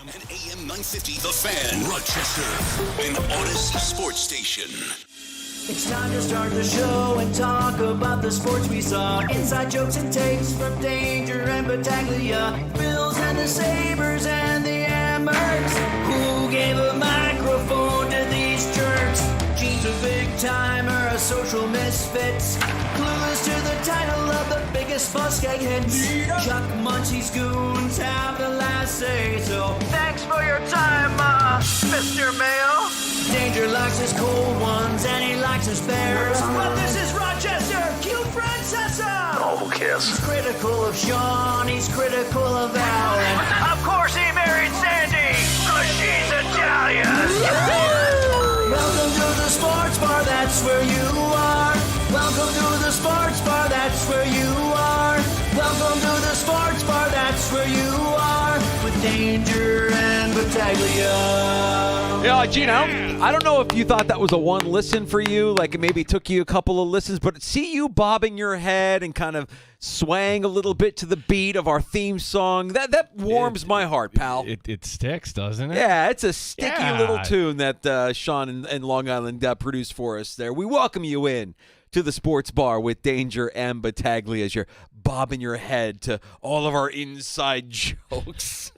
And AM 950, The Fan, Rochester, an Odyssey sports station. It's time to start the show and talk about the sports we saw. Inside jokes and takes from Danger and Battaglia. Bills and the Sabres and the Ambers. Who gave a microphone to these jerks? Gene's a big timer, a social misfit. Clueless to the title of the biggest buskeg hits. Chuck Muncie's goons have the last say. So thanks for your time, Mr. Mayo. Danger likes his cold ones and he likes his bears. But this is Rochester, cute Francesa. Oh, who cares? He's critical of Sean, he's critical of Alan. Of course he married Sandy, cause she's Italian. Welcome to the sports bar, that's where you are. Welcome to the sports bar, that's where you are. Welcome to the sports bar, that's where you are. With Danger and Battaglia. Yeah, Gino, I don't know if you thought that was a one listen for you, like it maybe took you a couple of listens, but see you bobbing your head and kind of swaying a little bit to the beat of our theme song. That warms my heart, pal. It sticks, doesn't it? Yeah, it's a sticky little tune that Sean and Long Island produced for us there. We welcome you in to the sports bar with Danger and Battaglia as you're bobbing your head to all of our inside jokes.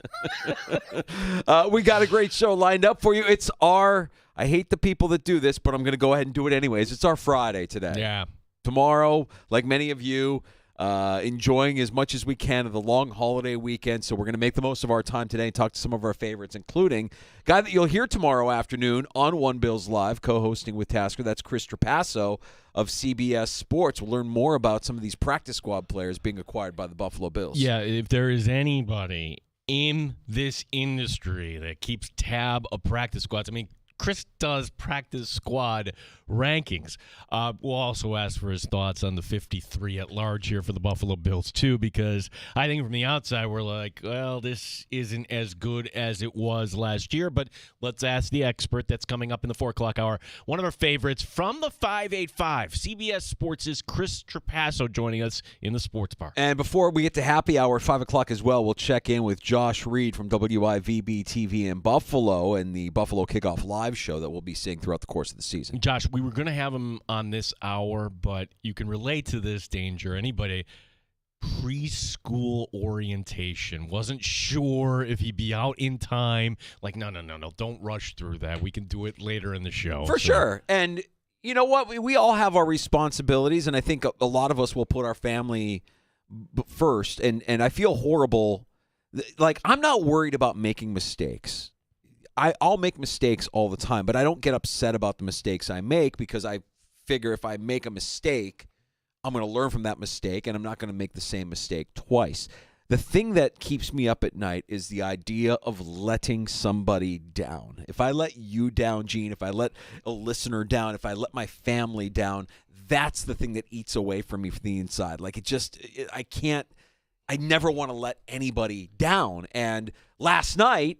We got a great show lined up for you. It's I hate the people that do this, but I'm going to go ahead and do it anyways. It's our Friday today. Yeah. Tomorrow, like many of you, enjoying as much as we can of the long holiday weekend. So we're going to make the most of our time today and talk to some of our favorites, including a guy that you'll hear tomorrow afternoon on One Bills Live, co-hosting with Tasker. That's Chris Trapasso of CBS Sports. We'll learn more about some of these practice squad players being acquired by the Buffalo Bills. Yeah, if there is anybody in this industry that keeps tab of practice squads, I mean, Chris does practice squad rankings. We'll also ask for his thoughts on the 53 at large here for the Buffalo Bills, too, because I think from the outside we're like, well, this isn't as good as it was last year, but let's ask the expert. That's coming up in the 4 o'clock hour. One of our favorites from the 585, CBS Sports' Chris Trapasso joining us in the sports bar. And before we get to happy hour at 5 o'clock as well, we'll check in with Josh Reed from WIVB TV in Buffalo and the Buffalo Kickoff Live show that we'll be seeing throughout the course of the season. Josh, we were going to have him on this hour, but you can relate to this, Danger. Anybody, preschool orientation. Wasn't sure if he'd be out in time. Like, no, don't rush through that. We can do it later in the show. For sure. And you know what? We all have our responsibilities, and I think a lot of us will put our family first. And I feel horrible. Like, I'm not worried about making mistakes. I'll make mistakes all the time, but I don't get upset about the mistakes I make because I figure if I make a mistake, I'm going to learn from that mistake, and I'm not going to make the same mistake twice. The thing that keeps me up at night is the idea of letting somebody down. If I let you down, Gene, if I let a listener down, if I let my family down, that's the thing that eats away from me from the inside. Like, I never want to let anybody down. And last night,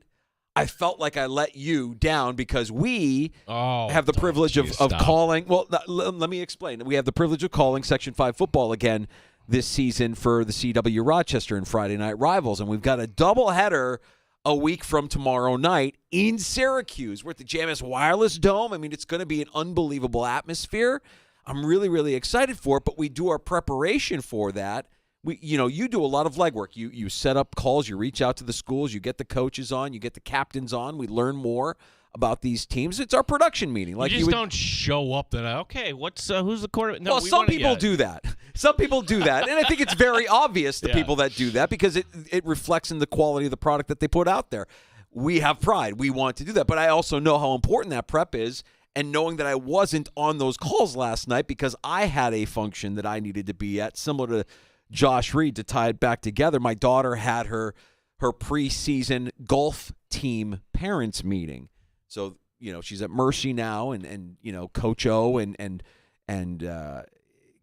I felt like I let you down because we have the privilege of calling. Well, let me explain. We have the privilege of calling Section 5 football again this season for the CW Rochester and Friday Night Rivals. And we've got a doubleheader a week from tomorrow night in Syracuse. We're at the Jamis Wireless Dome. I mean, it's going to be an unbelievable atmosphere. I'm really, really excited for it, but we do our preparation for that. You do a lot of legwork. You set up calls, you reach out to the schools, you get the coaches on, you get the captains on. We learn more about these teams. It's our production meeting. Like you don't show up and who's the quarterback? No, well, some people do that. Some people do that, and I think it's very obvious the people that do that because it reflects in the quality of the product that they put out there. We have pride. We want to do that, but I also know how important that prep is. And knowing that I wasn't on those calls last night because I had a function that I needed to be at, similar to Josh Reed, to tie it back together. My daughter had her preseason golf team parents meeting. So, she's at Mercy now and Coach O and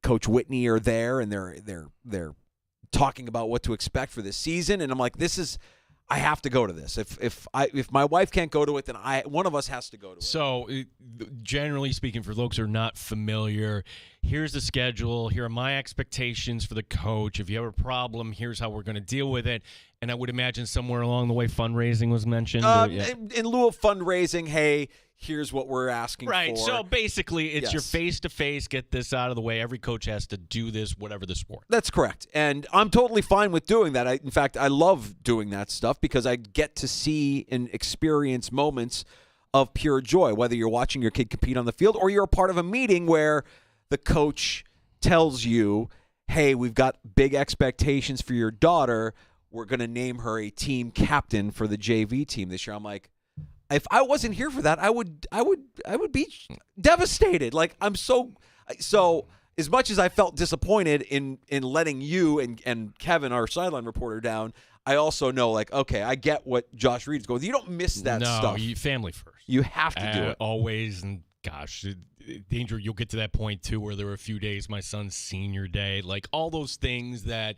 Coach Whitney are there and they're talking about what to expect for this season. And I'm like, I have to go to this. If my wife can't go to it, then one of us has to go to it. So, generally speaking, for folks who are not familiar, here's the schedule. Here are my expectations for the coach. If you have a problem, here's how we're going to deal with it. And I would imagine somewhere along the way, fundraising was mentioned. In lieu of fundraising, hey, here's what we're asking for. Right. So basically, it's your face-to-face. Get this out of the way. Every coach has to do this, whatever the sport. That's correct. And I'm totally fine with doing that. In fact, I love doing that stuff because I get to see and experience moments of pure joy, whether you're watching your kid compete on the field or you're a part of a meeting where the coach tells you, hey, we've got big expectations for your daughter. We're going to name her a team captain for the JV team this year. I'm like, if I wasn't here for that, I would be devastated. Like, I'm so as much as I felt disappointed in letting you and Kevin, our sideline reporter, down, I also know, like, okay, I get what Josh Reed is going. You don't miss that stuff. No, family first. You have to do it always. And gosh, danger. You'll get to that point too, where there were a few days, my son's senior day, like all those things that.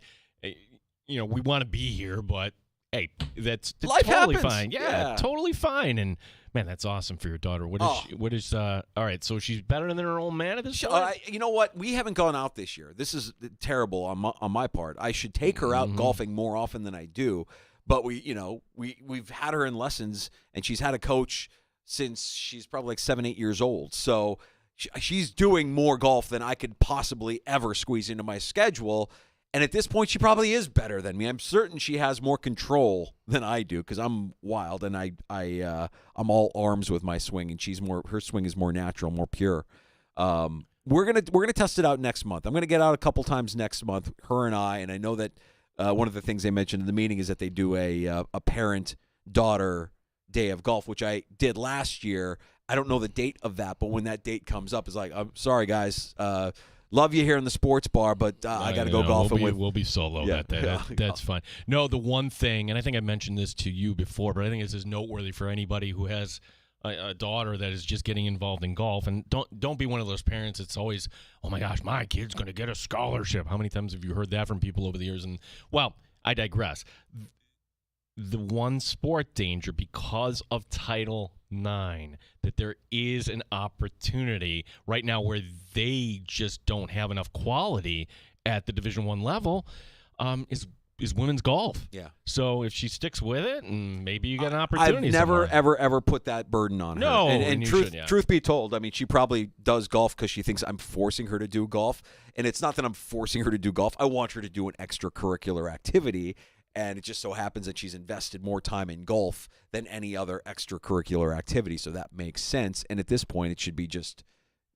We want to be here, but hey, that's life totally happens. fine. Yeah, totally fine. And man, that's awesome for your daughter. What is all right, so she's better than her old man at this point? You know what? We haven't gone out this year. This is terrible on my part. I should take her out golfing more often than I do. But we've had her in lessons, and she's had a coach since she's probably like 7-8 years old. So she's doing more golf than I could possibly ever squeeze into my schedule. And at this point, she probably is better than me. I'm certain she has more control than I do because I'm wild and I'm all arms with my swing, and her swing is more natural, more pure. We're gonna test it out next month. I'm gonna get out a couple times next month, her and I know that one of the things they mentioned in the meeting is that they do a parent-daughter day of golf, which I did last year. I don't know the date of that, but when that date comes up, it's like, I'm sorry, guys. Love you here in the sports bar, but I got to go golfing We'll be solo that day. That's fine. No, the one thing, and I think I mentioned this to you before, but I think this is noteworthy for anybody who has a daughter that is just getting involved in golf. And don't be one of those parents that's always, oh my gosh, my kid's going to get a scholarship. How many times have you heard that from people over the years? And well, I digress. The one sport danger because of Title IX, that there is an opportunity right now where they just don't have enough quality at the Division I level, is women's golf. Yeah. So if she sticks with it, and maybe you get an opportunity. I've never, ever put that burden on her. No. And truth be told, I mean, she probably does golf because she thinks I'm forcing her to do golf. And it's not that I'm forcing her to do golf. I want her to do an extracurricular activity. And it just so happens that she's invested more time in golf than any other extracurricular activity. So that makes sense. And at this point, it should be just,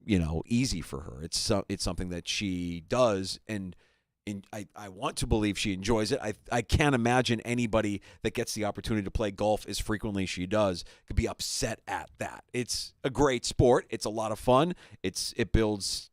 easy for her. It's something that she does. And I want to believe she enjoys it. I can't imagine anybody that gets the opportunity to play golf as frequently as she does could be upset at that. It's a great sport. It's a lot of fun. It builds,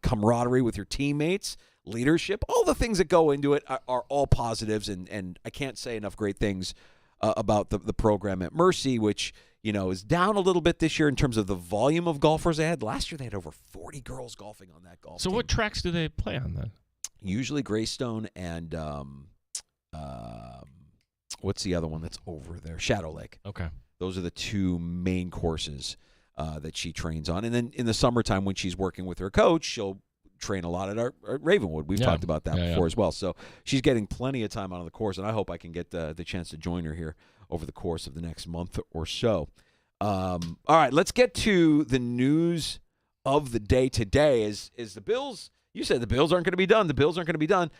camaraderie with your teammates. Leadership, all the things that go into it are all positives, and I can't say enough great things about the program at Mercy, which is down a little bit this year in terms of the volume of golfers they had. Last year they had over 40 girls golfing on that golf team. So what tracks do they play on then? Usually Greystone and what's the other one that's over there? Shadow Lake. Okay. Those are the two main courses that she trains on, and then in the summertime when she's working with her coach, she'll train a lot at Ravenwood. We've talked about that before as well. So she's getting plenty of time out on the course, and I hope I can get the chance to join her here over the course of the next month or so. All right, let's get to the news of the day today. Is the Bills? You said the Bills aren't going to be done. The Bills aren't going to be done.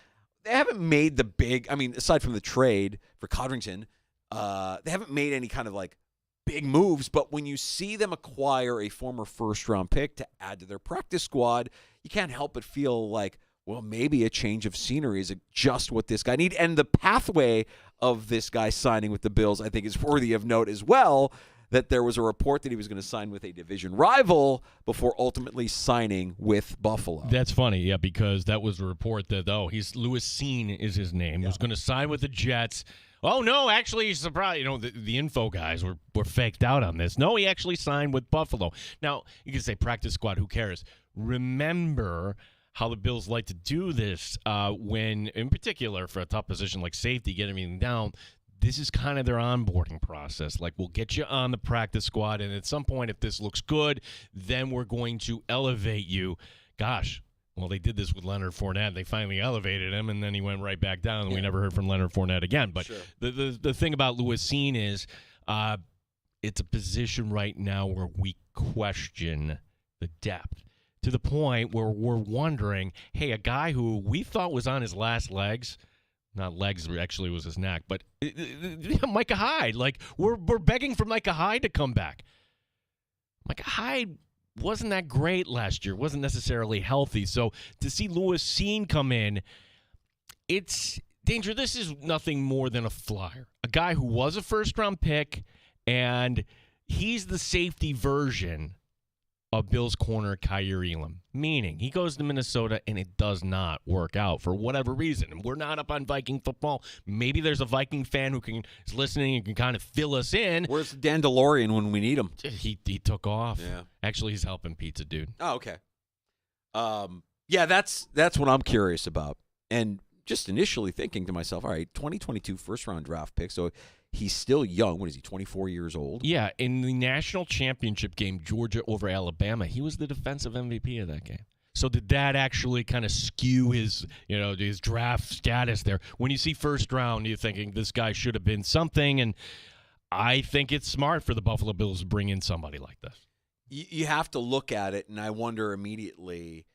They haven't made the big. I mean, aside from the trade for Codrington, they haven't made any kind of like big moves, but when you see them acquire a former first-round pick to add to their practice squad, you can't help but feel like, well, maybe a change of scenery is just what this guy needs. And the pathway of this guy signing with the Bills, I think, is worthy of note as well, that there was a report that he was going to sign with a division rival before ultimately signing with Buffalo. That's funny, yeah, because that was a report that, he's Louis Cine is his name, was going to sign with the Jets. Oh, no, actually, surprise! The info guys were faked out on this. No, he actually signed with Buffalo. Now, you can say practice squad, who cares? Remember how the Bills like to do this when, in particular, for a tough position like safety, get everything down. this is kind of their onboarding process. Like, we'll get you on the practice squad, and at some point, if this looks good, then we're going to elevate you. Gosh, well, they did this with Leonard Fournette. They finally elevated him, and then he went right back down, and we never heard from Leonard Fournette again. But the thing about Lewis Cine is it's a position right now where we question the depth to the point where we're wondering, hey, a guy who we thought was on his last legs – not legs, actually was his neck, but Micah Hyde. Like, we're begging for Micah Hyde to come back. Micah Hyde wasn't that great last year, wasn't necessarily healthy. So to see Lewis Cine come in, it's danger. This is nothing more than a flyer. A guy who was a first-round pick, and he's the safety version of Bill's corner, Kyer Elam. Meaning, he goes to Minnesota, and it does not work out for whatever reason. And we're not up on Viking football. Maybe there's a Viking fan who is listening and can kind of fill us in. Where's Dan DeLorean when we need him? He took off. Yeah. Actually, he's helping Pizza Dude. Oh, okay. Yeah, that's what I'm curious about. And just initially thinking to myself, all right, 2022 first-round draft pick, so he's still young. What is he, 24 years old? Yeah, in the national championship game, Georgia over Alabama, he was the defensive MVP of that game. So did that actually kind of skew his draft status there? When you see first round, you're thinking this guy should have been something, and I think it's smart for the Buffalo Bills to bring in somebody like this. You have to look at it, and I wonder immediately,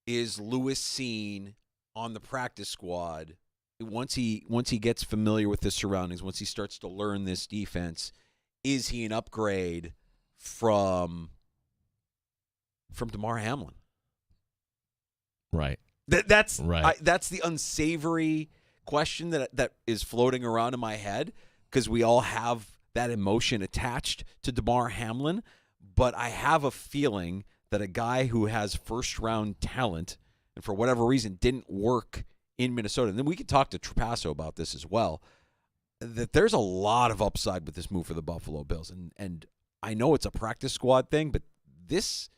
is Lewis Cine on the practice squad once he gets familiar with the surroundings, once he starts to learn this defense, is he an upgrade from Damar Hamlin? Right. That's right. That's the unsavory question that is floating around in my head, because we all have that emotion attached to Damar Hamlin, but I have a feeling that a guy who has first-round talent and for whatever reason didn't work in Minnesota, and then we could talk to Trapasso about this as well, that there's a lot of upside with this move for the Buffalo Bills. And I know it's a practice squad thing, but this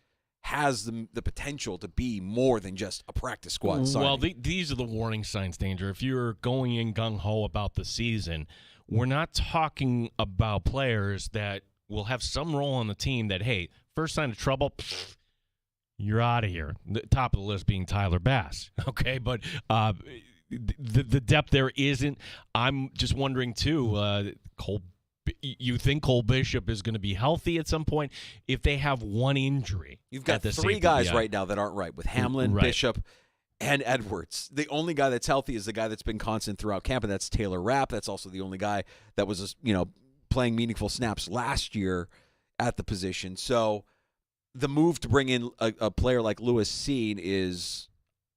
has the potential to be more than just a practice squad signing. Well, these are the warning signs, Danger. If you're going in gung-ho about the season, we're not talking about players that will have some role on the team that, hey, first sign of trouble, you're out of here. The top of the list being Tyler Bass. Okay, but the depth there isn't. I'm just wondering, too, you think Cole Bishop is going to be healthy at some point? If they have one injury. You've got three guys right now that aren't right, with Hamlin, right, Bishop, and Edwards. The only guy that's healthy is the guy that's been constant throughout camp, and that's Taylor Rapp. That's also the only guy that was, playing meaningful snaps last year at the position. So the move to bring in a player like Lewis Cine is,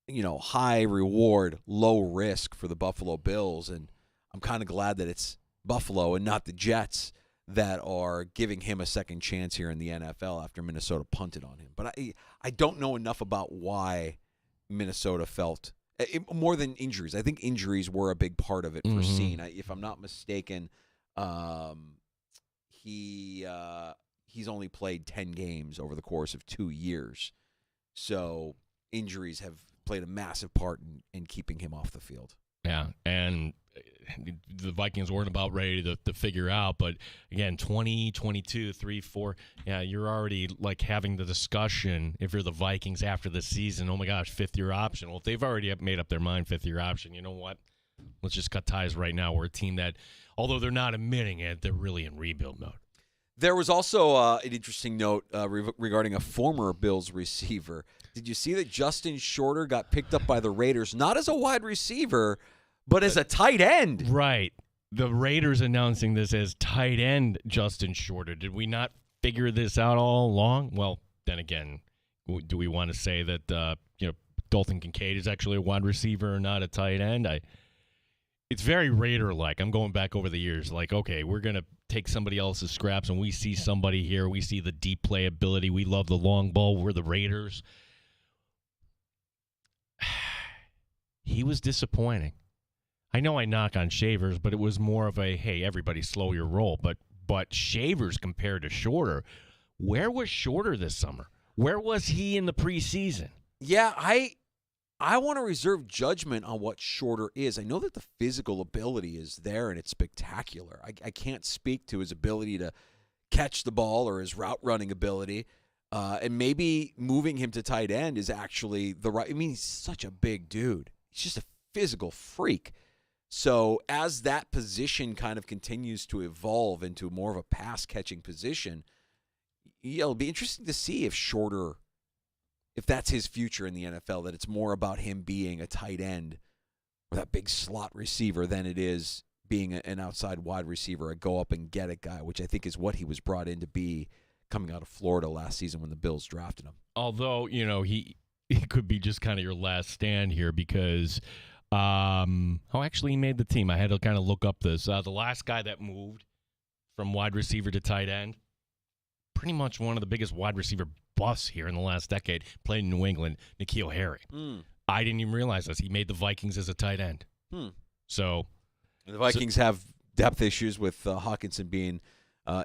high reward, low risk for the Buffalo Bills. And I'm kind of glad that it's Buffalo and not the Jets that are giving him a second chance here in the NFL after Minnesota punted on him. But I don't know enough about why Minnesota felt, more than injuries. I think injuries were a big part of it for Cine. If I'm not mistaken, he's only played 10 games over the course of 2 years. So injuries have played a massive part in keeping him off the field. Yeah, and the Vikings weren't about ready to figure out, but again, 20, 22, 3, 4, yeah, you're already like having the discussion if you're the Vikings after the season, oh my gosh, fifth-year option. Well, if they've already made up their mind, fifth-year option, you know what? Let's just cut ties right now. We're a team that, although they're not admitting it, they're really in rebuild mode. There was also an interesting note regarding a former Bills receiver. Did you see that Justin Shorter got picked up by the Raiders, not as a wide receiver, but as a tight end? Right. The Raiders announcing this as tight end Justin Shorter. Did we not figure this out all along? Well, then again, do we want to say that Dalton Kincaid is actually a wide receiver or not a tight end? It's very Raider-like. I'm going back over the years. Like, okay, we're going to take somebody else's scraps, and we see somebody here. We see the deep play ability. We love the long ball. We're the Raiders. He was disappointing. I know I knock on Shavers, but it was more of a, hey, everybody slow your roll. But Shavers compared to Shorter, where was Shorter this summer? Where was he in the preseason? Yeah, I I want to reserve judgment on what Shorter is. I know that the physical ability is there and it's spectacular. I can't speak to his ability to catch the ball or his route running ability. And maybe moving him to tight end is actually the right. I mean, he's such a big dude. He's just a physical freak. So as that position kind of continues to evolve into more of a pass catching position, it'll be interesting to see if Shorter, if that's his future in the NFL, that it's more about him being a tight end or that big slot receiver than it is being an outside wide receiver, a go up and get it guy, which I think is what he was brought in to be coming out of Florida last season when the Bills drafted him. Although, he could be just kind of your last stand here because, actually he made the team. I had to kind of look up this. The last guy that moved from wide receiver to tight end, pretty much one of the biggest wide receiver busts here in the last decade, played in New England, N'Keal Harry. I didn't even realize this. He made the Vikings as a tight end. So the Vikings have depth issues with Hawkinson being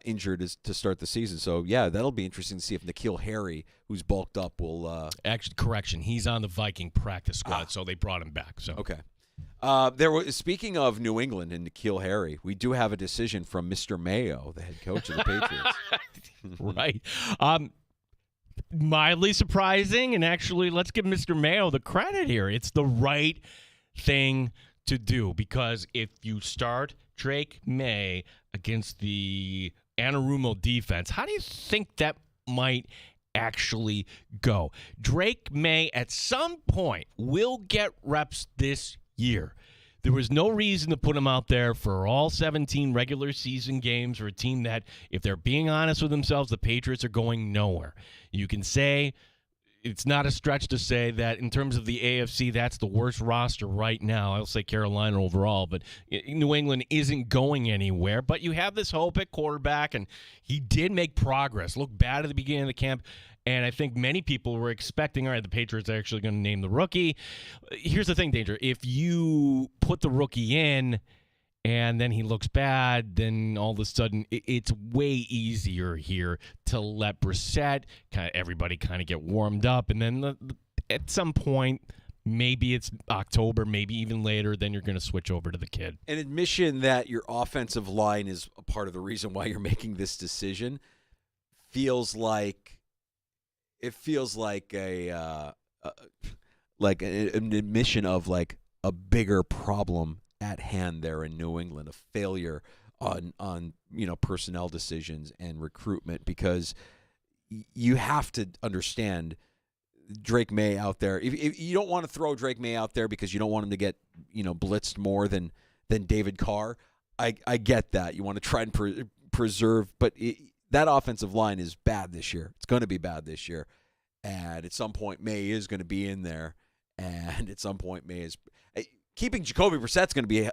injured to start the season. So, yeah, that'll be interesting to see if N'Keal Harry, who's bulked up, will actually, correction, he's on the Viking practice squad, so they brought him back. So okay. Speaking of New England and N'Keal Harry, we do have a decision from Mr. Mayo, the head coach of the Patriots. Right. Mildly surprising, and actually, let's give Mr. Mayo the credit here. It's the right thing to do because if you start Drake May against the Anarumo defense, how do you think that might actually go? Drake May at some point will get reps this year. There was no reason to put him out there for all 17 regular season games for a team that, if they're being honest with themselves, the Patriots are going nowhere. You can say it's not a stretch to say that in terms of the AFC, that's the worst roster right now. I'll say Carolina overall, but New England isn't going anywhere. But you have this hope at quarterback, and he did make progress. Looked bad at the beginning of the camp, and I think many people were expecting, all right, the Patriots are actually going to name the rookie. Here's the thing, Danger. If you put the rookie in and then he looks bad, then all of a sudden it's way easier here to let Brissett, everybody kind of get warmed up, and then at some point, maybe it's October, maybe even later, then you're going to switch over to the kid. An admission that your offensive line is a part of the reason why you're making this decision feels like an admission of like a bigger problem at hand there in New England, a failure on personnel decisions and recruitment, because you have to understand Drake May out there. If you don't want to throw Drake May out there because you don't want him to get blitzed more than David Carr, I get that. You want to try and preserve, but that offensive line is bad this year. It's going to be bad this year, and at some point May is going to be in there, and at some point May is. Keeping Jacoby Brissett's going to be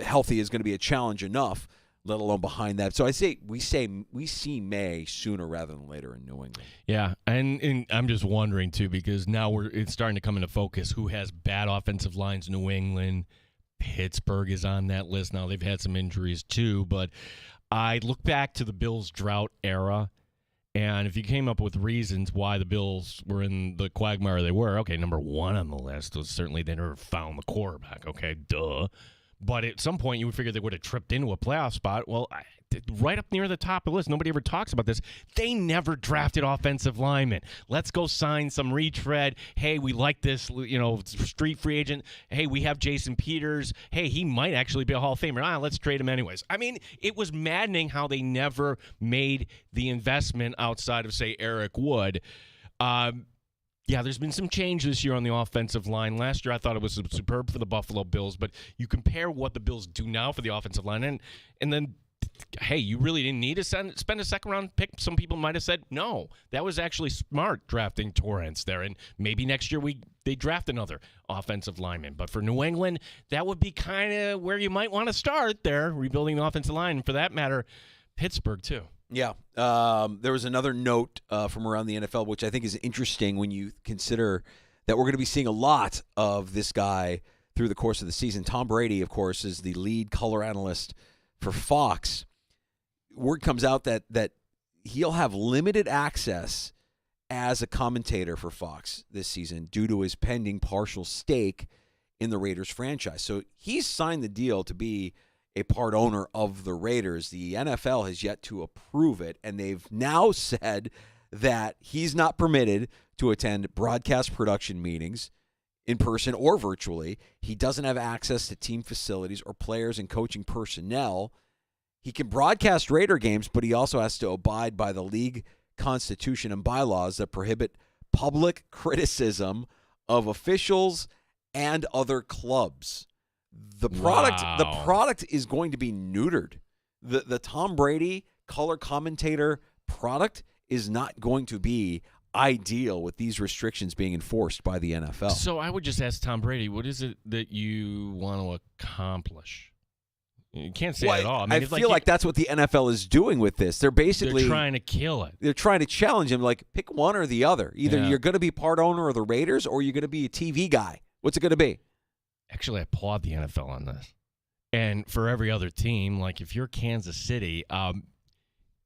healthy is going to be a challenge enough, let alone behind that. So we see May sooner rather than later in New England. Yeah, and I'm just wondering too, because now it's starting to come into focus who has bad offensive lines. New England, Pittsburgh is on that list now. They've had some injuries too, but I look back to the Bills' drought era. And if you came up with reasons why the Bills were in the quagmire they were, okay, number one on the list was certainly they never found the quarterback. Okay, duh. But at some point, you would figure they would have tripped into a playoff spot. Well, right up near the top of the list, nobody ever talks about this. They never drafted offensive linemen. Let's go sign some retread. Hey, we like this, street free agent. Hey, we have Jason Peters. Hey, he might actually be a Hall of Famer. Let's trade him anyways. I mean, it was maddening how they never made the investment outside of, say, Eric Wood. Yeah, there's been some change this year on the offensive line. Last year, I thought it was superb for the Buffalo Bills, but you compare what the Bills do now for the offensive line, and then, hey, you really didn't need to spend a second-round pick. Some people might have said, no, that was actually smart drafting Torrance there, and maybe next year they draft another offensive lineman. But for New England, that would be kind of where you might want to start there, rebuilding the offensive line, and for that matter, Pittsburgh too. Yeah. There was another note from around the NFL, which I think is interesting when you consider that we're going to be seeing a lot of this guy through the course of the season. Tom Brady, of course, is the lead color analyst for Fox. Word comes out that he'll have limited access as a commentator for Fox this season due to his pending partial stake in the Raiders franchise. So he's signed the deal to be a part owner of the Raiders. The NFL has yet to approve it, and they've now said that he's not permitted to attend broadcast production meetings in person or virtually. He doesn't have access to team facilities or players and coaching personnel. He can broadcast Raider games, but he also has to abide by the league constitution and bylaws that prohibit public criticism of officials and other clubs. The product is going to be neutered. The Tom Brady color commentator product is not going to be ideal with these restrictions being enforced by the NFL. So I would just ask Tom Brady, what is it that you want to accomplish? You can't say it at all. I feel like that's what the NFL is doing with this. They're trying to kill it. They're trying to challenge him, like, pick one or the other. Either you're going to be part owner of the Raiders or you're going to be a TV guy. What's it going to be? Actually, I applaud the NFL on this. And for every other team, like if you're Kansas City,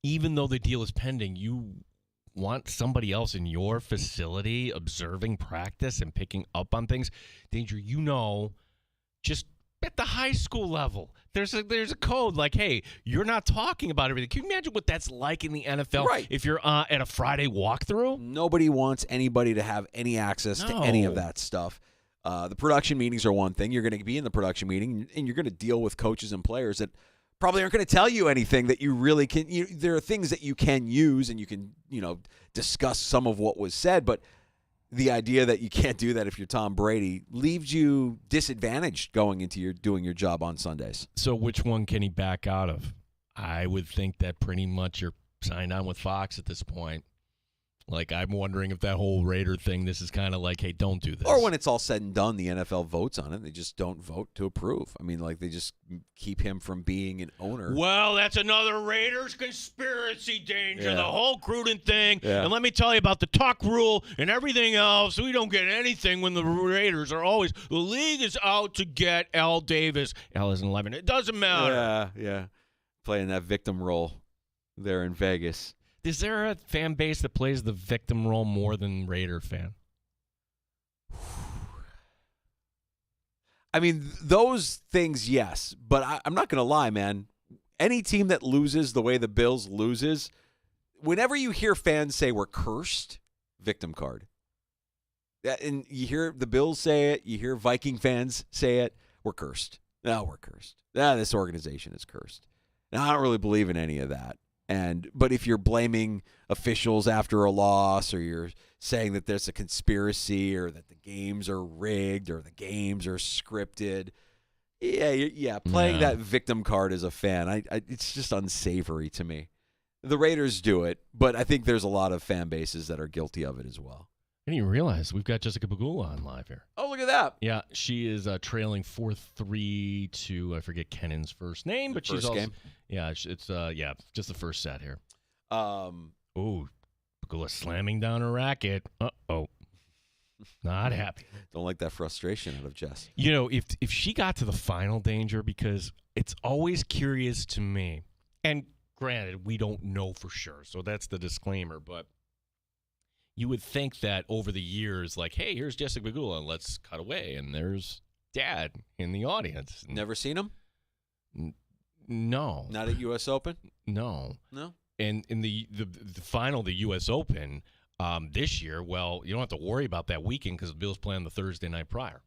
even though the deal is pending, you want somebody else in your facility observing practice and picking up on things. Danger, just at the high school level, there's a code like, hey, you're not talking about everything. Can you imagine what that's like in the NFL? Right. If you're at a Friday walkthrough? Nobody wants anybody to have any access to any of that stuff. The production meetings are one thing. You're going to be in the production meeting, and you're going to deal with coaches and players that probably aren't going to tell you anything that you really can. There are things that you can use, and you can, discuss some of what was said. But the idea that you can't do that if you're Tom Brady leaves you disadvantaged going into doing your job on Sundays. So which one can he back out of? I would think that pretty much you're signed on with Fox at this point. Like, I'm wondering if that whole Raider thing, this is kind of like, hey, don't do this. Or when it's all said and done, the NFL votes on it. They just don't vote to approve. I mean, like, they just keep him from being an owner. Well, that's another Raiders conspiracy, Danger, Yeah. the whole Gruden thing. Yeah. And let me tell you about the tuck rule and everything else. We don't get anything when the Raiders are always, the league is out to get Al Davis. Al is in 11. It doesn't matter. Yeah. Playing that victim role there in Vegas. Is there a fan base that plays the victim role more than Raider fan? I mean, those things, yes. But I'm not going to lie, man. Any team that loses the way the Bills loses, whenever you hear fans say we're cursed, victim card. And you hear the Bills say it. You hear Viking fans say it. We're cursed. No, we're cursed. This organization is cursed. Now, I don't really believe in any of that. But if you're blaming officials after a loss, or you're saying that there's a conspiracy, or that the games are rigged, or the games are scripted, playing that victim card as a fan, it's just unsavory to me. The Raiders do it, but I think there's a lot of fan bases that are guilty of it as well. I didn't even realize we've got Jessica Pegula on live here. Oh, look at that. Yeah, she is trailing 4-3 to, I forget Kennan's first name, but she's first also, game. Yeah, it's just the first set here. Um, Pegula slamming down her racket. Not happy. Don't like that frustration out of Jess. If she got to the final, Danger, because it's always curious to me, and granted, we don't know for sure, so that's the disclaimer, but you would think that over the years, like, hey, here's Jessica Pegula, let's cut away, and there's Dad in the audience. Never seen him? No. Not at U.S. Open? No. No? And in the final, the U.S. Open this year, well, you don't have to worry about that weekend because the Bills play on the Thursday night prior.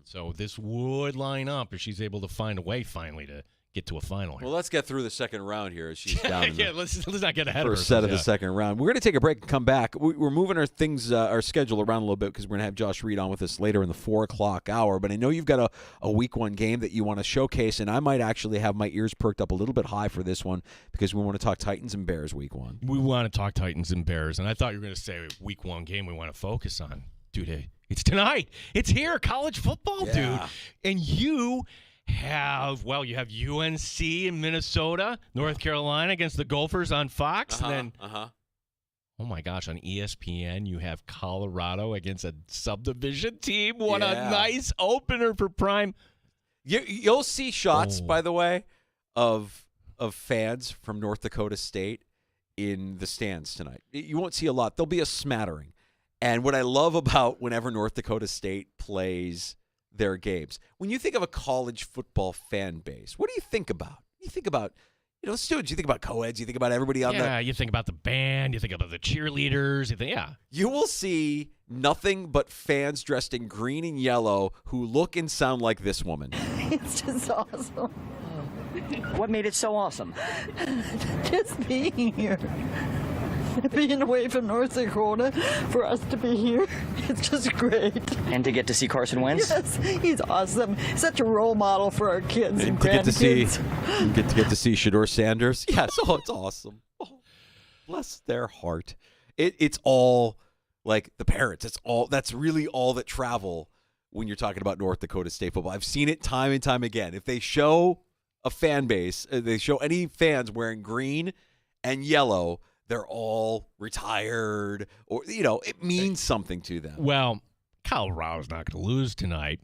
So this would line up if she's able to find a way finally to get to a final here. Well, let's get through the second round here as she's down in let's not get ahead of first ourselves. set of the second round. We're going to take a break and come back. We're moving our schedule around a little bit because we're going to have Josh Reed on with us later in the 4 o'clock hour. But I know you've got a week one game that you want to showcase, and I might actually have my ears perked up a little bit high for this one because we want to talk Titans and Bears week one. We want to talk Titans and Bears, and I thought you were going to say week one game we want to focus on. Dude, it's tonight. It's here, college football, dude. And you have UNC in Minnesota, North Carolina against the Gophers on Fox. And then, oh my gosh, on ESPN, you have Colorado against a subdivision team. What a nice opener for Prime. You'll see shots, by the way, of fans from North Dakota State in the stands tonight. You won't see a lot. There'll be a smattering. And what I love about whenever North Dakota State plays their games, when you think of a college football fan base, what do you think about? You think about, students, you think about co-eds, you think about everybody on Yeah, you think about the band, you think about the cheerleaders, You will see nothing but fans dressed in green and yellow who look and sound like this woman. It's just awesome. What made it so awesome? Just being here. Being away from North Dakota, for us to be here, it's just great. And to get to see Carson Wentz? Yes, he's awesome. Such a role model for our kids and to get to grandkids. get to see Shedeur Sanders. Yes, it's awesome. Oh, bless their heart. It's all like the parents. That's really all that travel when you're talking about North Dakota State football. I've seen it time and time again. If they show a fan base, they show any fans wearing green and yellow, they're all retired, or it means something to them. Well, Colorado's not going to lose tonight.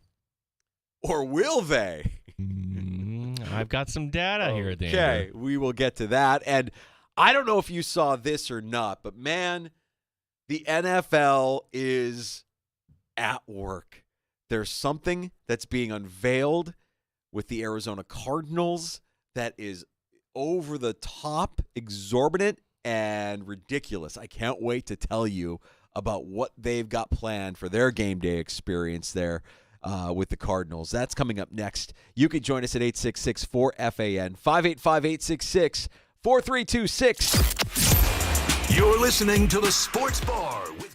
Or will they? I've got some data here, Dan. Okay, we will get to that. And I don't know if you saw this or not, but man, the NFL is at work. There's something that's being unveiled with the Arizona Cardinals that is over the top, exorbitant, and ridiculous. I can't wait to tell you about what they've got planned for their game day experience there with the Cardinals. That's coming up next. You can join us at 866-4FAN, 585-866-4326. You're listening to the Sports Bar with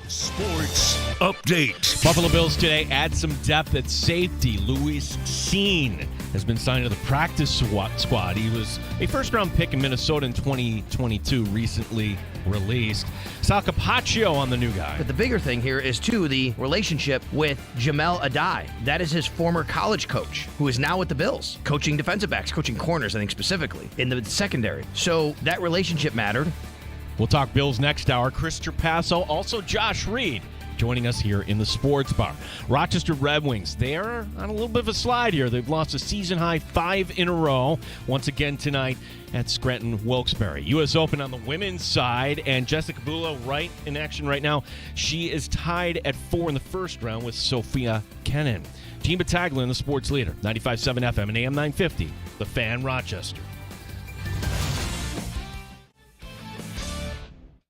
Sports Update. Buffalo Bills today add some depth at safety. Luis Cine has been signed to the practice squad. He was a first-round pick in Minnesota in 2022, recently released. Sal Capaccio on the new guy. But the bigger thing here is, too, the relationship with Jamel Adai. That is his former college coach, who is now with the Bills, coaching defensive backs, coaching corners, I think specifically, in the secondary. So that relationship mattered. We'll talk Bills next hour. Chris Trapasso, also Josh Reed, joining us here in the Sports Bar. Rochester Red Wings, they are on a little bit of a slide here. They've lost a season-high 5 in a row. Once again tonight at Scranton Wilkes-Barre. U.S. Open on the women's side, and Jessica Bulo right in action right now. She is tied at 4 in the first round with Sophia Kenin. Team Battaglia in the Sports Leader, 95.7 FM and AM 950, The Fan, Rochester.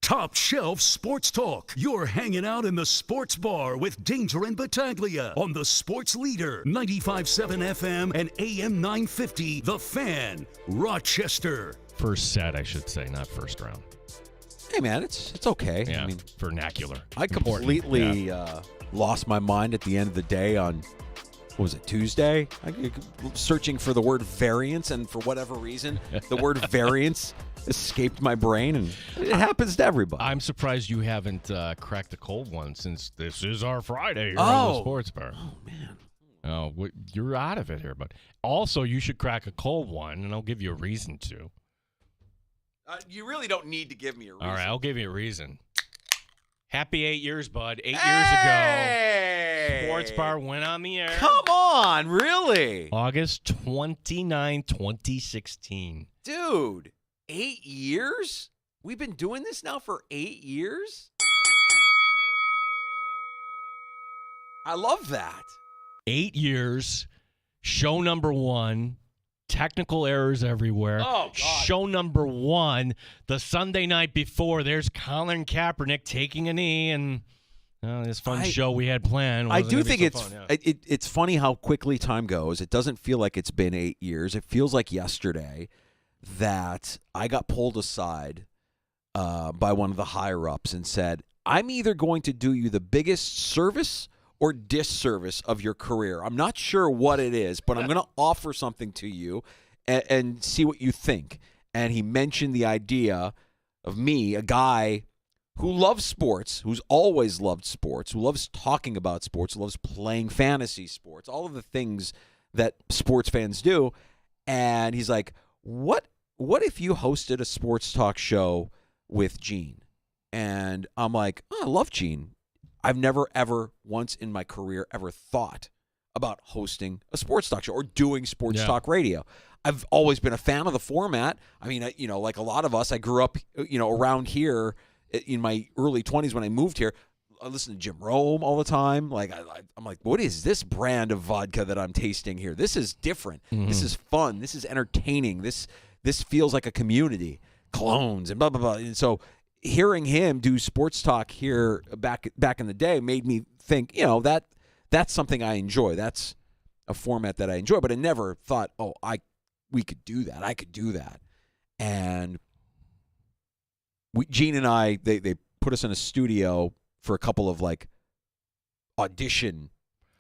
Top Shelf Sports Talk. You're hanging out in the Sports Bar with Danger and Battaglia on the Sports Leader, 95.7 FM and AM 950, The Fan, Rochester. First set, I should say, not first round. Hey, man, it's okay. Yeah, I mean, vernacular. I completely lost my mind at the end of the day on, what was it, Tuesday? Searching for the word variance, and for whatever reason, the word variance escaped my brain, and it happens to everybody. I'm surprised you haven't cracked the cold one, since this is our Friday here on the Sports Bar. Oh, man. Oh, you're out of it here, but also you should crack a cold one, and I'll give you a reason to. You really don't need to give me a reason. All right, I'll give you a reason. Happy 8 years, bud. 8 years ago, Sports Bar went on the air. Come on, really? August 29, 2016. Dude, 8 years? We've been doing this now for 8 years? I love that. 8 years, show number 1, technical errors everywhere. Oh, God. Show number 1, the Sunday night before, there's Colin Kaepernick taking a knee, and this fun show we had planned. I do think so fun, yeah. it's funny how quickly time goes. It doesn't feel like it's been 8 years. It feels like yesterday that I got pulled aside by one of the higher-ups and said, I'm either going to do you the biggest service or disservice of your career. I'm not sure what it is, but I'm going to offer something to you and see what you think. And he mentioned the idea of me, a guy who loves sports, who's always loved sports, who loves talking about sports, who loves playing fantasy sports, all of the things that sports fans do. And he's like, what if you hosted a sports talk show with Gene? And I'm like, I love Gene. I've never, ever once in my career ever thought about hosting a sports talk show or doing sports talk radio. I've always been a fan of the format. I mean, like a lot of us, I grew up, around here in my early 20s when I moved here. I listened to Jim Rome all the time. Like, I'm like, what is this brand of vodka that I'm tasting here? This is different. Mm-hmm. This is fun. This is entertaining. This feels like a community. Clones and blah, blah, blah. And so hearing him do sports talk here back in the day made me think, that's something I enjoy. That's a format that I enjoy. But I never thought, we could do that. I could do that. And Gene and I, they put us in a studio for a couple of audition,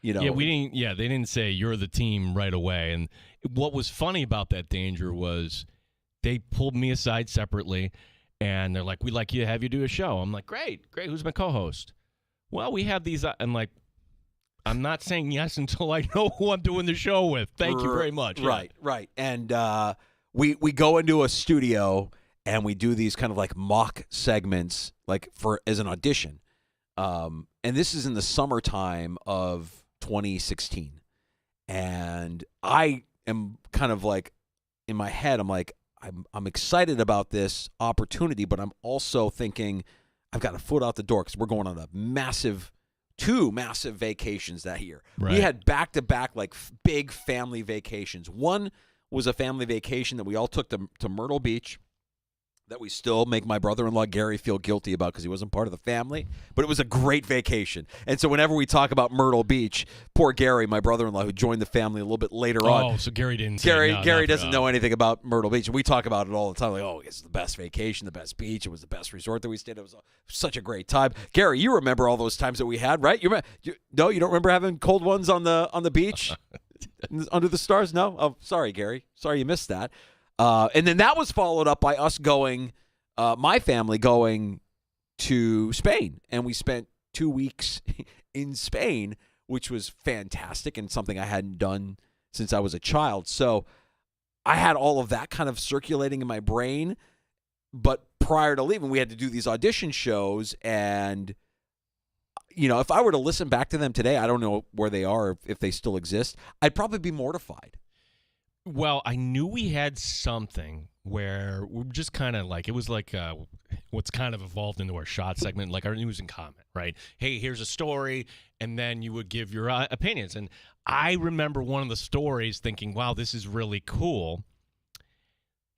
Yeah, they didn't say you're the team right away. And what was funny about that, Danger, was they pulled me aside separately. And they're like, we'd like you to have you do a show. I'm like, great. Who's my co-host? Well, we have these. I'm like, I'm not saying yes until I know who I'm doing the show with. Thank you very much. Right. And we go into a studio and we do these kind of mock segments as an audition. And this is in the summertime of 2016. And I am kind of in my head, I'm like, I'm excited about this opportunity, but I'm also thinking I've got a foot out the door because we're going on two massive vacations that year. Right. We had back-to-back big family vacations. One was a family vacation that we all took to Myrtle Beach that we still make my brother-in-law Gary feel guilty about because he wasn't part of the family. But it was a great vacation. And so whenever we talk about Myrtle Beach, poor Gary, my brother-in-law, who joined the family a little bit later on. Oh, so Gary didn't Gary doesn't know anything about Myrtle Beach. And we talk about it all the time. Like, oh, it's the best vacation, the best beach. It was the best resort that we stayed at. It was such a great time. Gary, you remember all those times that we had, right? No, you don't remember having cold ones on the beach under the stars? No? Oh, sorry, Gary. Sorry you missed that. And then that was followed up by us going, my family going to Spain. And we spent 2 weeks in Spain, which was fantastic and something I hadn't done since I was a child. So I had all of that kind of circulating in my brain. But prior to leaving, we had to do these audition shows. And, if I were to listen back to them today, I don't know where they are, if they still exist, I'd probably be mortified. Well, I knew we had something where we're just kind of like, it was like what's kind of evolved into our shot segment, like our news and comment, right? Hey, here's a story, and then you would give your opinions. And I remember one of the stories thinking, wow, this is really cool.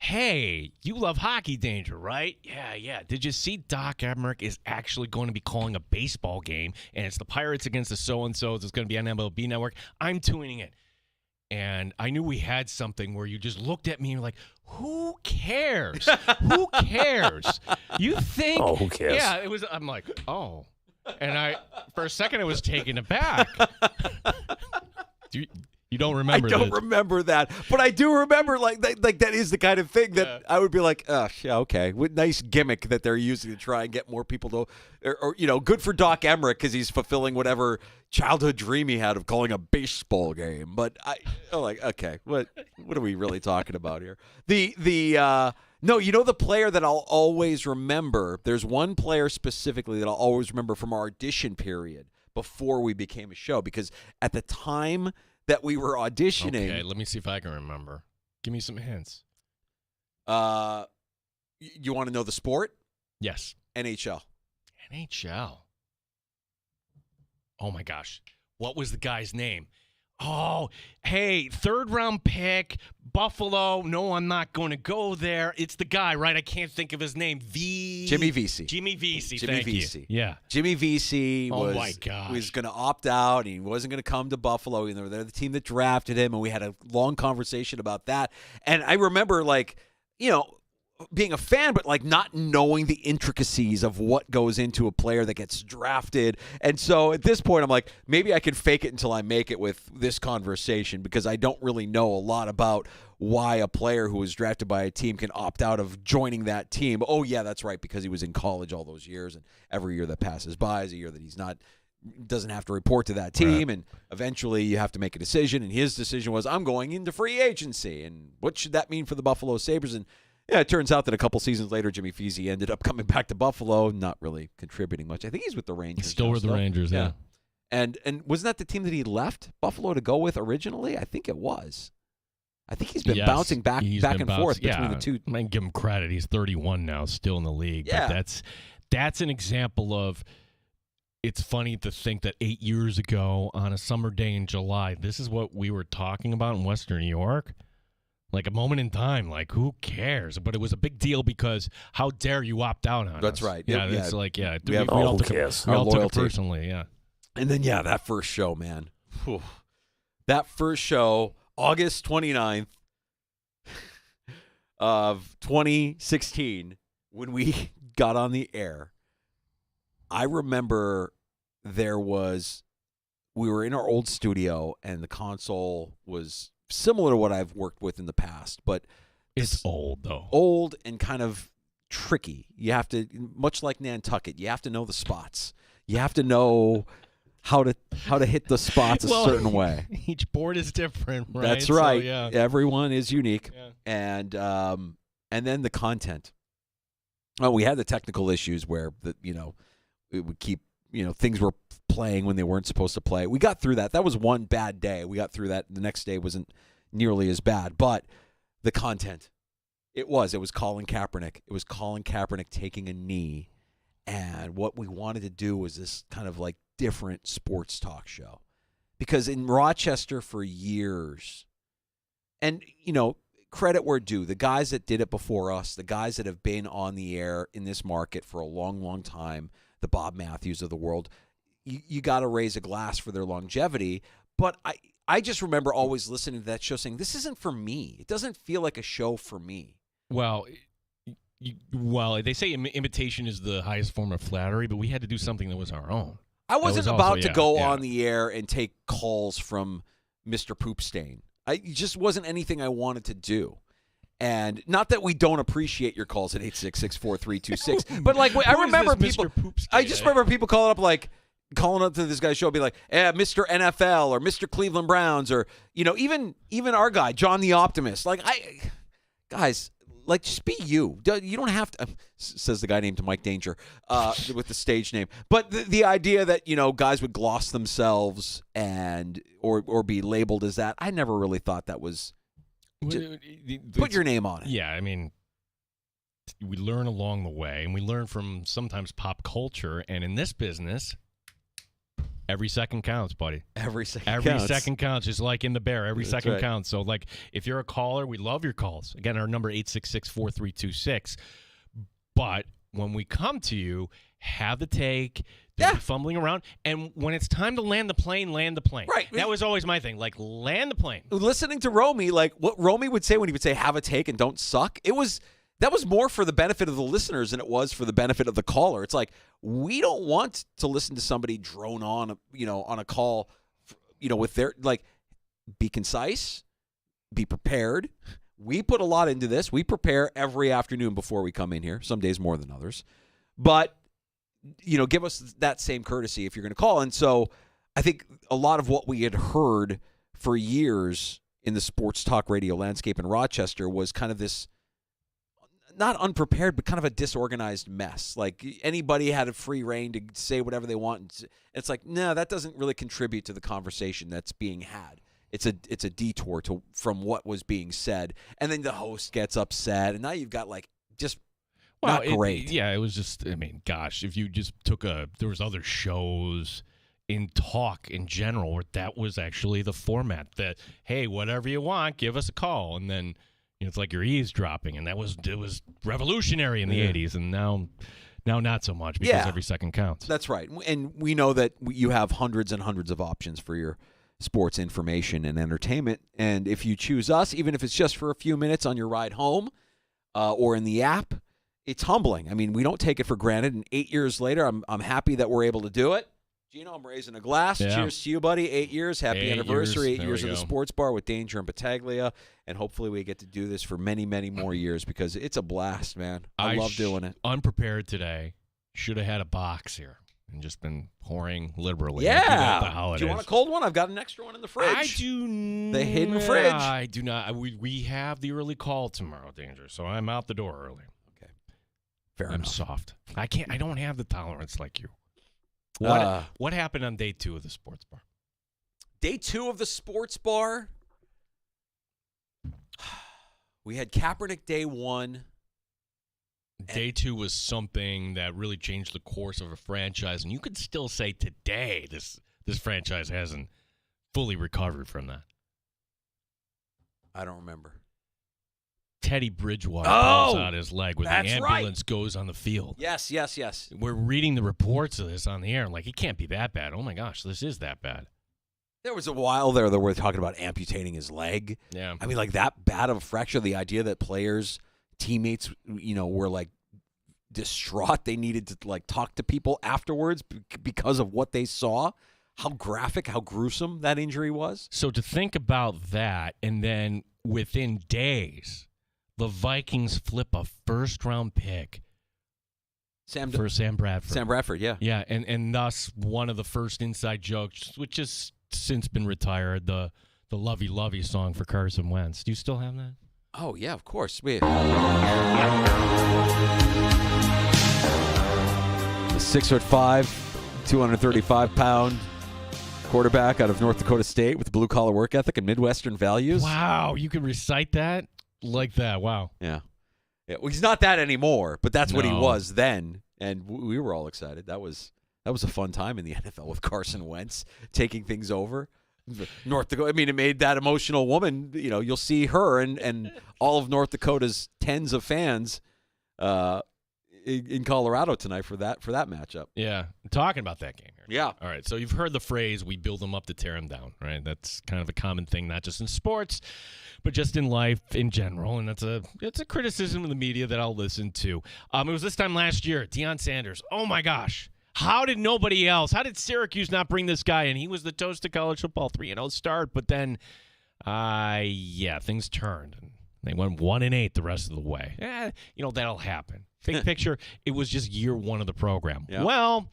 Hey, you love hockey, Danger, right? Yeah. Did you see Doc Emmerich is actually going to be calling a baseball game, and it's the Pirates against the so-and-sos. It's going to be on MLB Network. I'm tuning in. And I knew we had something where you just looked at me and were like, who cares? Who cares? You think? Oh, who cares? Yeah, it was. I'm like, oh. And for a second, I was taken aback. You don't remember I don't remember that. But I do remember, like that is the kind of thing that I would be like, oh, yeah, okay. What nice gimmick that they're using to try and get more people to, or good for Doc Emmerich because he's fulfilling whatever childhood dream he had of calling a baseball game. But I'm like, okay, what are we really talking about here? No, the player that I'll always remember, there's one player specifically that I'll always remember from our audition period before we became a show, because at the time that we were auditioning. Okay, let me see if I can remember. Give me some hints. You want to know the sport? Yes. NHL. Oh, my gosh. What was the guy's name? Oh, hey, 3rd round pick, Buffalo. No, I'm not going to go there. It's the guy, right? I can't think of his name. Jimmy Vesey. Jimmy Vesey. Jimmy Thank Vesey. You. Yeah. Jimmy Vesey my gosh. was going to opt out. And he wasn't going to come to Buffalo. They're the team that drafted him, and we had a long conversation about that. And I remember, being a fan, but not knowing the intricacies of what goes into a player that gets drafted. And so at this point, I'm like, maybe I can fake it until I make it with this conversation, because I don't really know a lot about why a player who was drafted by a team can opt out of joining that team. Oh, yeah, that's right, because he was in college all those years, and every year that passes by is a year that he's not doesn't have to report to that team, and eventually you have to make a decision. And his decision was, I'm going into free agency. And what should that mean for the Buffalo Sabres? And yeah, it turns out that a couple seasons later, Jimmy Vesey ended up coming back to Buffalo, not really contributing much. I think he's with the Rangers. He's still with the Rangers, yeah. And wasn't that the team that he left Buffalo to go with originally? I think it was. I think he's been bouncing back and forth between the two. I mean, give him credit. He's 31 now, still in the league. Yeah. But that's an example of, it's funny to think that 8 years ago on a summer day in July, this is what we were talking about in Western New York. Like a moment in time, who cares? But it was a big deal because how dare you opt out on That's us? right. Yeah, yeah. it's we all who cares? We all took it loyalty. personally, yeah. And then, that first show, man. Whew. That first show, August 29th of 2016, when we got on the air, I remember we were in our old studio, and the console was similar to what I've worked with in the past, but it's old, though. Old and kind of tricky. You have to, much like Nantucket, you have to know the spots. You have to know how to hit the spots a certain way. Each board is different, right? That's right. So, yeah. Everyone is unique. Yeah. And then the content. Oh, we had the technical issues where it would keep, things were playing when they weren't supposed to play. We got through that. That was one bad day. We got through that. The next day wasn't nearly as bad. But the content, it was Colin Kaepernick. It was Colin Kaepernick taking a knee. And what we wanted to do was this kind of different sports talk show. Because in Rochester for years, and, credit where due. The guys that did it before us, the guys that have been on the air in this market for a long, long time, the Bob Matthews of the world, you got to raise a glass for their longevity. But I just remember always listening to that show saying, this isn't for me. It doesn't feel like a show for me. Well, they say imitation is the highest form of flattery, but we had to do something that was our own. I wasn't about to go on the air and take calls from Mr. Poopstain. It just wasn't anything I wanted to do. And not that we don't appreciate your calls at 866-4326, but like I remember people. I just remember people calling up to this guy's show, be like, Mr. NFL or Mr. Cleveland Browns, or even our guy John the Optimist. Like guys. Like, just be you. You don't have to, says the guy named Mike Danger with the stage name. But the idea that, guys would gloss themselves or be labeled as that, I never really thought that was, put your name on it. Yeah, I mean, we learn along the way, and we learn from sometimes pop culture. And in this business, every second counts, buddy. Every second counts, just like in the Bear. Every That's second right. counts. So, like, if you're a caller, we love your calls. Again, our number 866-4326. But when we come to you, have the take, don't be fumbling around. And when it's time to land the plane, land the plane. Right. That was always my thing. Like, land the plane. Listening to Romy, like what Romy would say when he would say, have a take and don't suck, that was more for the benefit of the listeners than it was for the benefit of the caller. It's like, we don't want to listen to somebody drone on, on a call, with their, like, be concise, be prepared. We put a lot into this. We prepare every afternoon before we come in here, some days more than others. But, give us that same courtesy if you're going to call. And so I think a lot of what we had heard for years in the sports talk radio landscape in Rochester was kind of this, not unprepared, but kind of a disorganized mess. Like anybody had a free reign to say whatever they want. It's like, no, that doesn't really contribute to the conversation that's being had. It's a detour from what was being said. And then the host gets upset. And now you've got not great. It was just, I mean, gosh, if you just took there was other shows in talk in general where that was actually the format that, hey, whatever you want, give us a call. And then, it's like you're eavesdropping, and it was revolutionary in the 80s, and now not so much because every second counts. That's right. And we know that you have hundreds and hundreds of options for your sports information and entertainment. And if you choose us, even if it's just for a few minutes on your ride home or in the app, it's humbling. I mean, we don't take it for granted. And 8 years later, I'm happy that we're able to do it. Gino, I'm raising a glass. Yeah. Cheers to you, buddy. 8 years. Happy anniversary. 8 years of the go. Sports Bar with Danger and Battaglia. And hopefully we get to do this for many, many more years because it's a blast, man. I love doing it. Unprepared today. Should have had a box here and just been pouring liberally. Yeah. I do that at the holidays. Do you want a cold one? I've got an extra one in the fridge. I do. The hidden fridge. I do not. We have the early call tomorrow, Danger, so I'm out the door early. Okay. Fair I'm enough. soft. I don't have the tolerance like you. What happened on day 2 of the Sports Bar? Day 2 of the Sports Bar. We had Kaepernick day 1. Day 2 was something that really changed the course of a franchise, and you could still say today this franchise hasn't fully recovered from that. I don't remember. Teddy Bridgewater pulls out his leg when the that's ambulance goes on the field. Yes. We're reading the reports of this on the air. I'm like, it can't be that bad. Oh, my gosh, this is that bad. There was a while there that we're talking about amputating his leg. Yeah. I mean, like that bad of a fracture, the idea that players, teammates, were like distraught. They needed to like talk to people afterwards because of what they saw. How graphic, how gruesome that injury was. So to think about that, and then within days, the Vikings flip a first-round pick for Sam Bradford. Sam Bradford, yeah. Yeah, and thus one of the first inside jokes, which has since been retired, the Lovey Lovey song for Carson Wentz. Do you still have that? Oh, yeah, of course. The 6'5", 235-pound quarterback out of North Dakota State with blue-collar work ethic and Midwestern values. Wow, you can recite that like that. Wow. Yeah. Well, he's not that anymore, but that's what he No. was then, and we were all excited. That was a fun time in the NFL with Carson Wentz taking things over. North Dakota. I mean, it made that emotional woman. You'll see her and all of North Dakota's tens of fans in Colorado tonight for that matchup. Yeah, talking about that game here. Yeah. All right, so you've heard the phrase, we build them up to tear them down, right? That's kind of a common thing, not just in sports, but just in life in general, and it's a criticism of the media that I'll listen to. It was this time last year, Deion Sanders. Oh, my gosh. How did Syracuse not bring this guy in? He was the toast to college football, 3-0 start, but then, things turned, and they went 1-8 the rest of the way. That'll happen. Big picture, it was just year one of the program. Yeah. Well,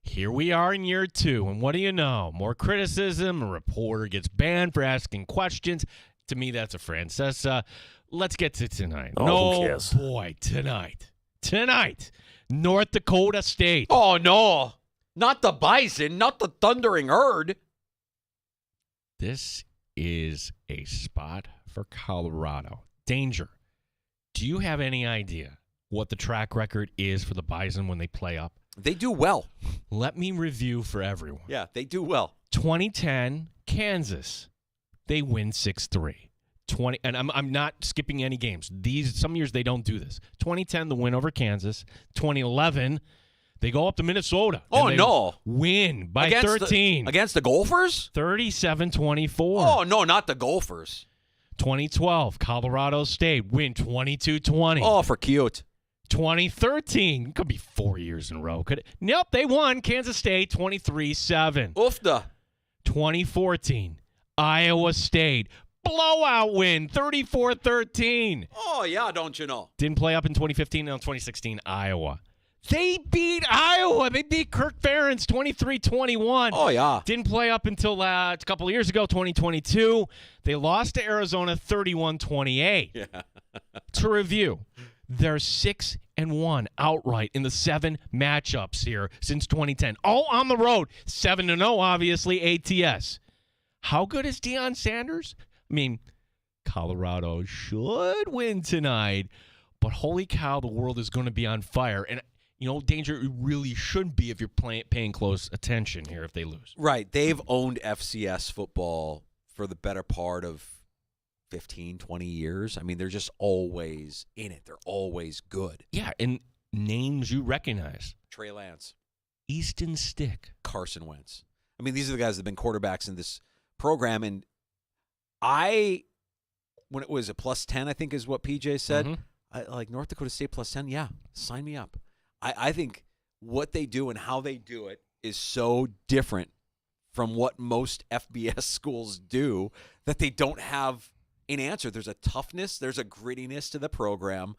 here we are in year two, and what do you know? More criticism, a reporter gets banned for asking questions. To me, that's a Francesa. Let's get to tonight. Oh, who cares? Boy, tonight, North Dakota State. Oh, no. Not the Bison, not the Thundering Herd. This is a spot for Colorado. Danger. Do you have any idea what the track record is for the Bison when they play up? They do well. Let me review for everyone. Yeah, they do well. 2010, Kansas. They win 6-3. And I'm not skipping any games. Some years they don't do this. 2010, the win over Kansas. 2011, they go up to Minnesota. Oh, no. Win by 13. Against the Gophers? 37-24. Oh, no, not the Gophers. 2012, Colorado State win 22-20. Oh, for cute. 2013, could be 4 years in a row. Could it? Nope, they won Kansas State 23-7. Oofda. 2014, Iowa State blowout win 34-13. Oh, yeah, don't you know? Didn't play up in 2015. Now 2016, Iowa. They beat Iowa. They beat Kirk Ferentz 23-21. Oh, yeah. Didn't play up until a couple of years ago, 2022. They lost to Arizona 31-28. Yeah. To review, they're 6-1 outright in the 7 matchups here since 2010. All on the road. 7-0, obviously, ATS. How good is Deion Sanders? I mean, Colorado should win tonight, but holy cow, the world is going to be on fire. And, Danger, it really should be if you're paying close attention here if they lose. Right. They've owned FCS football for the better part of 15, 20 years. I mean, they're just always in it. They're always good. Yeah, and names you recognize. Trey Lance. Easton Stick. Carson Wentz. I mean, these are the guys that have been quarterbacks in this program, and when it was a +10, I think is what PJ said, I like North Dakota State +10, yeah, sign me up. I think what they do and how they do it is so different from what most FBS schools do that they don't have an answer. There's a toughness, there's a grittiness to the program,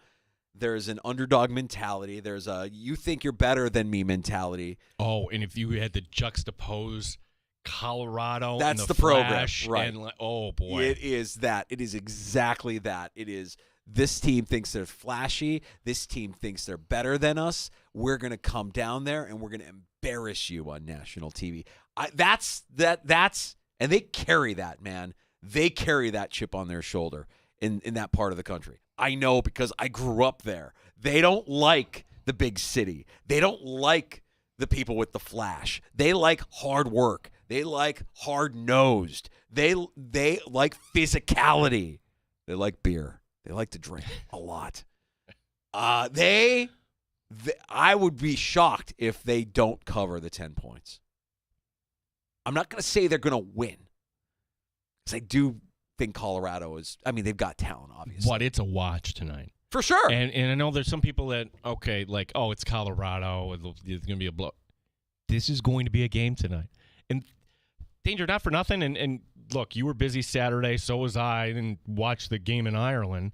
there's an underdog mentality, there's a you think you're better than me mentality. Oh, and if you had to juxtapose Colorado, that's and the Flash program, right? And, oh boy, it is that. It is exactly that. It is. This team thinks they're flashy. This team thinks they're better than us. We're gonna come down there and we're gonna embarrass you on national TV. That's and they carry that, man. They carry that chip on their shoulder in that part of the country. I know because I grew up there. They don't like the big city. They don't like the people with the flash. They like hard work. They like hard-nosed. They like physicality. They like beer. They like to drink a lot. I would be shocked if they don't cover the 10 points. I'm not going to say they're going to win, because I do think Colorado is. I mean, they've got talent, obviously. But it's a watch tonight. For sure. And I know there's some people that, it's Colorado. It's going to be a blow. This is going to be a game tonight. And Danger, not for nothing. And look, you were busy Saturday, so was I, and watched the game in Ireland.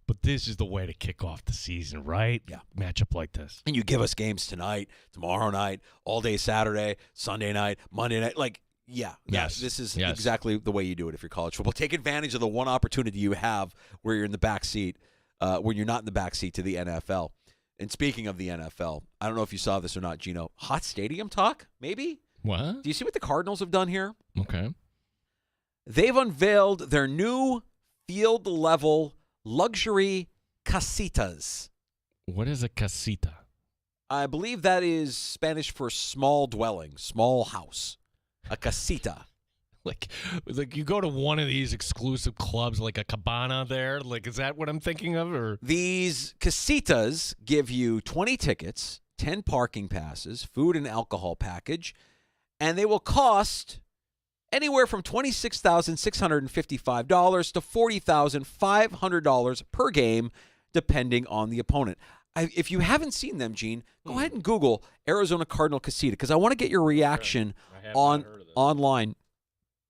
But this is the way to kick off the season, right? Yeah. Matchup like this. And you give us games tonight, tomorrow night, all day Saturday, Sunday night, Monday night. Yes. This is exactly the way you do it if you're college football. Take advantage of the one opportunity you have where you're in the back seat, when you're not in the back seat to the NFL. And speaking of the NFL, I don't know if you saw this or not, Gino. Hot stadium talk, maybe? What? Do you see what the Cardinals have done here? Okay. They've unveiled their new field-level luxury casitas. What is a casita? I believe that is Spanish for small dwelling, small house. A casita. Like you go to one of these exclusive clubs, like a Cabana there. Like, is that what I'm thinking of? Or These casitas give you 20 tickets, 10 parking passes, food and alcohol package, and they will cost anywhere from $26,655 to $40,500 per game, depending on the opponent. If you haven't seen them, Gene, go ahead and Google Arizona Cardinal Casita, because I want to get your reaction online. I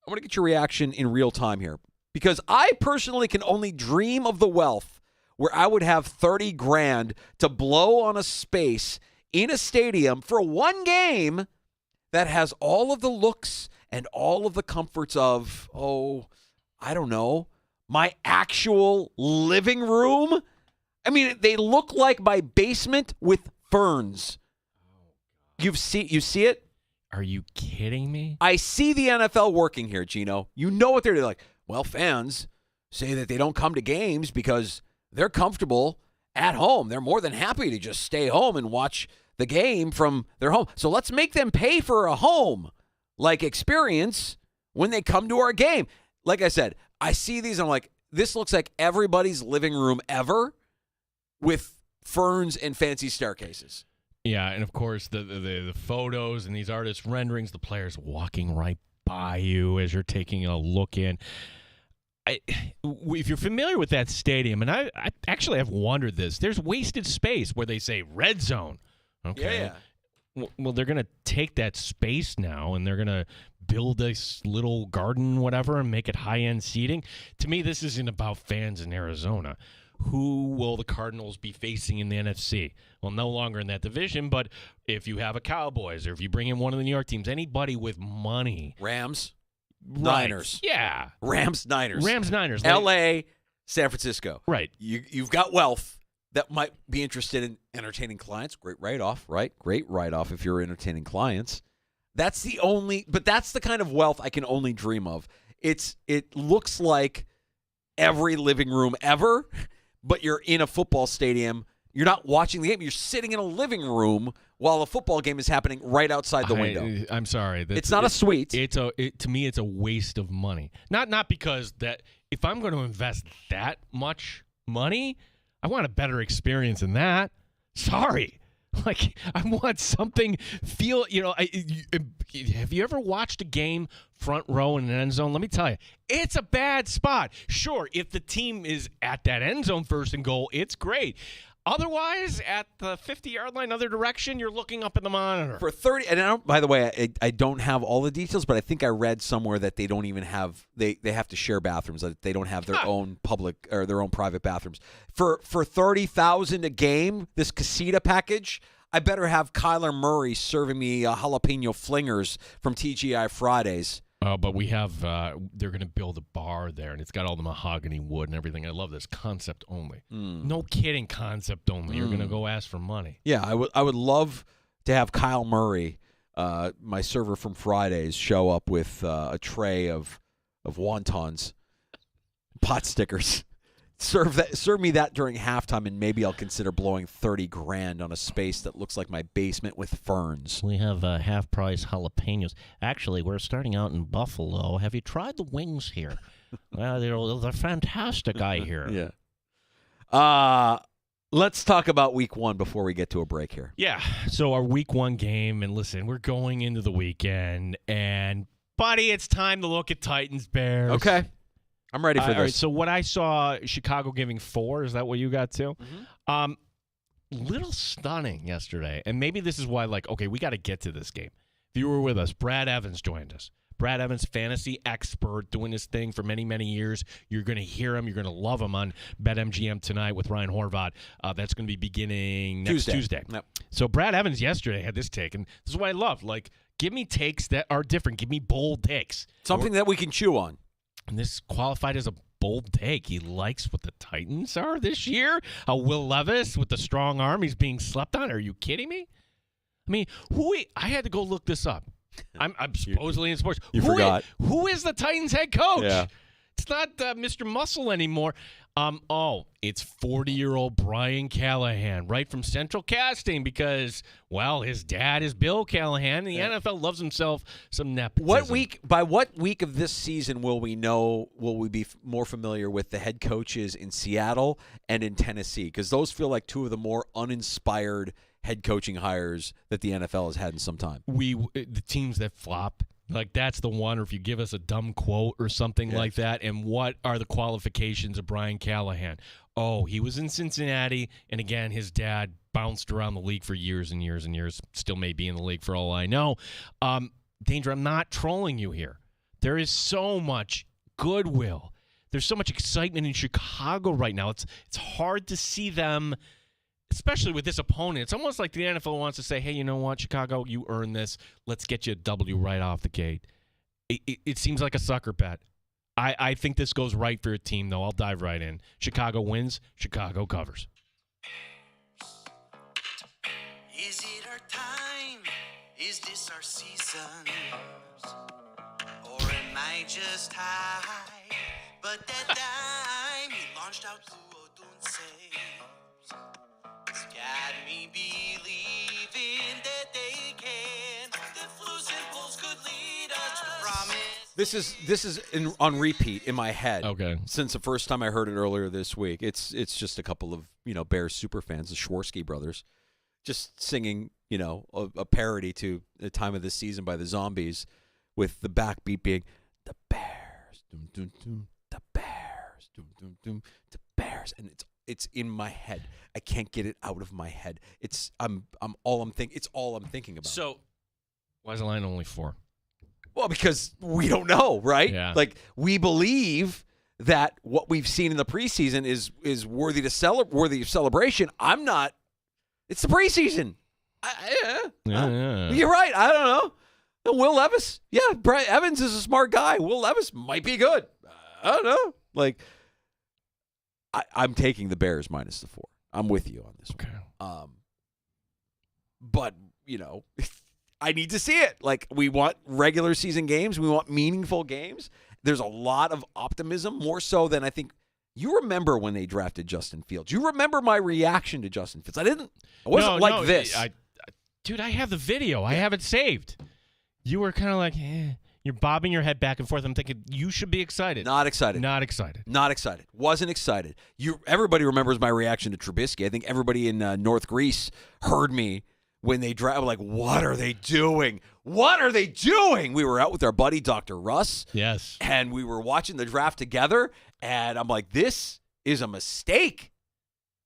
want to get your reaction in real time here, because I personally can only dream of the wealth where I would have 30 grand to blow on a space in a stadium for one game that has all of the looks and all of the comforts of, I don't know, my actual living room. I mean, they look like my basement with ferns. You see it? are you kidding me? I see the NFL working here, Gino. You know what they're doing. Like, well, fans say that they don't come to games because they're comfortable at home. They're more than happy to just stay home and watch the game from their home. So let's make them pay for a home-like experience when they come to our game. Like I said, I see these and I'm like, this looks like everybody's living room ever with ferns and fancy staircases. Yeah, and of course the photos and these artists' renderings, the players walking right by you as you're taking a look in. If you're familiar with that stadium, and I actually have wondered this, there's wasted space where they say red zone. Okay. Yeah. Well, they're going to take that space now, and they're going to build this little garden, whatever, and make it high-end seating. To me, this isn't about fans in Arizona. Who will the Cardinals be facing in the NFC? Well, no longer in that division, but if you have a Cowboys or if you bring in one of the New York teams, anybody with money. Rams, Right. Niners. Yeah. Rams, Niners. Niners. L.A., San Francisco. Right. You've got wealth that might be interested in entertaining clients. Great write-off, right? Great write-off if you're entertaining clients. That's the kind of wealth I can only dream of. It looks like every living room ever, but you're in a football stadium. You're not watching the game. You're sitting in a living room while a football game is happening right outside the window. I'm sorry. It's not a suite. To me, it's a waste of money. Not because that if I'm going to invest that much money, I want a better experience than that. Sorry. Like, I want something have you ever watched a game front row in an end zone? Let me tell you, it's a bad spot. Sure, if the team is at that end zone first and goal, it's great. Otherwise, at the 50-yard line, other direction, you're looking up at the monitor. For 30, and by the way, I don't have all the details, but I think I read somewhere that they don't even have, they have to share bathrooms. That they don't have their own public or their own private bathrooms. For $30,000 a game, this casita package, I better have Kyler Murray serving me jalapeno flingers from TGI Fridays. But we have, they're going to build a bar there, and it's got all the mahogany wood and everything. I love this. Concept only. No kidding, concept only. You're going to go ask for money. Yeah, I would love to have Kyle Murray, my server from Fridays, show up with a tray of wontons, pot stickers. Serve me that during halftime, and maybe I'll consider blowing $30,000 on a space that looks like my basement with ferns. We have half-price jalapenos. Actually, we're starting out in Buffalo. Have you tried the wings here? Well, they're fantastic, I hear. Yeah. Let's talk about week one before we get to a break here. Yeah. So our week one game, and listen, we're going into the weekend, and buddy, it's time to look at Titans-Bears. Okay. I'm ready for this. All right, so what I saw, Chicago giving 4, is that what you got too? Mm-hmm. Little stunning yesterday, and maybe this is why, okay, we got to get to this game. If you were with us, Brad Evans joined us. Brad Evans, fantasy expert, doing this thing for many, many years. You're going to hear him. You're going to love him on BetMGM tonight with Ryan Horvath. That's going to be beginning next Tuesday. Yep. So Brad Evans yesterday had this take, and this is what I love. Give me takes that are different. Give me bold takes. Something that we can chew on. And this qualified as a bold take. He likes what the Titans are this year. Will Levis with the strong arm, he's being slept on. Are you kidding me? I mean, I had to go look this up. I'm supposedly in sports. You forgot. Who is the Titans head coach? Yeah. It's not Mr. Muscle anymore. It's 40-year-old Brian Callahan, right from Central Casting, because, well, his dad is Bill Callahan, and the NFL loves himself some nepotism. By what week of this season will we be more familiar with the head coaches in Seattle and in Tennessee? Because those feel like two of the more uninspired head coaching hires that the NFL has had in some time. The teams that flop. Like, that's the one, or if you give us a dumb quote or something like that. And what are the qualifications of Brian Callahan? Oh, he was in Cincinnati, and again, his dad bounced around the league for years and years and years, still may be in the league for all I know. Danger, I'm not trolling you here. There is so much goodwill. There's so much excitement in Chicago right now. It's hard to see them, especially with this opponent. It's almost like the NFL wants to say, hey, you know what, Chicago, you earned this. Let's get you a W right off the gate. It seems like a sucker bet. I think this goes right for a team, though. I'll dive right in. Chicago wins. Chicago covers. Is it our time? Is this our season? Or am I just high? But that time he launched out to Odunse. It's got me believing that they can. The flus and bulls could lead us to promise. This is on repeat in my head. Okay. Since the first time I heard it earlier this week, it's just a couple of Bears super fans, the Schwarsky brothers, just singing a parody to "The Time of the Season" by the Zombies, with the backbeat being "The Bears, doom doom doom, the Bears, doom doom doom, the Bears," and it's in my head. I can't get it out of my head. It's all I'm thinking about. So, why is the line only 4? Well, because we don't know, right? Yeah. Like, we believe that what we've seen in the preseason is worthy of celebration. I'm not. It's the preseason. Yeah. You're right. I don't know. Will Levis, yeah, Brett Evans is a smart guy. Will Levis might be good. I don't know. Like, I'm taking the Bears minus the 4. I'm with you on this one. But I need to see it. Like, we want regular season games. We want meaningful games. There's a lot of optimism, more so than I think. You remember when they drafted Justin Fields. You remember my reaction to Justin Fields. I wasn't like this. Dude, I have the video. I have it saved. You were kind of like, you're bobbing your head back and forth. I'm thinking, you should be excited. Not excited. Not excited. Not excited. Wasn't excited. Everybody remembers my reaction to Trubisky. I think everybody in North Greece heard me when they drafted. Like, what are they doing? What are they doing? We were out with our buddy, Dr. Russ. Yes. And we were watching the draft together, and I'm like, this is a mistake.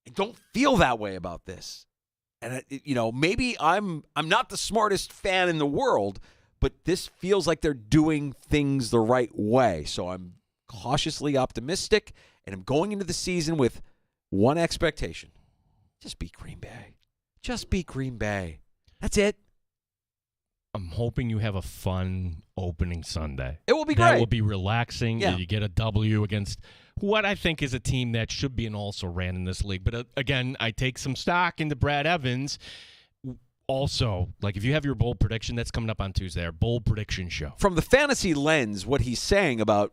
I don't feel that way about this. And, maybe I'm not the smartest fan in the world, but this feels like they're doing things the right way. So I'm cautiously optimistic, and I'm going into the season with one expectation. Just beat Green Bay. Just beat Green Bay. That's it. I'm hoping you have a fun opening Sunday. It will be That great. will be relaxing. Yeah. You get a W against what I think is a team that should be an also-ran in this league. But, again, I take some stock into Brad Evans. Also, like, if you have your bold prediction, that's coming up on Tuesday, our bold prediction show. From the fantasy lens, what he's saying about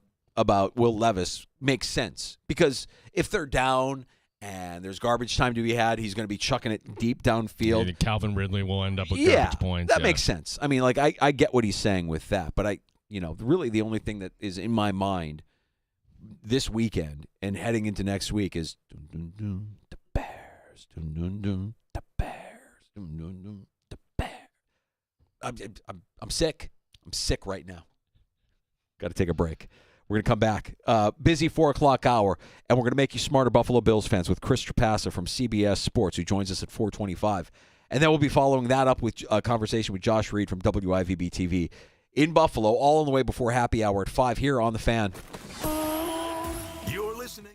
Will Levis makes sense. Because if they're down and there's garbage time to be had, he's going to be chucking it deep downfield. And Calvin Ridley will end up with garbage points. That makes sense. I mean, like, I get what he's saying with that. But really the only thing that is in my mind this weekend and heading into next week is the Bears, the Bears, the Bears. I'm sick. I'm sick right now. Got to take a break. We're going to come back. Busy 4 o'clock hour, and we're going to make you smarter Buffalo Bills fans with Chris Trapassa from CBS Sports, who joins us at 425. And then we'll be following that up with a conversation with Josh Reed from WIVB TV in Buffalo, all on the way before happy hour at 5 here on The Fan. You're listening.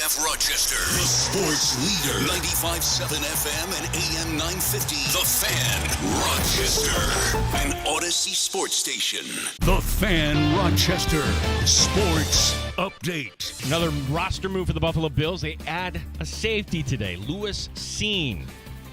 WRAF Rochester, the sports leader. 95.7 FM and AM 950. The Fan, Rochester. An Odyssey sports station. The Fan, Rochester. Sports update. Another roster move for the Buffalo Bills. They add a safety today. Louis Seen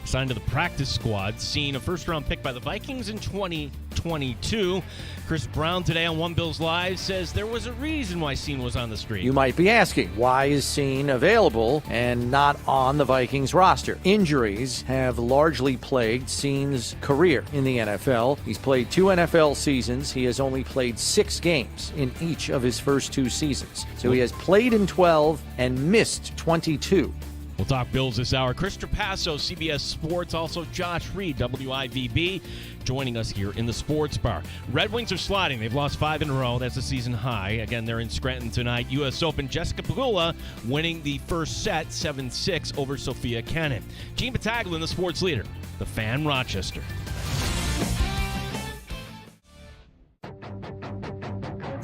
signed to the practice squad. Seen, a first-round pick by the Vikings in 2022. Chris Brown today on One Bills Live says there was a reason why Seen was on the street. You might be asking, why is Seen available and not on the Vikings roster? Injuries have largely plagued Seen's career in the NFL. He's played 2 NFL seasons. He has only played 6 games in each of his first 2 seasons. So he has played in 12 and missed 22. We'll talk Bills this hour. Chris Trapasso, CBS Sports. Also Josh Reed, WIVB, joining us here in the Sports Bar. Red Wings are sliding. They've lost 5 in a row. That's a season high. Again, they're in Scranton tonight. U.S. Open, Jessica Pegula winning the first set, 7-6 over Sophia Kenin. Gene Battaglia, the sports leader, the Fan, Rochester.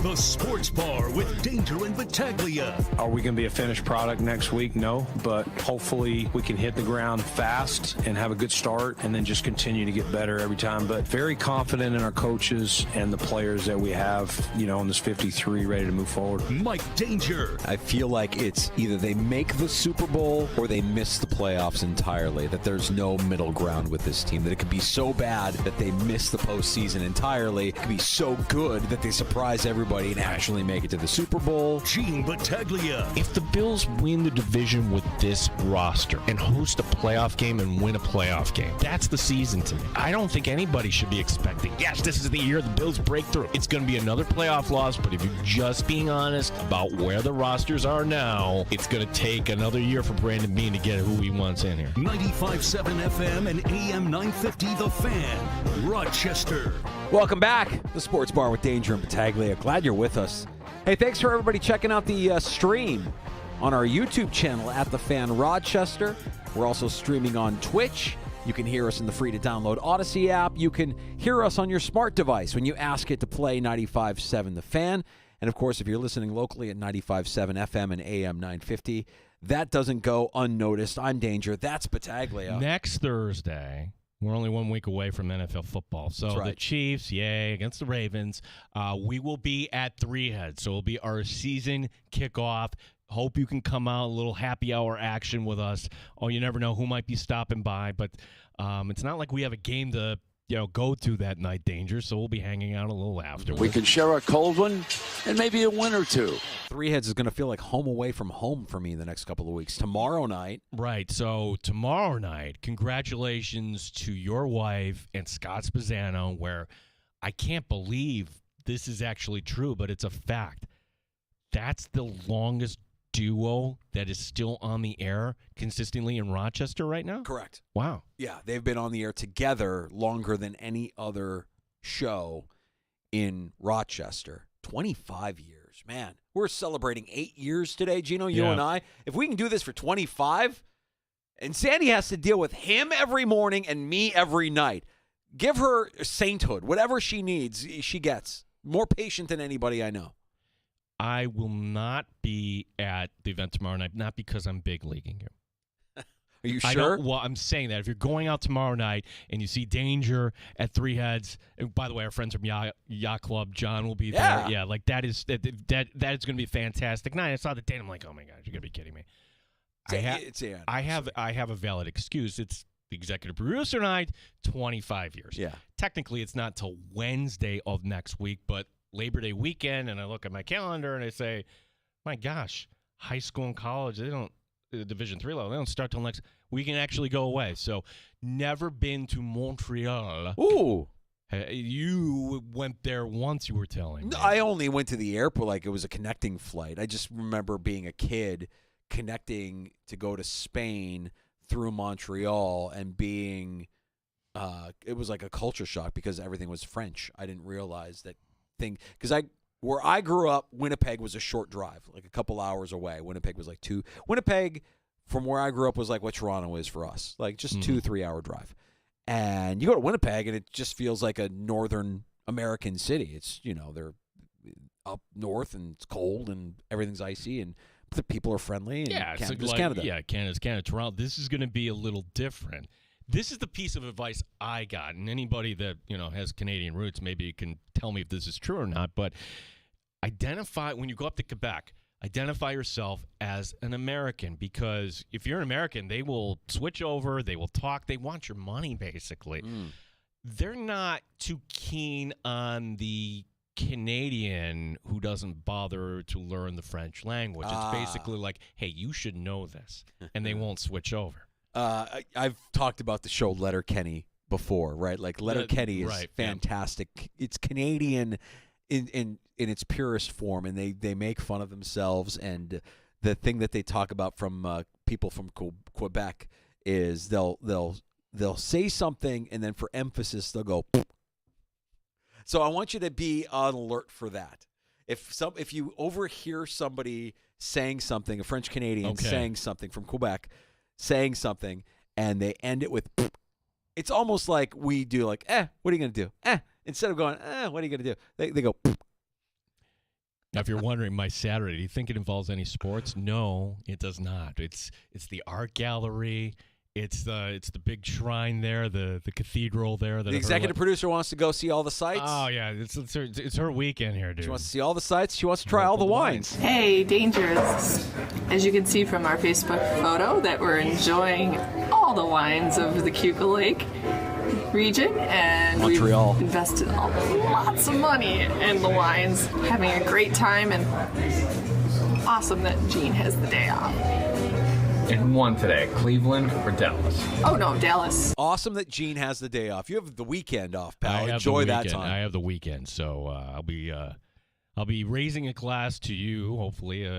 The Sports Bar with Danger and Battaglia. Are we going to be a finished product next week? No, but hopefully we can hit the ground fast and have a good start and then just continue to get better every time. But very confident in our coaches and the players that we have, in this 53 ready to move forward. Mike Danger. I feel like it's either they make the Super Bowl or they miss the playoffs entirely, that there's no middle ground with this team, that it could be so bad that they miss the postseason entirely. It could be so good that they surprise everybody and actually make it to the Super Bowl. Gene Battaglia. If the Bills win the division with this roster and host a playoff game and win a playoff game, that's the season to me. I don't think anybody should be expecting, yes, this is the year the Bills break through. It's going to be another playoff loss, but if you're just being honest about where the rosters are now, it's going to take another year for Brandon Beane to get who he wants in here. 95.7 FM and AM 950, The Fan, Rochester. Welcome back. The Sports Bar with Danger and Battaglia. Glad you're with us. Hey, thanks for everybody checking out the stream on our YouTube channel at The Fan Rochester. We're also streaming on Twitch. You can hear us in the free-to-download Odyssey app. You can hear us on your smart device when you ask it to play 95.7 The Fan. And, of course, if you're listening locally at 95.7 FM and AM 950, that doesn't go unnoticed. I'm Danger. That's Battaglia. Next Thursday, we're only 1 week away from NFL football. So right. The Chiefs, yay, against the Ravens. We will be at Three Heads. So it'll be our season kickoff. Hope you can come out, a little happy hour action with us. Oh, you never know who might be stopping by. But it's not like we have a game to go to that night, Danger. So we'll be hanging out a little afterwards. We can share a cold one and maybe a win or two. Three Heads is going to feel like home away from home for me the next couple of weeks. Tomorrow night. Right. So tomorrow night, congratulations to your wife and Scott Spezzano, where I can't believe this is actually true, but it's a fact. That's the longest duo that is still on the air consistently in Rochester right now? Correct. Wow. Yeah, they've been on the air together longer than any other show in Rochester. 25 years. Man, we're celebrating 8 years today, Gino, you and I. If we can do this for 25, and Sandy has to deal with him every morning and me every night, give her sainthood. Whatever she needs, she gets. More patient than anybody I know. I will not be at the event tomorrow night, not because I'm big leaguing you. Are you sure? Well, I'm saying that if you're going out tomorrow night and you see Danger at Three Heads, and by the way, our friends from Yacht Club, John will be there. Yeah, like that is going to be a fantastic night. I saw the date. I'm like, oh my gosh, you're going to be kidding me. I have a valid excuse. It's the executive producer night, 25 years. Yeah. Technically, it's not till Wednesday of next week, but Labor Day weekend, and I look at my calendar and I say, my gosh, high school and college, they don't, Division III level, they don't start till next, we can actually go away. So never been to Montreal. Ooh. You went there once, you were telling me. No, I only went to the airport like it was a connecting flight. I just remember being a kid connecting to go to Spain through Montreal and being, it was like a culture shock because everything was French. I didn't realize that thing, because where I grew up, Winnipeg was a short drive, like a couple hours away. Winnipeg was like Winnipeg from where I grew up was like what Toronto is for us, like just 2-3 hour drive. And you go to Winnipeg and it just feels like a northern American city. It's, they're up north and it's cold and everything's icy and the people are friendly. And Yeah, Canada's Canada. Yeah, Canada's Canada. Toronto. This is going to be a little different. This is the piece of advice I got, and anybody that has Canadian roots maybe can tell me if this is true or not. But identify when you go up to Quebec. Identify yourself as an American, because if you're an American, they will switch over. They will talk. They want your money, basically. They're not too keen on the Canadian who doesn't bother to learn the French language. It's basically like, hey, you should know this, and they won't switch over. I've talked about the show Letterkenny before, right? Like Letterkenny is fantastic. Yeah. It's Canadian in its purest form, and they make fun of themselves. And the thing that they talk about from people from Quebec is they'll say something, and then for emphasis they'll go. So I want you to be on alert for that. If you overhear somebody saying something, a French Canadian saying something from Quebec, saying something, and they end it with, it's almost like we do, like, what are you going to do? Instead of going, what are you going to do? They go. Now, if you're wondering, my Saturday, do you think it involves any sports? No, it does not. It's the art gallery. It's the big shrine there, the cathedral there. The executive producer wants to go see all the sites. Oh, yeah. It's her weekend here, dude. She wants to see all the sites. She wants to try all the wines. Hey, Dangerous. As you can see from our Facebook photo, that we're enjoying all the wines of the Cuba Lake region, and Montreal. We've invested lots of money in the wines, having a great time, and awesome that Gene has the day off. And one today, Cleveland or Dallas? Oh, no, Dallas. Awesome that Gene has the day off. You have the weekend off, pal. I Enjoy that time. I have the weekend, so I'll be raising a glass to you. Hopefully,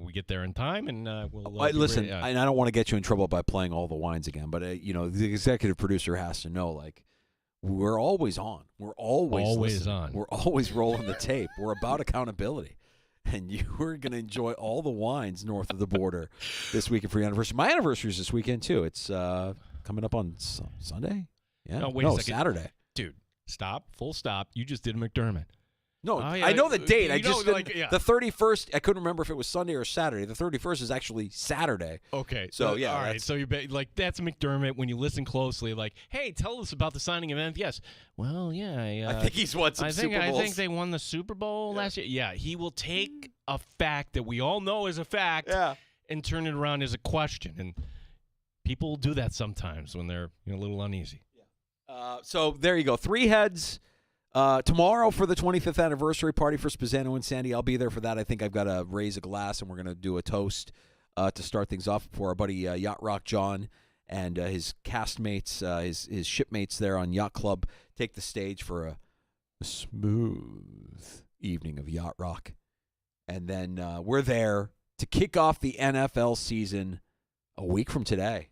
we get there in time, and we'll listen. And I don't want to get you in trouble by playing all the wines again, but the executive producer has to know, like, we're always on. We're always listening. On. We're always rolling the tape. We're about accountability. And you are going to enjoy all the wines north of the border this weekend for your anniversary. My anniversary is this weekend, too. It's coming up on Sunday? Yeah. No, wait a second. Saturday. Dude, stop. Full stop. You just did a McDermott. No, yeah, I know the date. I just the 31st. I couldn't remember if it was Sunday or Saturday. The 31st is actually Saturday. Okay. So yeah, all right. So you that's McDermott. When you listen closely, like, hey, tell us about the signing event. Yes. Well, yeah. I think he's won some Super Bowls. I think they won the Super Bowl last year. Yeah. He will take a fact that we all know is a fact, and turn it around as a question. And people do that sometimes when they're a little uneasy. Yeah. So there you go. 3 heads. Tomorrow for the 25th anniversary party for Spezzano and Sandy. I'll be there for that. I think I've got to raise a glass, and we're going to do a toast to start things off for our buddy Yacht Rock John and his castmates, his shipmates there on Yacht Club take the stage for a smooth evening of Yacht Rock. And then we're there to kick off the NFL season a week from today.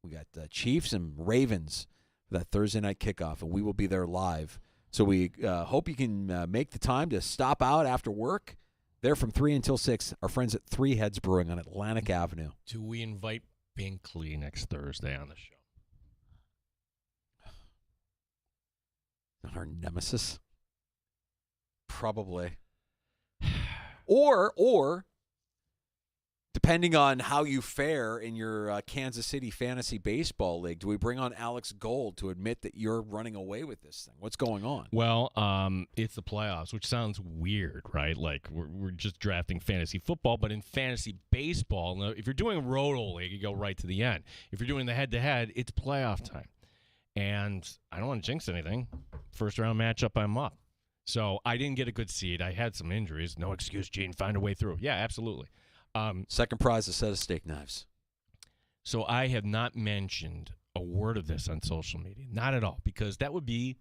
We got Chiefs and Ravens that Thursday night kickoff, and we will be there live. So we hope you can make the time to stop out after work. There from 3 until 6, our friends at Three Heads Brewing on Atlantic Avenue. Do we invite Binkley next Thursday on the show? Our nemesis? Probably. Or depending on how you fare in your Kansas City Fantasy Baseball League, do we bring on Alex Gold to admit that you're running away with this thing? What's going on? Well, it's the playoffs, which sounds weird, right? Like we're just drafting fantasy football, but in fantasy baseball, now, if you're doing a roto league, you go right to the end. If you're doing the head-to-head, it's playoff time. And I don't want to jinx anything. First round matchup, I'm up. So I didn't get a good seed. I had some injuries. No excuse, Gene. Find a way through. Yeah, absolutely. Second prize, a set of steak knives. So I have not mentioned a word of this on social media. Not at all, because that would be,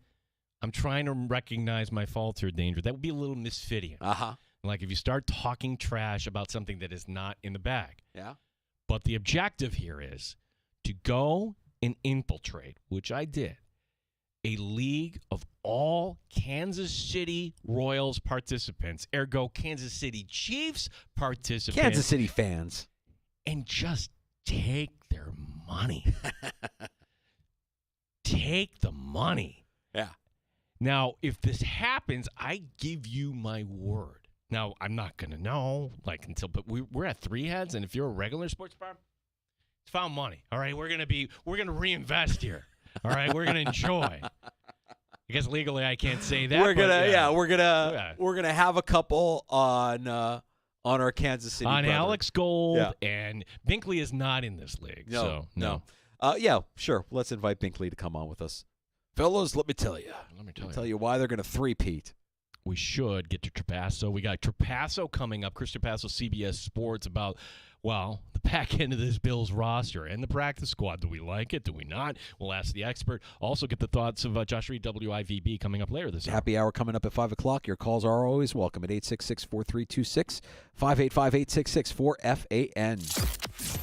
I'm trying to recognize my fault here, Danger. That would be a little misfitting. Uh-huh. Like if you start talking trash about something that is not in the bag. Yeah. But the objective here is to go and infiltrate, which I did, a league of all Kansas City Royals participants, ergo Kansas City Chiefs participants. Kansas City fans. And just take their money. Take the money. Yeah. Now, if this happens, I give you my word. Now, I'm not going to know, but we're at Three Heads, and if you're a regular sports bar, it's found money. All right, we're going to reinvest here. All right, we're going to enjoy. I guess legally I can't say that. We're gonna have a couple on our Kansas City on brother. Alex Gold, and Binkley is not in this league. No. So. Sure. Let's invite Binkley to come on with us, fellows. Let me tell you why they're gonna three-peat. We should get to Trapasso. We got Trapasso coming up. Chris Trapasso, CBS Sports, about, the back end of this Bills roster and the practice squad. Do we like it? Do we not? We'll ask the expert. Also get the thoughts of Josh Reed, WIVB, coming up later this hour. Happy hour coming up at 5 o'clock. Your calls are always welcome at 866-4326, 585-866-4FAN.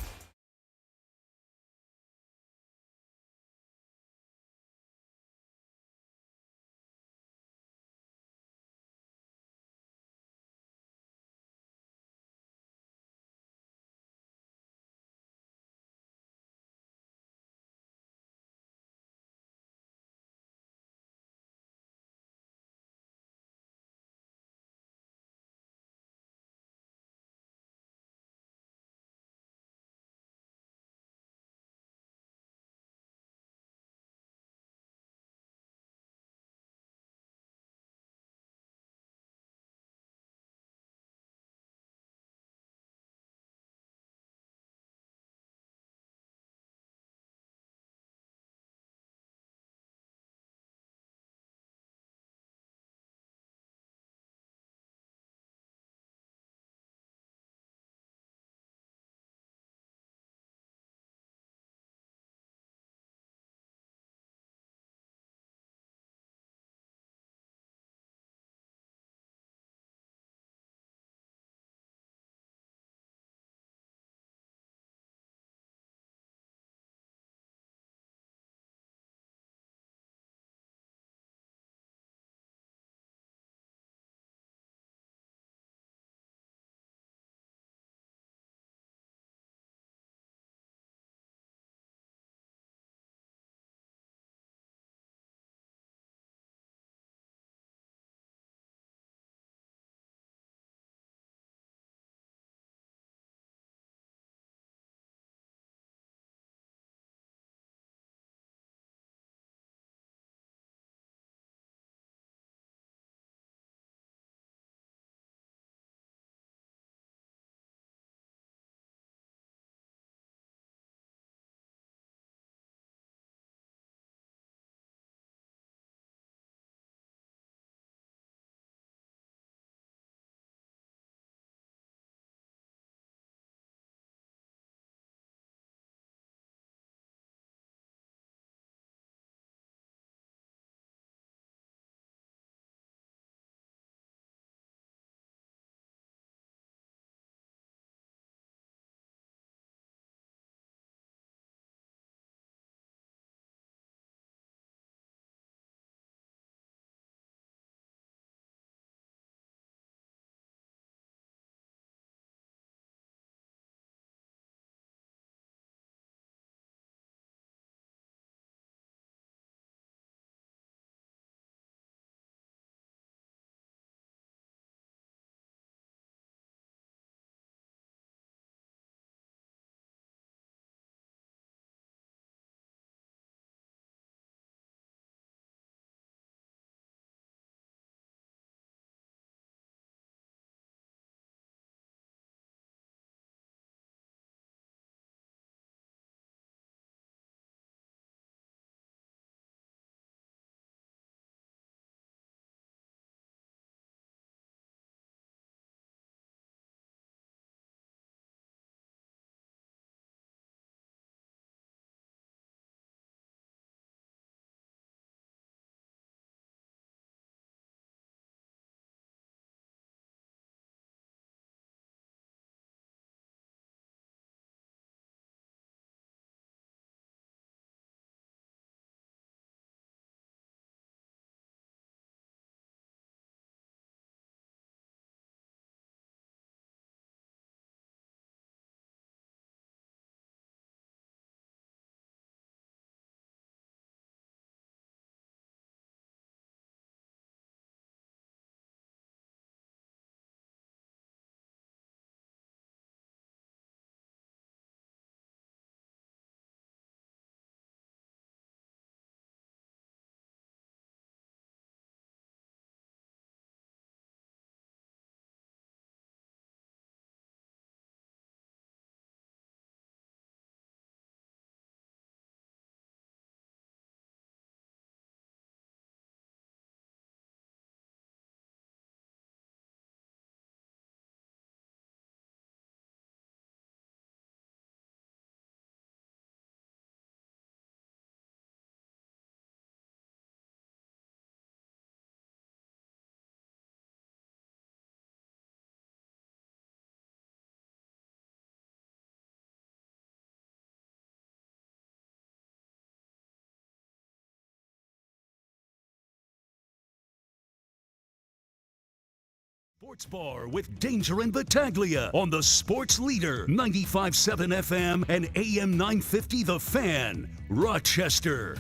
Sports Bar with Danger and Battaglia on the Sports Leader, 95.7 FM and AM 950 The Fan, Rochester.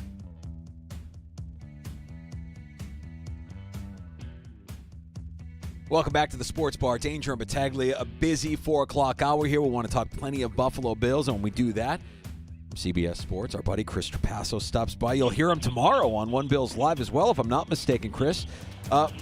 Welcome back to the Sports Bar. Danger and Battaglia, a busy 4 o'clock hour here. We want to talk plenty of Buffalo Bills, and when we do that, from CBS Sports, our buddy Chris Trapasso stops by. You'll hear him tomorrow on One Bills Live as well, if I'm not mistaken, Chris.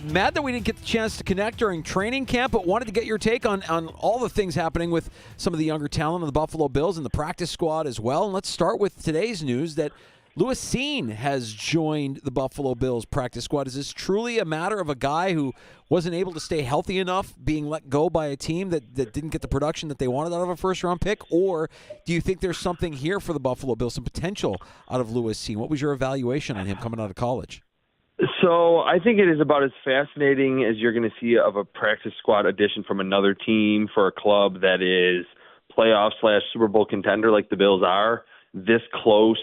Mad that we didn't get the chance to connect during training camp, but wanted to get your take on all the things happening with some of the younger talent of the Buffalo Bills and the practice squad as well. And let's start with today's news that Lewis Cine has joined the Buffalo Bills practice squad. Is this truly a matter of a guy who wasn't able to stay healthy enough being let go by a team that didn't get the production that they wanted out of a first-round pick? Or do you think there's something here for the Buffalo Bills, some potential out of Lewis Cine? What was your evaluation on him coming out of college? So I think it is about as fascinating as you're going to see of a practice squad addition from another team for a club that is playoff/Super Bowl contender like the Bills are, this close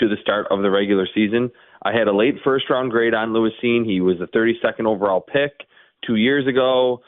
to the start of the regular season. I had a late first-round grade on Lewis Cine. He was the 32nd overall pick 2 years ago.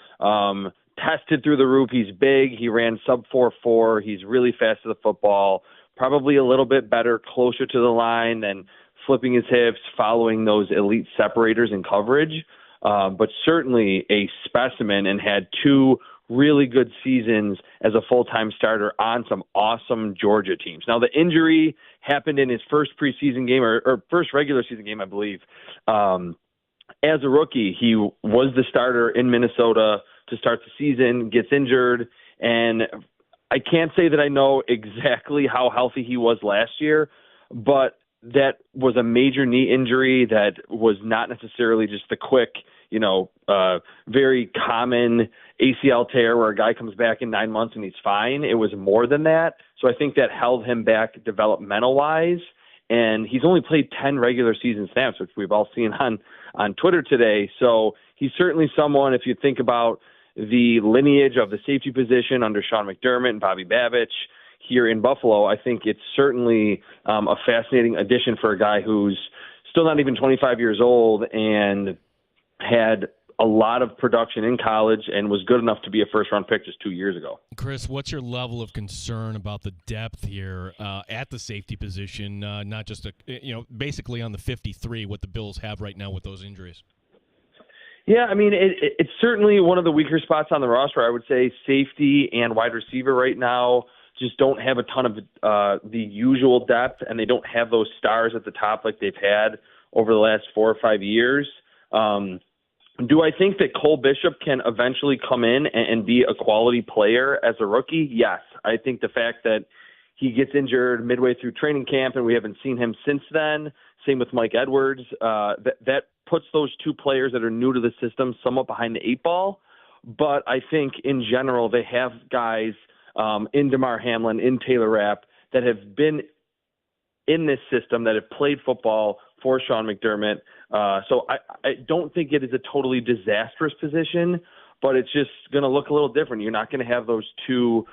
Tested through the roof. He's big. He ran sub 4.4. He's really fast to the football. Probably a little bit better closer to the line than flipping his hips, following those elite separators in coverage, but certainly a specimen and had 2 really good seasons as a full-time starter on some awesome Georgia teams. Now, the injury happened in his first preseason game or first regular season game, I believe. As a rookie, he was the starter in Minnesota to start the season, gets injured, and I can't say that I know exactly how healthy he was last year, but that was a major knee injury that was not necessarily just the quick, very common ACL tear where a guy comes back in 9 months and he's fine. It was more than that. So I think that held him back developmental-wise. And he's only played 10 regular season snaps, which we've all seen on Twitter today. So he's certainly someone, if you think about the lineage of the safety position under Sean McDermott and Bobby Babich, here in Buffalo, I think it's certainly a fascinating addition for a guy who's still not even 25 years old and had a lot of production in college and was good enough to be a first-round pick just 2 years ago. Chris, what's your level of concern about the depth here at the safety position, not just, basically on the 53, what the Bills have right now with those injuries? Yeah, I mean, it's certainly one of the weaker spots on the roster. I would say safety and wide receiver right now just don't have a ton of the usual depth, and they don't have those stars at the top like they've had over the last 4 or 5 years. Do I think that Cole Bishop can eventually come in and be a quality player as a rookie? Yes. I think the fact that he gets injured midway through training camp and we haven't seen him since then, same with Mike Edwards, that puts those 2 players that are new to the system somewhat behind the 8 ball. But I think in general they have guys in DeMar Hamlin, in Taylor Rapp, that have been in this system, that have played football for Sean McDermott. So I don't think it is a totally disastrous position, but it's just going to look a little different. You're not going to have those 2,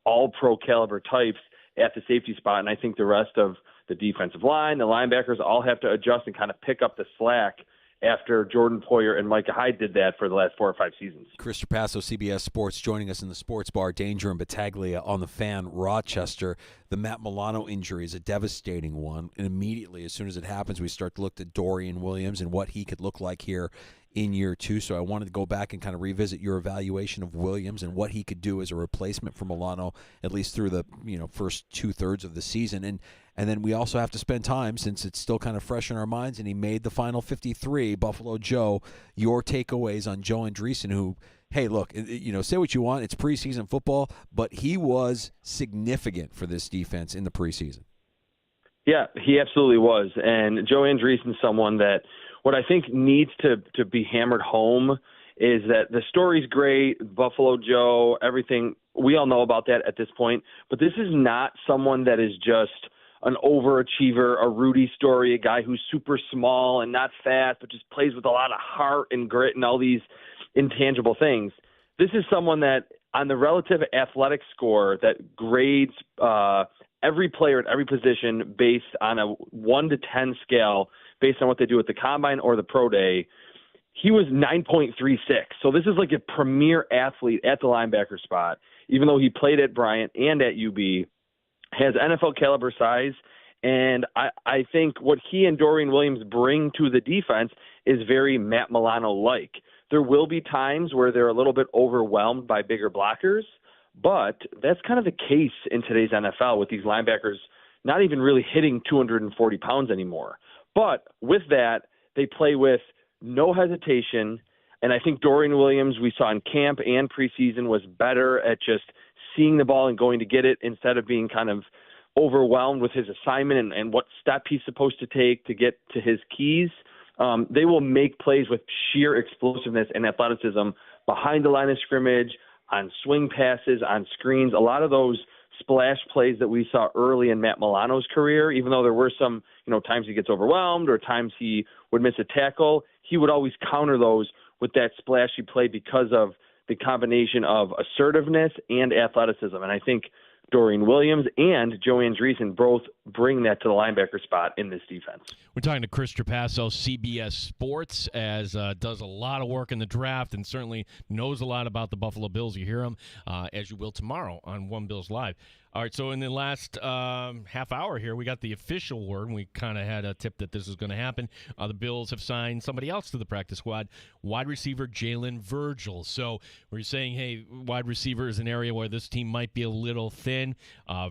all-pro caliber types at the safety spot, and I think the rest of the defensive line, the linebackers all have to adjust and kind of pick up the slack after Jordan Poyer and Micah Hyde did that for the last 4 or 5 seasons. Chris Trapasso, CBS Sports, joining us in the Sports Bar. Danger and Battaglia on the Fan, Rochester. The Matt Milano injury is a devastating one, and immediately, as soon as it happens, we start to look at Dorian Williams and what he could look like here in year 2. So I wanted to go back and kind of revisit your evaluation of Williams and what he could do as a replacement for Milano, at least through the first 2/3 of the season. And then we also have to spend time, since it's still kind of fresh in our minds, and he made the final 53, Buffalo Joe, your takeaways on Joe Andreessen, who, hey, look, say what you want, it's preseason football, but he was significant for this defense in the preseason. Yeah, he absolutely was. And Joe Andreessen is someone that what I think needs to be hammered home is that the story's great, Buffalo Joe, everything, we all know about that at this point, but this is not someone that is just an overachiever, a Rudy Story, a guy who's super small and not fast, but just plays with a lot of heart and grit and all these intangible things. This is someone that on the relative athletic score that grades every player at every position based on a 1 to 10 scale based on what they do at the combine or the pro day. he was 9.36. So this is like a premier athlete at the linebacker spot, even though he played at Bryant and at UB, has NFL caliber size. And I think what he and Dorian Williams bring to the defense is very Matt Milano-like. There will be times where they're a little bit overwhelmed by bigger blockers, but that's kind of the case in today's NFL with these linebackers not even really hitting 240 pounds anymore. But with that, they play with no hesitation, and I think Dorian Williams, we saw in camp and preseason, was better at just seeing the ball and going to get it instead of being kind of overwhelmed with his assignment and what step he's supposed to take to get to his keys. They will make plays with sheer explosiveness and athleticism behind the line of scrimmage, on swing passes, on screens. A lot of those splash plays that we saw early in Matt Milano's career, even though there were some, times he gets overwhelmed or times he would miss a tackle, he would always counter those with that splashy play because of the combination of assertiveness and athleticism. And I think Dorian Williams and Joe Andreessen both bring that to the linebacker spot in this defense. We're talking to Chris Trapasso, CBS Sports, as does a lot of work in the draft and certainly knows a lot about the Buffalo Bills. You hear him, as you will tomorrow on One Bills Live. All right, so in the last half hour here, we got the official word, and we kind of had a tip that this is going to happen. The Bills have signed somebody else to the practice squad, wide receiver Jalen Virgil. So we're saying, hey, wide receiver is an area where this team might be a little thin.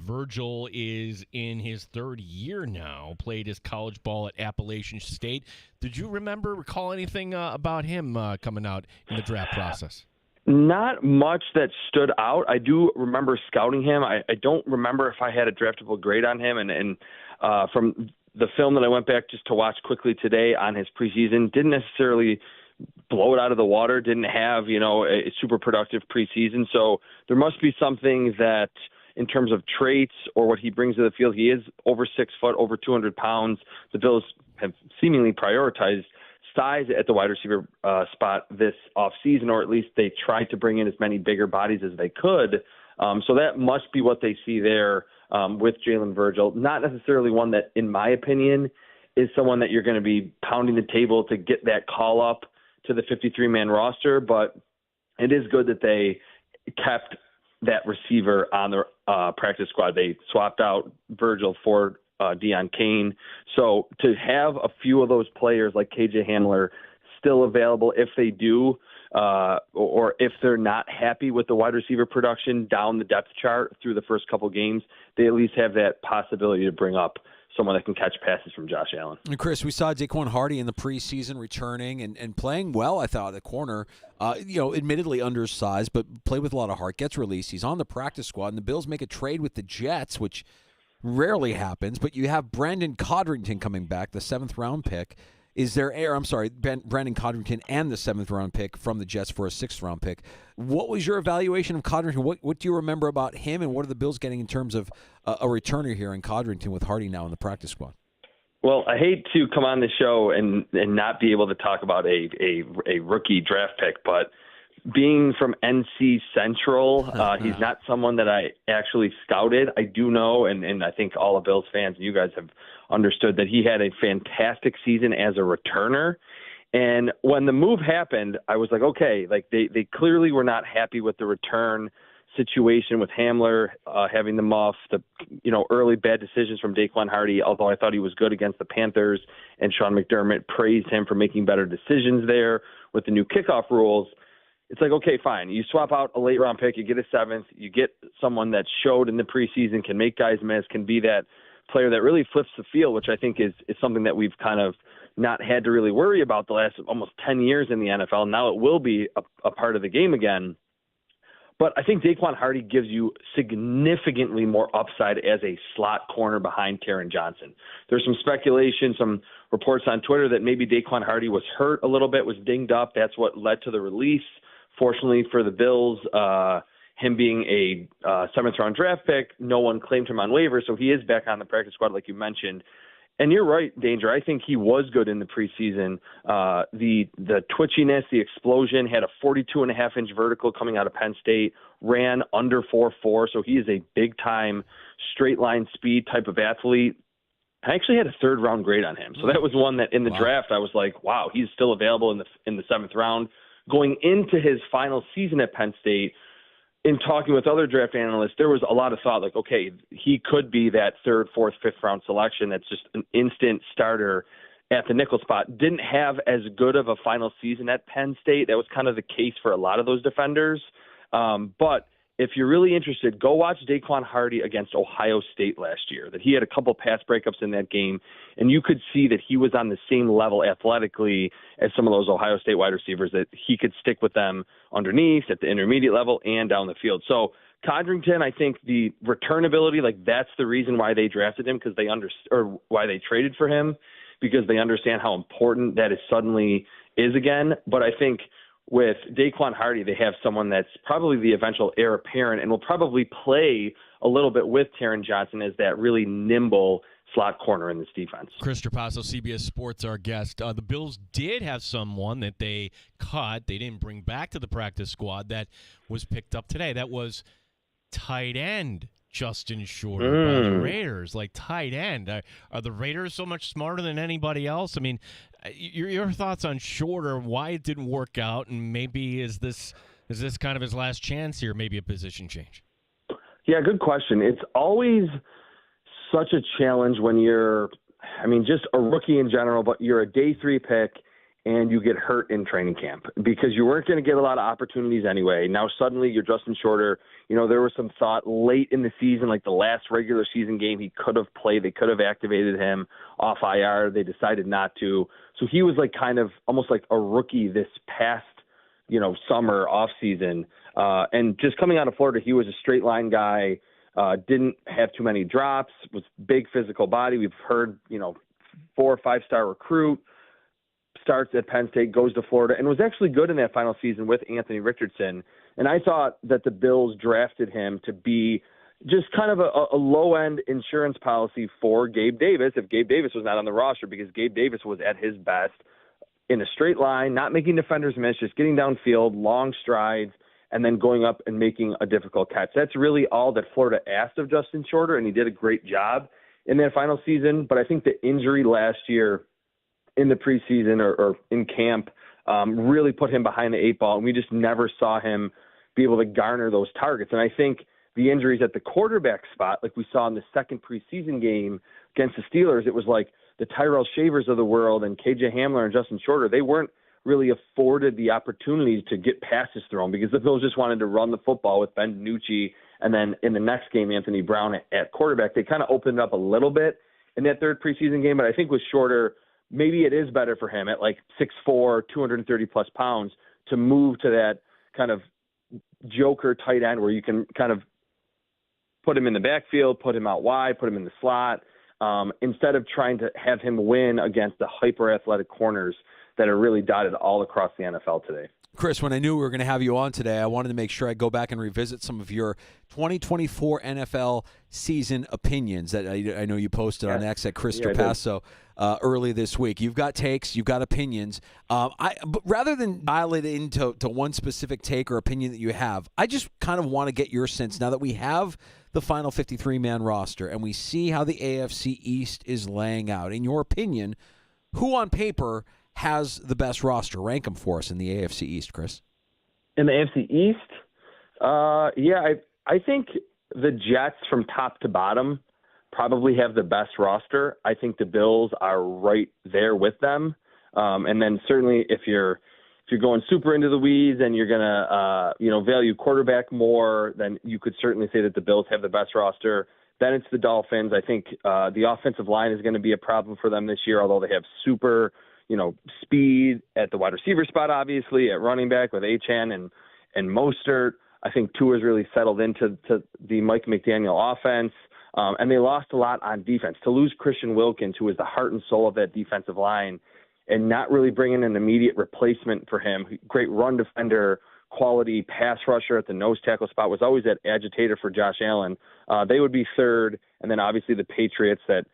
Virgil is in his third year now, played his college ball at Appalachian State. Did you recall anything about him coming out in the draft process? Not much that stood out. I do remember scouting him. I don't remember if I had a draftable grade on him. And from the film that I went back just to watch quickly today on his preseason, didn't necessarily blow it out of the water, didn't have, a super productive preseason. So there must be something that in terms of traits or what he brings to the field. He is over 6 foot, over 200 pounds. The Bills have seemingly prioritized size at the wide receiver spot this offseason, or at least they tried to bring in as many bigger bodies as they could. So that must be what they see there with Jalen Virgil. Not necessarily one that, in my opinion, is someone that you're going to be pounding the table to get that call up to the 53-man roster, but it is good that they kept that receiver on the practice squad. They swapped out Virgil for Deion Kane. So to have a few of those players like KJ Hamler still available if they do, or if they're not happy with the wide receiver production down the depth chart through the first couple games, they at least have that possibility to bring up someone that can catch passes from Josh Allen. And Chris, we saw Daquan Hardy in the preseason returning and playing well, I thought, at the corner. Admittedly undersized, but played with a lot of heart. Gets released. He's on the practice squad, and the Bills make a trade with the Jets, which rarely happens, but you have Brandon Codrington coming back, the 7th-round pick. Brandon Codrington and the 7th-round pick from the Jets for a 6th-round pick. What was your evaluation of Codrington? What do you remember about him, and what are the Bills getting in terms of a returner here in Codrington with Hardy now in the practice squad? Well, I hate to come on the show and not be able to talk about a rookie draft pick, but being from NC Central, he's not someone that I actually scouted. I do know, and I think all of Bills fans and you guys have understood that he had a fantastic season as a returner. And when the move happened, I was like, okay, like they clearly were not happy with the return situation with Hamler having the muff, the early bad decisions from Daquan Hardy, although I thought he was good against the Panthers, and Sean McDermott praised him for making better decisions there with the new kickoff rules. It's like, okay, fine. You swap out a late round pick, you get a 7th, you get someone that showed in the preseason, can make guys miss, can be that player that really flips the field, which I think is something that we've kind of not had to really worry about the last almost 10 years in the NFL. Now it will be a part of the game again. But I think Daquan Hardy gives you significantly more upside as a slot corner behind Taron Johnson. There's some speculation, some reports on Twitter that maybe Daquan Hardy was hurt a little bit, was dinged up. That's what led to the release. Fortunately for the Bills, him being a 7th-round draft pick, no one claimed him on waivers, so he is back on the practice squad like you mentioned. And you're right, Danger. I think he was good in the preseason. The twitchiness, the explosion, had a 42.5-inch vertical coming out of Penn State, ran under 4.4, so he is a big-time straight-line speed type of athlete. I actually had a third-round grade on him. So that was one that in the draft I was like, wow, he's still available in the seventh round. Going into his final season at Penn State, in talking with other draft analysts, there was a lot of thought like, okay, he could be that third, fourth, fifth-round selection that's just an instant starter at the nickel spot. Didn't have as good of a final season at Penn State. That was kind of the case for a lot of those defenders. But if you're really interested, go watch Daquan Hardy against Ohio State last year. That he had a couple pass breakups in that game, and you could see that he was on the same level athletically as some of those Ohio State wide receivers, that he could stick with them underneath at the intermediate level and down the field. So Codrington, I think the return ability, like that's the reason why they drafted him, because or why they traded for him, because they understand how important that is suddenly is again. But I think with Daquan Hardy, they have someone that's probably the eventual heir apparent and will probably play a little bit with Taron Johnson as that really nimble slot corner in this defense. Chris Trapasso, CBS Sports, our guest. The Bills did have someone that they cut. They didn't bring back to the practice squad that was picked up today. That was tight end Justin Shorter by the Raiders. Like, tight end. Are the Raiders so much smarter than anybody else? I mean, your thoughts on Shorter, why it didn't work out, and maybe is this kind of his last chance here, maybe a position change? Yeah, good question. It's always such a challenge when you're, just a rookie in general, but you're a day 3 pick and you get hurt in training camp because you weren't going to get a lot of opportunities anyway. Now suddenly you're Justin Shorter. There was some thought late in the season, like the last regular season game, he could have played. They could have activated him off IR. They decided not to. So he was like kind of almost like a rookie this past, summer off season. And just coming out of Florida, he was a straight line guy, didn't have too many drops, was big physical body. We've heard, 4 or 5 star recruit, starts at Penn State, goes to Florida, and was actually good in that final season with Anthony Richardson. And I thought that the Bills drafted him to be just kind of a low-end insurance policy for Gabe Davis if Gabe Davis was not on the roster, because Gabe Davis was at his best in a straight line, not making defenders miss, just getting downfield, long strides, and then going up and making a difficult catch. That's really all that Florida asked of Justin Shorter, and he did a great job in that final season. But I think the injury last year in the preseason or in camp really put him behind the 8 ball, and we just never saw him be able to garner those targets. And I think the injuries at the quarterback spot, like we saw in the second preseason game against the Steelers, it was like the Tyrell Shavers of the world and KJ Hamler and Justin Shorter, they weren't really afforded the opportunities to get passes thrown because the Bills just wanted to run the football with Ben DiNucci. And then in the next game, Anthony Brown at quarterback. They kind of opened up a little bit in that third preseason game, but I think with Shorter, maybe it is better for him at like 6'4", 230-plus pounds to move to that kind of joker tight end where you can kind of put him in the backfield, put him out wide, put him in the slot, instead of trying to have him win against the hyper-athletic corners that are really dotted all across the NFL today. Chris, when I knew we were going to have you on today, I wanted to make sure I go back and revisit some of your 2024 NFL season opinions that I know you posted on X at Chris Trapasso early this week. You've got takes, you've got opinions. But rather than dial it into one specific take or opinion that you have, I just kind of want to get your sense now that we have the final 53-man roster and we see how the AFC East is laying out. In your opinion, who on paper has the best roster? Rank them for us in the AFC East, Chris. In the AFC East? I think the Jets from top to bottom probably have the best roster. I think the Bills are right there with them. And then certainly if you're going super into the weeds and you're going to value quarterback more, then you could certainly say that the Bills have the best roster. Then it's the Dolphins. I think the offensive line is going to be a problem for them this year, although they have super speed at the wide receiver spot, obviously, at running back with Achane and Mostert. I think Tua's really settled into the Mike McDaniel offense, and they lost a lot on defense. To lose Christian Wilkins, who was the heart and soul of that defensive line, and not really bring in an immediate replacement for him, great run defender, quality pass rusher at the nose tackle spot, was always that agitator for Josh Allen. They would be third, and then obviously the Patriots that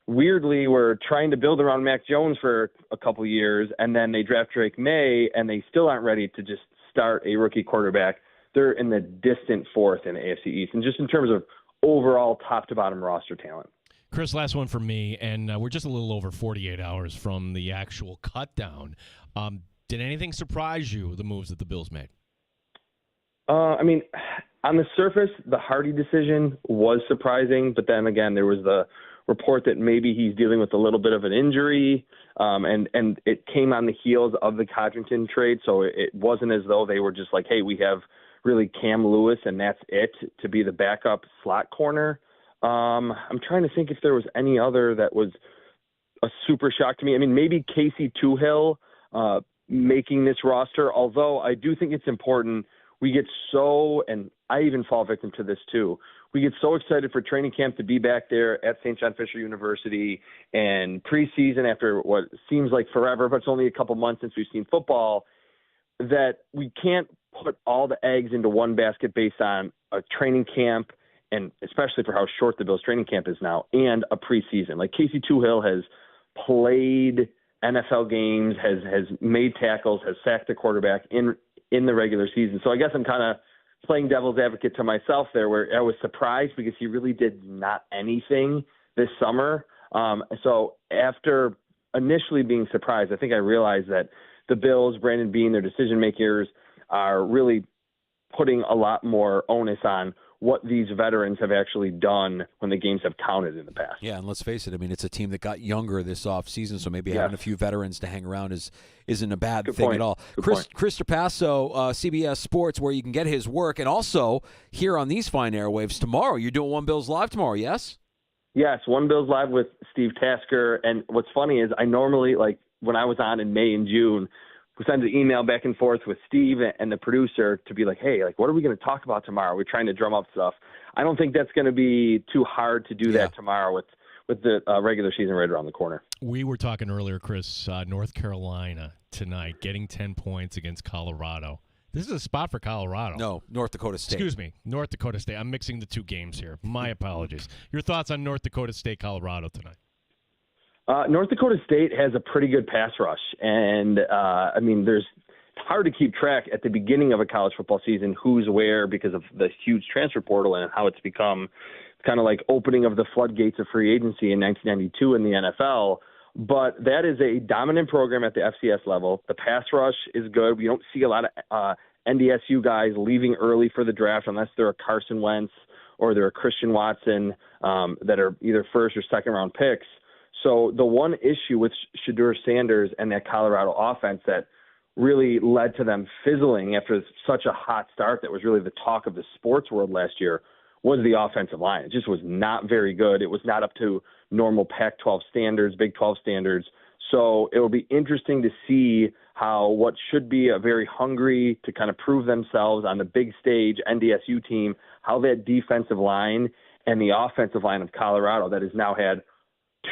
weirdly were trying to build around Mac Jones for a couple years, and then they draft Drake May, and they still aren't ready to just start a rookie quarterback. They're in the distant fourth in the AFC East, and just in terms of overall top-to-bottom roster talent. Chris, last one for me, and we're just a little over 48 hours from the actual cut down. Did anything surprise you, the moves that the Bills made? I mean, on the surface, the Hardy decision was surprising, but then again, there was the report that maybe he's dealing with a little bit of an injury, and it came on the heels of the Codrington trade, so it wasn't as though they were just like, hey, we have really Cam Lewis and that's it to be the backup slot corner. I'm trying to think if there was any other that was a super shock to me. I mean, maybe Casey Toohill making this roster, although I do think it's important. We get so, and I even fall victim to this too, we get so excited for training camp to be back there at St. John Fisher University and preseason after what seems like forever, but it's only a couple months since we've seen football, that we can't put all the eggs into one basket based on a training camp, and especially for how short the Bills training camp is now, and a preseason. Like Casey Toohill has played NFL games, has made tackles, has sacked the quarterback in the regular season. So I guess I'm kind of playing devil's advocate to myself there, where I was surprised because he really did not anything this summer. So after initially being surprised, I think I realized that the Bills, Brandon Beane, their decision makers, are really putting a lot more onus on what these veterans have actually done when the games have counted in the past. Yeah, and let's face it, I mean, it's a team that got younger this offseason, so maybe having a few veterans to hang around isn't a bad thing at all. Chris Trapasso, CBS Sports, where you can get his work, and also here on these fine airwaves tomorrow. You're doing One Bills Live tomorrow, yes? Yes, One Bills Live with Steve Tasker, and what's funny is I normally, like when I was on in May and June, we send an email back and forth with Steve and the producer to be like, hey, like, what are we going to talk about tomorrow? We're trying to drum up stuff. I don't think that's going to be too hard to do that tomorrow with the regular season right around the corner. We were talking earlier, Chris, North Carolina tonight, getting 10 points against Colorado. This is a spot for Colorado. No, North Dakota State. Excuse me, North Dakota State. I'm mixing the two games here. My apologies. Your thoughts on North Dakota State, Colorado tonight? North Dakota State has a pretty good pass rush, and I mean, it's hard to keep track at the beginning of a college football season who's where because of the huge transfer portal and how it's become kind of like opening of the floodgates of free agency in 1992 in the NFL. But that is a dominant program at the FCS level. The pass rush is good. We don't see a lot of NDSU guys leaving early for the draft unless they're a Carson Wentz or they're a Christian Watson that are either first or second round picks. So the one issue with Shedeur Sanders and that Colorado offense that really led to them fizzling after such a hot start that was really the talk of the sports world last year was the offensive line. It just was not very good. It was not up to normal Pac-12 standards, Big 12 standards. So it will be interesting to see how what should be a very hungry to kind of prove themselves on the big stage NDSU team, how that defensive line and the offensive line of Colorado that has now had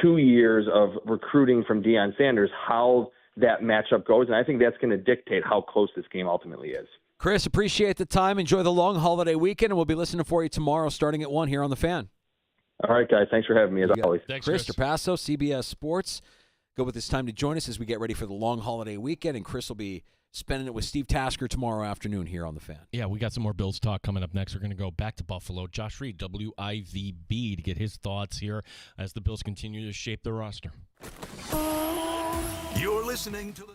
2 years of recruiting from Deion Sanders, how that matchup goes. And I think that's going to dictate how close this game ultimately is. Chris, appreciate the time. Enjoy the long holiday weekend, and we'll be listening for you tomorrow starting at 1 here on The Fan. All right, guys. Thanks for having me, as always. Thanks, Chris Trapasso, CBS Sports. Go with this time to join us as we get ready for the long holiday weekend, and Chris will be spending it with Steve Tasker tomorrow afternoon here on The Fan. Yeah, we got some more Bills talk coming up next. We're going to go back to Buffalo. Josh Reed, WIVB, to get his thoughts here as the Bills continue to shape their roster. You're listening to the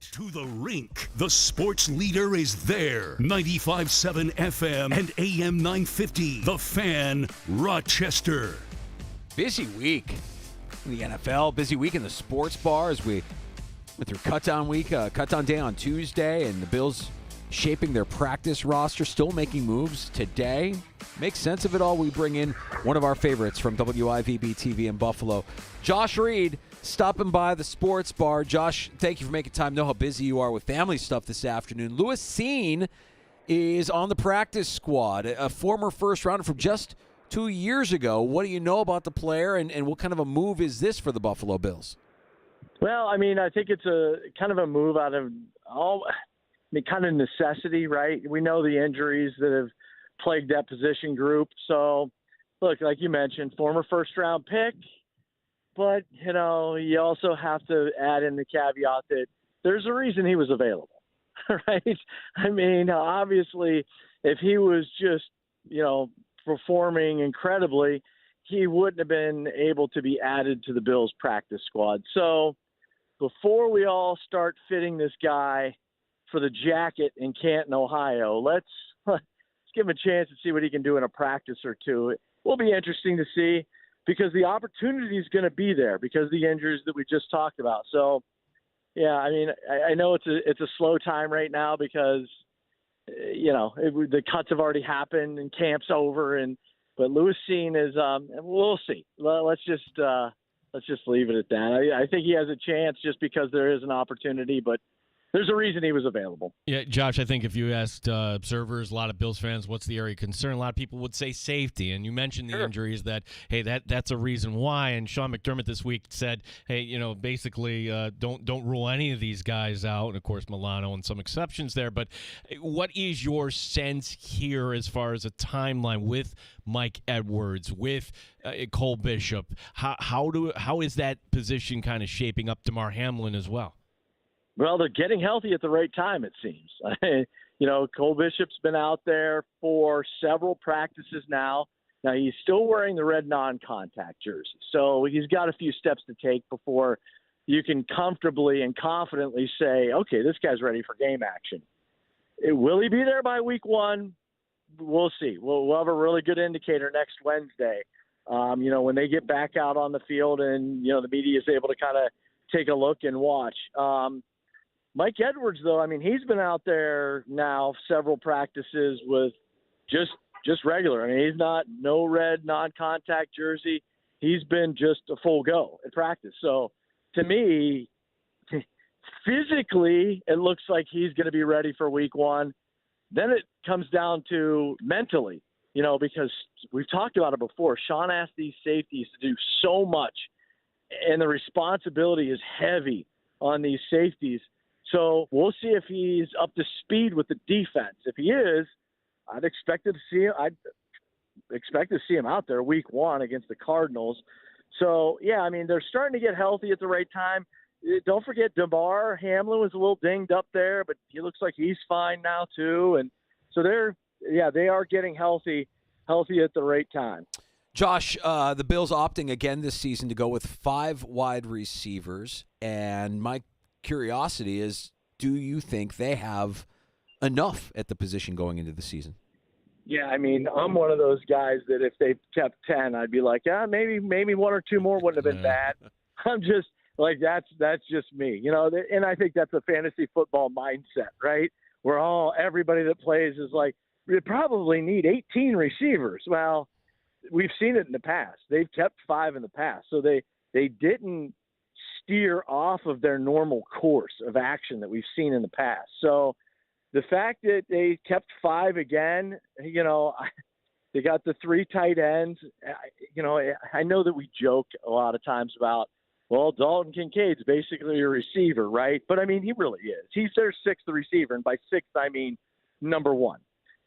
To the rink. The sports leader is there. 95.7 FM and AM 950. The Fan, Rochester. Busy week in the NFL. Busy week in the sports bar as we went through cut-down day on Tuesday, and the Bills shaping their practice roster, still making moves today. Makes sense of it all. We bring in one of our favorites from WIVB-TV in Buffalo, Josh Reed, stopping by the sports bar. Josh, thank you for making time. Know how busy you are with family stuff this afternoon. Lewis Cine is on the practice squad, a former first rounder from just 2 years ago. What do you know about the player, and what kind of a move is this for the Buffalo Bills? Well, I mean, I think it's a kind of a move out of kind of necessity, right? We know the injuries that have plagued that position group. So, look, like you mentioned, former first-round pick, but, you also have to add in the caveat that there's a reason he was available, right? I mean, obviously, if he was just, performing incredibly, he wouldn't have been able to be added to the Bills practice squad. So before we all start fitting this guy for the jacket in Canton, Ohio, let's give him a chance to see what he can do in a practice or two. It will be interesting to see because the opportunity is going to be there because of the injuries that we just talked about. So, yeah, I mean, I know it's a slow time right now because, the cuts have already happened and camp's over, but Lewis Cine is we'll see. Let's just leave it at that. I think he has a chance just because there is an opportunity, but there's a reason he was available. Yeah, Josh, I think if you asked observers, a lot of Bills fans, what's the area of concern, a lot of people would say safety. And you mentioned the injuries that's a reason why. And Sean McDermott this week said, hey, basically don't rule any of these guys out. And, of course, Milano and some exceptions there. But what is your sense here as far as a timeline with Mike Edwards, with Cole Bishop? How is that position kind of shaping up? DeMar Hamlin as well. Well, they're getting healthy at the right time, it seems. Cole Bishop's been out there for several practices now. Now, he's still wearing the red non-contact jersey, so he's got a few steps to take before you can comfortably and confidently say, okay, this guy's ready for game action. Will he be there by week one? We'll see. We'll have a really good indicator next Wednesday, when they get back out on the field and, the media is able to kind of take a look and watch. Mike Edwards, though, I mean, he's been out there now several practices with just regular. I mean, he's no red non-contact jersey. He's been just a full go at practice. So to me, physically, it looks like he's going to be ready for week one. Then it comes down to mentally, because we've talked about it before. Sean asked these safeties to do so much, and the responsibility is heavy on these safeties. So we'll see if he's up to speed with the defense. If he is, I'd expect to see him out there week one against the Cardinals. So, yeah, I mean, they're starting to get healthy at the right time. Don't forget DeMar Hamlin was a little dinged up there, but he looks like he's fine now too. And so they are getting healthy at the right time. Josh, the Bills opting again this season to go with 5 wide receivers, and my curiosity is, do you think they have enough at the position going into the season? Yeah, I mean, I'm one of those guys that if they kept 10, I'd be like, maybe 1 or 2 more wouldn't have been bad. I'm just like, that's just me, and I think that's a fantasy football mindset, right? Where everybody that plays is like, we probably need 18 receivers. Well, we've seen it in the past. They've kept 5 in the past. So they didn't steer off of their normal course of action that we've seen in the past. So the fact that they kept 5 again, they got the 3 tight ends. I know that we joke a lot of times about, well, Dalton Kincaid's basically a receiver, right? But, I mean, he really is. He's their 6th receiver, and by 6th, I mean number 1.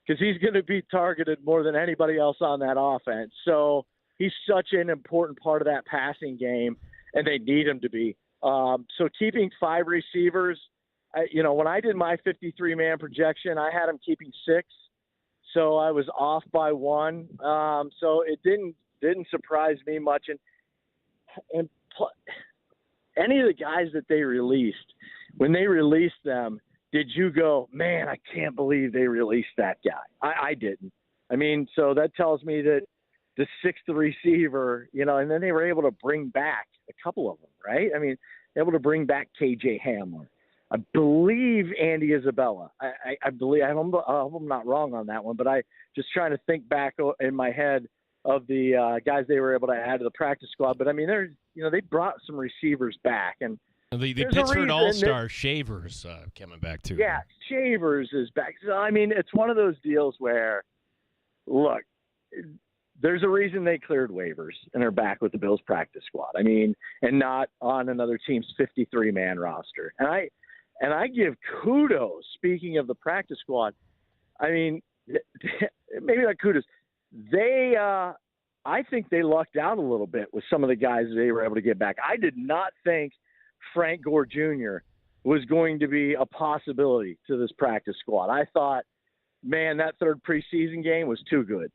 Because he's going to be targeted more than anybody else on that offense. So he's such an important part of that passing game, and they need him to be. So keeping 5 receivers, when I did my 53-man projection, I had him keeping 6. So I was off by 1. So it didn't surprise me much. And any of the guys that they released, when they released them, did you go, man, I can't believe they released that guy? I didn't. I mean, so that tells me that the sixth receiver, and then they were able to bring back a couple of them, right? I mean, able to bring back KJ Hamler. I believe Andy Isabella. I believe, I hope I'm not wrong on that one, but I just trying to think back in my head of the guys they were able to add to the practice squad. But I mean, they brought some receivers back, and the Pittsburgh All-Star Shavers coming back too. Yeah, Shavers is back. So I mean, it's one of those deals where, look, there's a reason they cleared waivers and are back with the Bills practice squad. I mean, and not on another team's 53-man roster. And I give kudos, speaking of the practice squad, I mean, maybe not kudos. I think they lucked out a little bit with some of the guys they were able to get back. I did not think Frank Gore Jr. was going to be a possibility to this practice squad. I thought, man, that third preseason game was too good.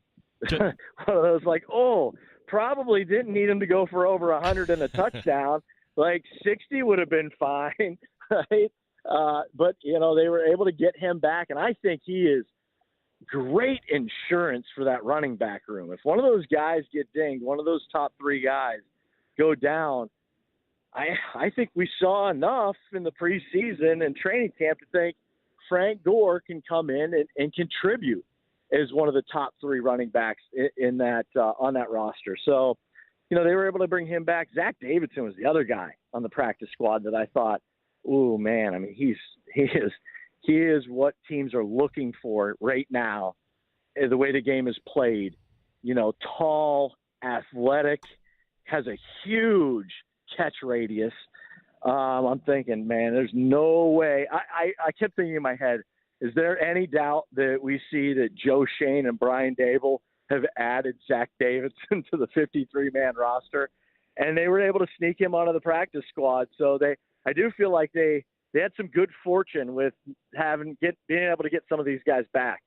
One of those probably didn't need him to go for over 100 and a touchdown. 60 would have been fine, right? But, they were able to get him back, and I think he is great insurance for that running back room. If one of those guys get dinged, one of those top three guys go down, I think we saw enough in the preseason and training camp to think Frank Gore can come in and contribute as one of the top three running backs in that on that roster. So, they were able to bring him back. Zach Davidson was the other guy on the practice squad that I thought, oh man, I mean, he is what teams are looking for right now. The way the game is played, tall, athletic, has a huge catch radius. I'm thinking, man, there's no way. I kept thinking in my head, is there any doubt that we see that Joe Shane and Brian Dable have added Zach Davidson to the 53-man roster? And they were able to sneak him onto the practice squad. So I do feel like they had some good fortune with being able to get some of these guys back.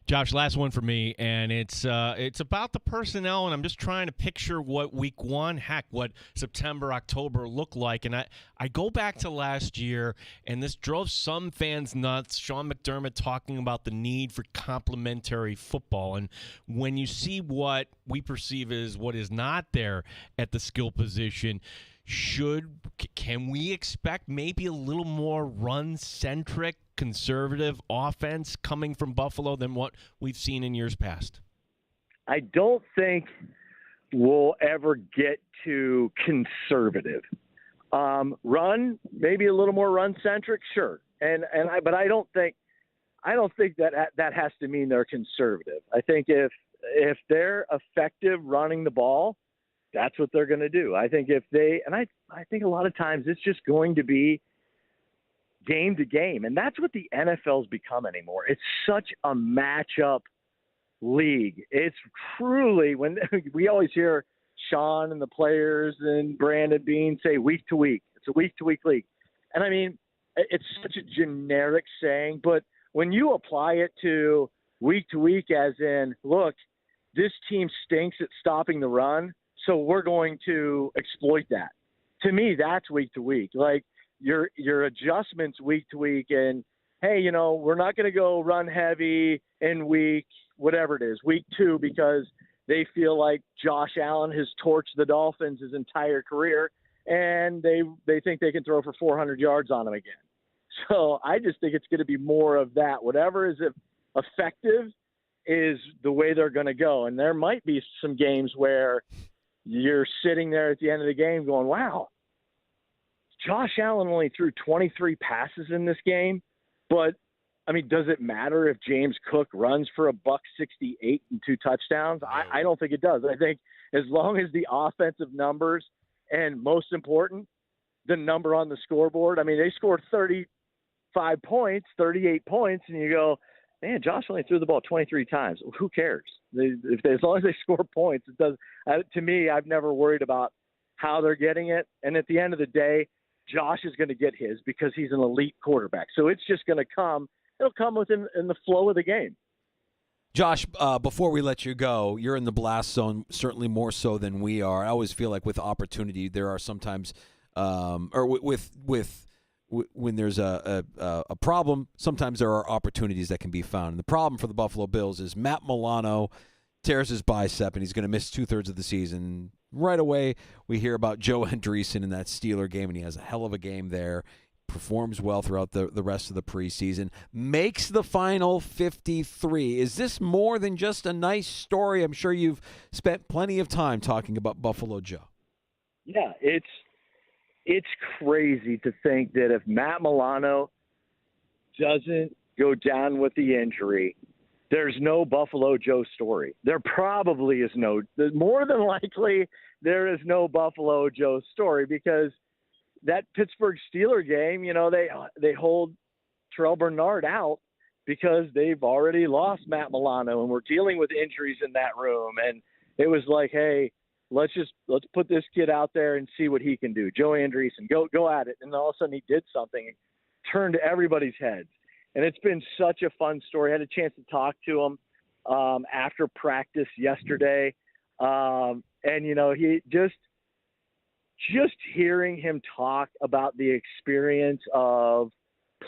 Josh, last one for me, and it's about the personnel, and I'm just trying to picture what week one, what September, October look like. And I go back to last year, and this drove some fans nuts. Sean McDermott talking about the need for complementary football. And when you see what we perceive as what is not there at the skill position, can we expect maybe a little more run-centric, conservative offense coming from Buffalo than what we've seen in years past? I don't think we'll ever get to conservative. Run, maybe a little more run-centric, sure. But I don't think that has to mean they're conservative. I think if they're effective running the ball, that's what they're going to do. I think I think a lot of times it's just going to be game to game. And that's what the NFL's become anymore. It's such a matchup league. It's truly, when we always hear Sean and the players and Brandon Bean say week to week, it's a week to week league. And I mean, it's such a generic saying, but when you apply it to week, as in, look, this team stinks at stopping the run, so we're going to exploit that. To me, that's week to week. Like your adjustments week to week, and hey, we're not going to go run heavy in week whatever it is, week 2, because they feel like Josh Allen has torched the Dolphins his entire career, and they think they can throw for 400 yards on him again. So I just think it's going to be more of that. Whatever is effective is the way they're going to go. And there might be some games where you're sitting there at the end of the game going, wow, Josh Allen only threw 23 passes in this game. But, I mean, does it matter if James Cook runs for $168 and 2 touchdowns? I don't think it does. I think as long as the offensive numbers and, most important, the number on the scoreboard. I mean, they scored 38 points, and you go, man, Josh only threw the ball 23 times. Who cares? As long as they score points, it does. To me, I've never worried about how they're getting it. And at the end of the day, Josh is going to get his because he's an elite quarterback. So it's just going to come. It'll come within in the flow of the game. Josh, before we let you go, you're in the blast zone, certainly more so than we are. I always feel like with opportunity, there are sometimes, with when there's a problem, sometimes there are opportunities that can be found. And the problem for the Buffalo Bills is Matt Milano tears his bicep, and he's going to miss 2/3 of the season. Right away, we hear about Joe Andreessen in that Steeler game, and he has a hell of a game there. Performs well throughout the rest of the preseason. Makes the final 53. Is this more than just a nice story? I'm sure you've spent plenty of time talking about Buffalo Joe. Yeah, it's crazy to think that if Matt Milano doesn't go down with the injury, there's no Buffalo Joe story. There probably is no. More than likely, there is no Buffalo Joe story because that Pittsburgh Steeler game, they hold Terrell Bernard out because they've already lost Matt Milano and we're dealing with injuries in that room. And it was like, hey, let's put this kid out there and see what he can do. Joe Andreessen, go at it. And all of a sudden he did something, turned everybody's heads. And it's been such a fun story. I had a chance to talk to him after practice yesterday. He just hearing him talk about the experience of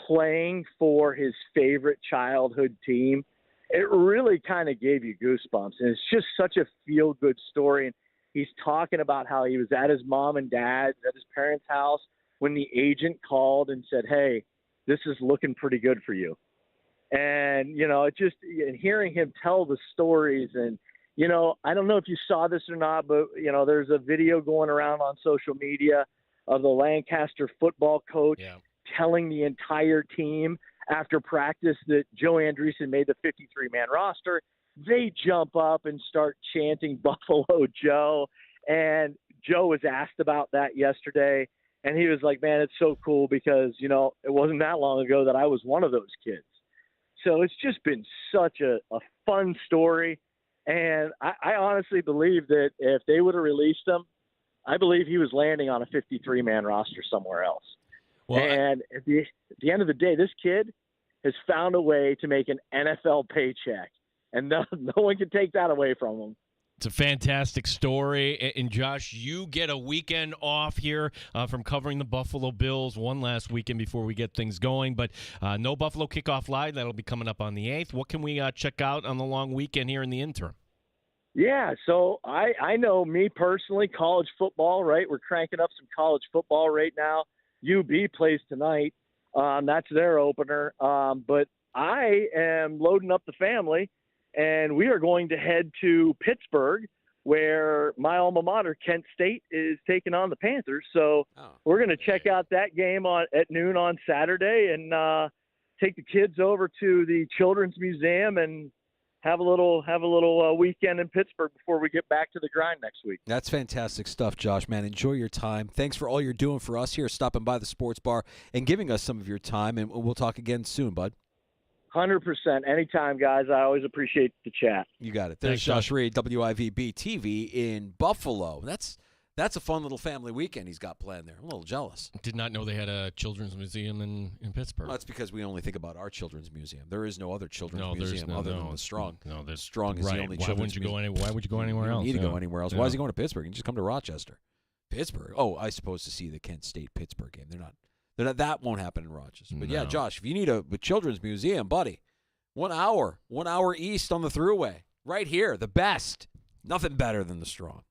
playing for his favorite childhood team, it really kind of gave you goosebumps. And it's just such a feel-good story. And he's talking about how he was at his mom and dad's, at his parents' house, when the agent called and said, hey, this is looking pretty good for you. And, and hearing him tell the stories and, I don't know if you saw this or not, but, there's a video going around on social media of the Lancaster football coach telling the entire team after practice that Joe Andreessen made the 53-man roster. They jump up and start chanting Buffalo Joe. And Joe was asked about that yesterday. And he was like, man, it's so cool because, it wasn't that long ago that I was one of those kids. So it's just been such a fun story. And I honestly believe that if they would have released him, I believe he was landing on a 53-man roster somewhere else. Well, and at the end of the day, this kid has found a way to make an NFL paycheck. And no one can take that away from him. It's a fantastic story. And Josh, you get a weekend off here from covering the Buffalo Bills one last weekend before we get things going. But no Buffalo Kickoff Live. That'll be coming up on the 8th. What can we check out on the long weekend here in the interim? Yeah, so I know me personally, college football, right? We're cranking up some college football right now. UB plays tonight. That's their opener. But I am loading up the family. And we are going to head to Pittsburgh, where my alma mater, Kent State, is taking on the Panthers. So we're going to check out that game at noon on Saturday and take the kids over to the Children's Museum and have a little weekend in Pittsburgh before we get back to the grind next week. That's fantastic stuff, Josh, man. Enjoy your time. Thanks for all you're doing for us here, stopping by the sports bar and giving us some of your time. And we'll talk again soon, bud. 100%. Anytime, guys. I always appreciate the chat. You got it. There's Josh Reed, WIVB TV in Buffalo. That's a fun little family weekend he's got planned there. I'm a little jealous. Did not know they had a children's museum in Pittsburgh. Well, that's because we only think about our children's museum. There is no other children's museum other than the Strong. No, there's Strong is the only children's museum. Why would you go anywhere else? You need to go anywhere else. Why is he going to Pittsburgh? You can just come to Rochester. Pittsburgh? Oh, I suppose to see the Kent State Pittsburgh game. They're not. That won't happen in Rochester. But yeah, Josh, if you need a children's museum, buddy, 1 hour east on the Thruway, right here, the best. Nothing better than the Strong.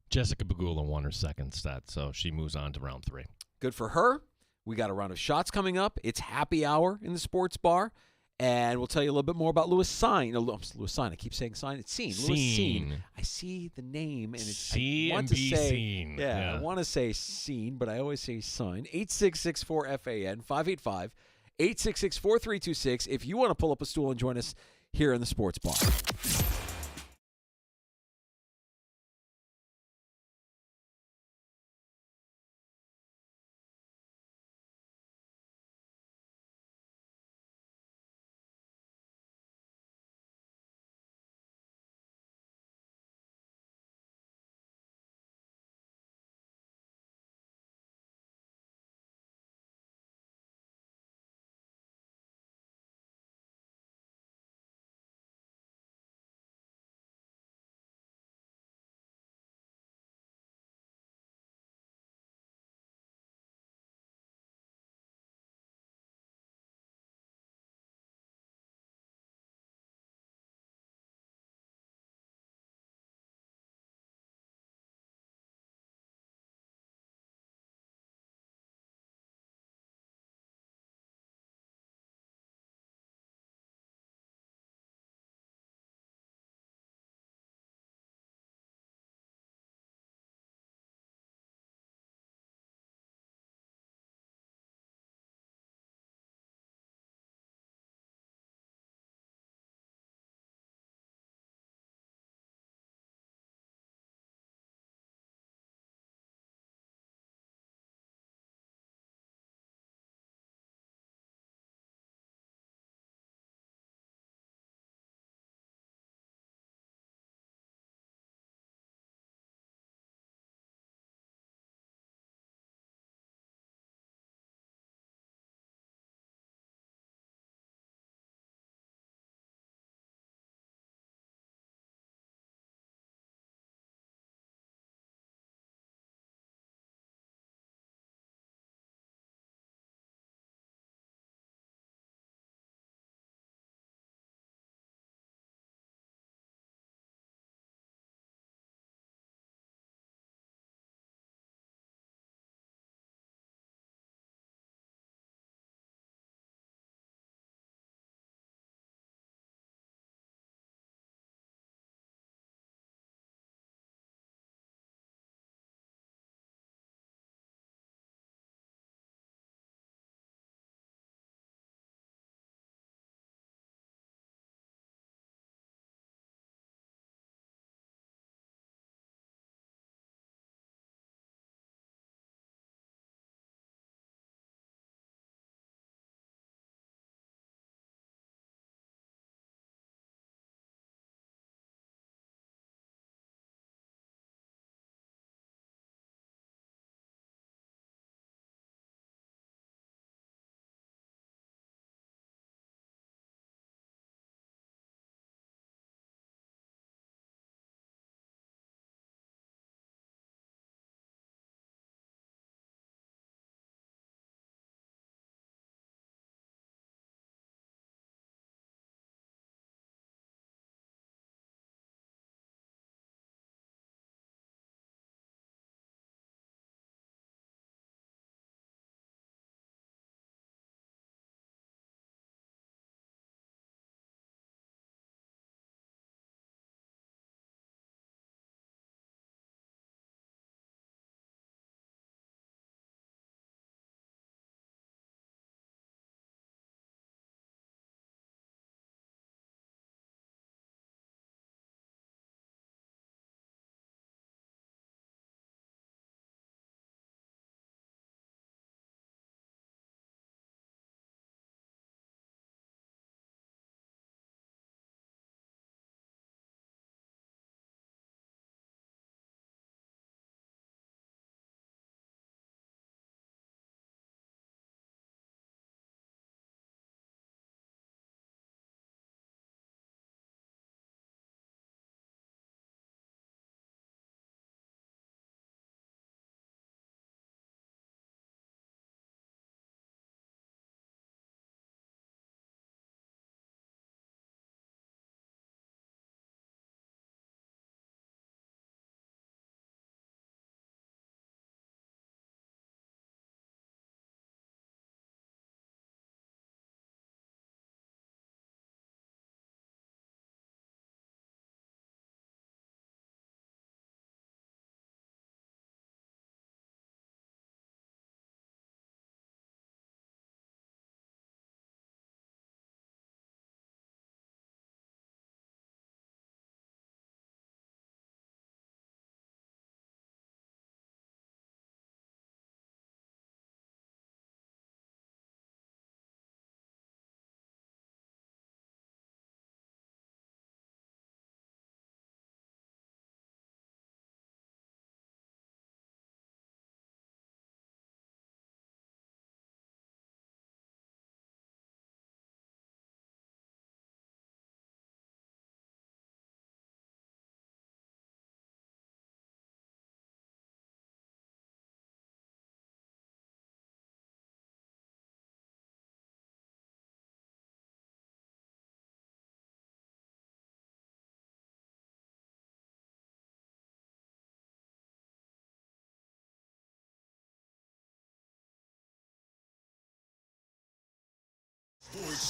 Jessica Bagula won her second set, so she moves on to round 3. Good for her. We got a round of shots coming up. It's happy hour in the sports bar, and we'll tell you a little bit more about Lewis Sign. Lewis Sign. I keep saying Sign. It's Scene. Lewis Scene. I see the name, and it's Scene. Yeah, I want to say Scene, but I always say Sign. 866-4FAN 585-866-4326. If you want to pull up a stool and join us here in the sports bar.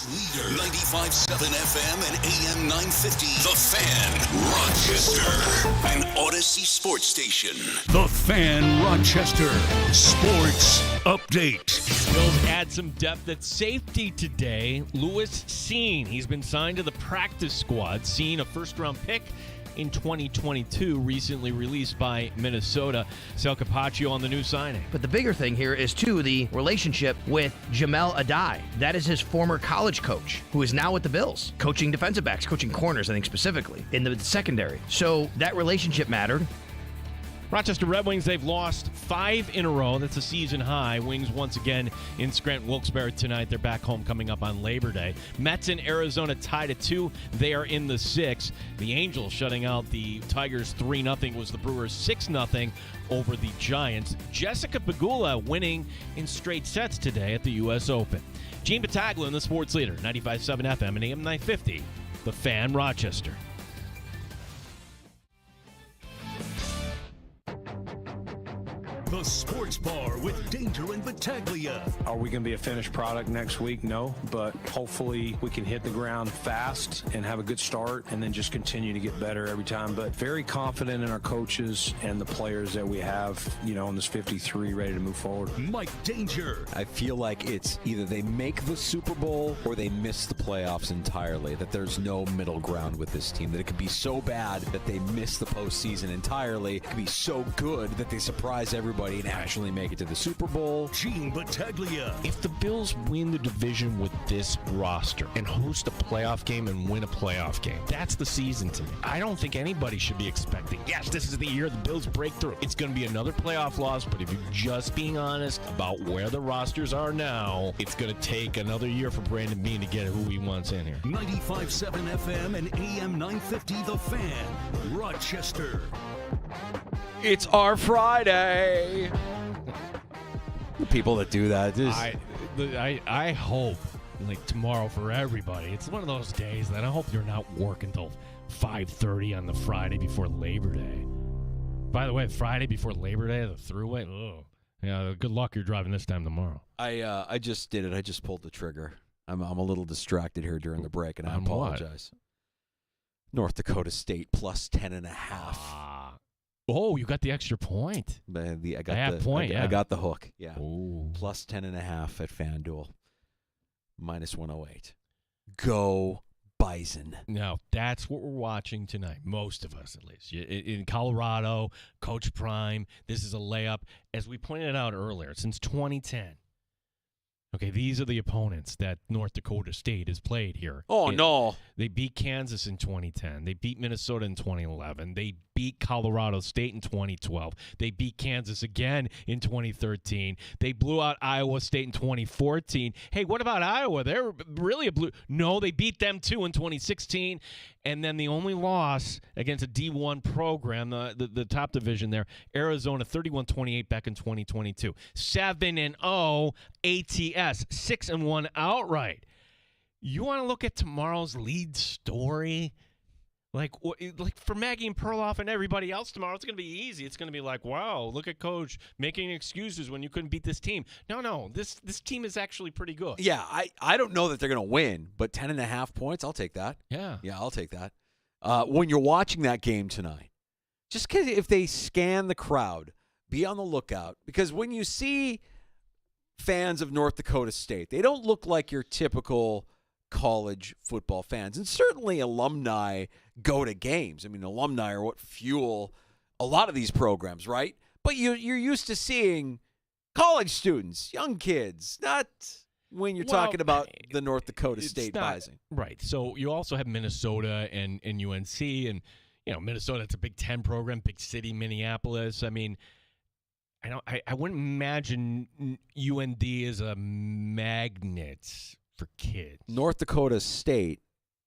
Sports leader. 95.7 FM and AM 950. The Fan, Rochester. An Odyssey sports station. The Fan, Rochester. Sports update. Bills add some depth at safety today. Lewis Cine. He's been signed to the practice squad. Cine, a first-round pick in 2022, recently released by Minnesota. Sal Capaccio on the new signing. But the bigger thing here is, too, the relationship with Jamel Adai. That is his former college coach, who is now with the Bills, coaching defensive backs, coaching corners, I think specifically, in the secondary. So that relationship mattered. Rochester Red Wings, they've lost 5 in a row. That's a season high. Wings once again in Scranton-Wilkes-Barre tonight. They're back home coming up on Labor Day. Mets in Arizona tied at 2. They are in the 6th. The Angels shutting out the Tigers 3-0 was the Brewers 6-0 over the Giants. Jessica Pegula winning in straight sets today at the U.S. Open. Gene Battaglia in the sports leader, 95.7 FM and AM 950. The Fan, Rochester. The Sports Bar with Danger and Battaglia. Are we going to be a finished product next week? No, but hopefully we can hit the ground fast and have a good start and then just continue to get better every time. But very confident in our coaches and the players that we have, on this 53 ready to move forward. Mike Danger. I feel like it's either they make the Super Bowl or they miss the playoffs entirely, that there's no middle ground with this team, that it could be so bad that they miss the postseason entirely. It could be so good that they surprise everybody and actually make it to the Super Bowl. Gene Battaglia. If the Bills win the division with this roster and host a playoff game and win a playoff game, that's the season to me. I don't think anybody should be expecting, yes, this is the year the Bills break through. It's going to be another playoff loss, but if you're just being honest about where the rosters are now, it's going to take another year for Brandon Beane to get who he wants in here. 95.7 FM and AM 950 The Fan, Rochester. It's our Friday. The people that do that. I hope, tomorrow for everybody, it's one of those days that I hope you're not working until 5:30 on the Friday before Labor Day. By the way, Friday before Labor Day, the thruway, yeah, good luck you're driving this time tomorrow. I just did it. I just pulled the trigger. I'm a little distracted here during the break, and I On apologize. What? North Dakota State plus 10.5. Oh, you got the extra point. I got the hook. Yeah. Ooh. Plus 10.5 at FanDuel. Minus 108. Go Bison. Now, that's what we're watching tonight, most of us at least. In Colorado, Coach Prime, this is a layup. As we pointed out earlier, since 2010. Okay, these are the opponents that North Dakota State has played here. Oh, no. They beat Kansas in 2010. They beat Minnesota in 2011. They beat Colorado State in 2012. They beat Kansas again in 2013. They blew out Iowa State in 2014. Hey, what about Iowa? They're really a blue. No, they beat them too in 2016. And then the only loss against a D1 program, the top division there, Arizona 31-28 back in 2022. 7-0 ATS, 6-1 outright. You want to look at tomorrow's lead story? Like for Maggie and Perloff and everybody else tomorrow, it's going to be easy. It's going to be like, wow, look at Coach making excuses when you couldn't beat this team. No, this team is actually pretty good. Yeah, I don't know that they're going to win, but 10.5 points, I'll take that. Yeah, I'll take that. When you're watching that game tonight, just because if they scan the crowd, be on the lookout. Because when you see fans of North Dakota State, they don't look like your typical college football fans. And certainly alumni go to games. I mean, alumni are what fuel a lot of these programs, right? But you're used to seeing college students, young kids, not when you're talking about the North Dakota State Bison. Right. So you also have Minnesota and UNC. And, Minnesota, it's a Big Ten program, big city, Minneapolis. I mean, I wouldn't imagine UND is a magnet for kids. North Dakota State,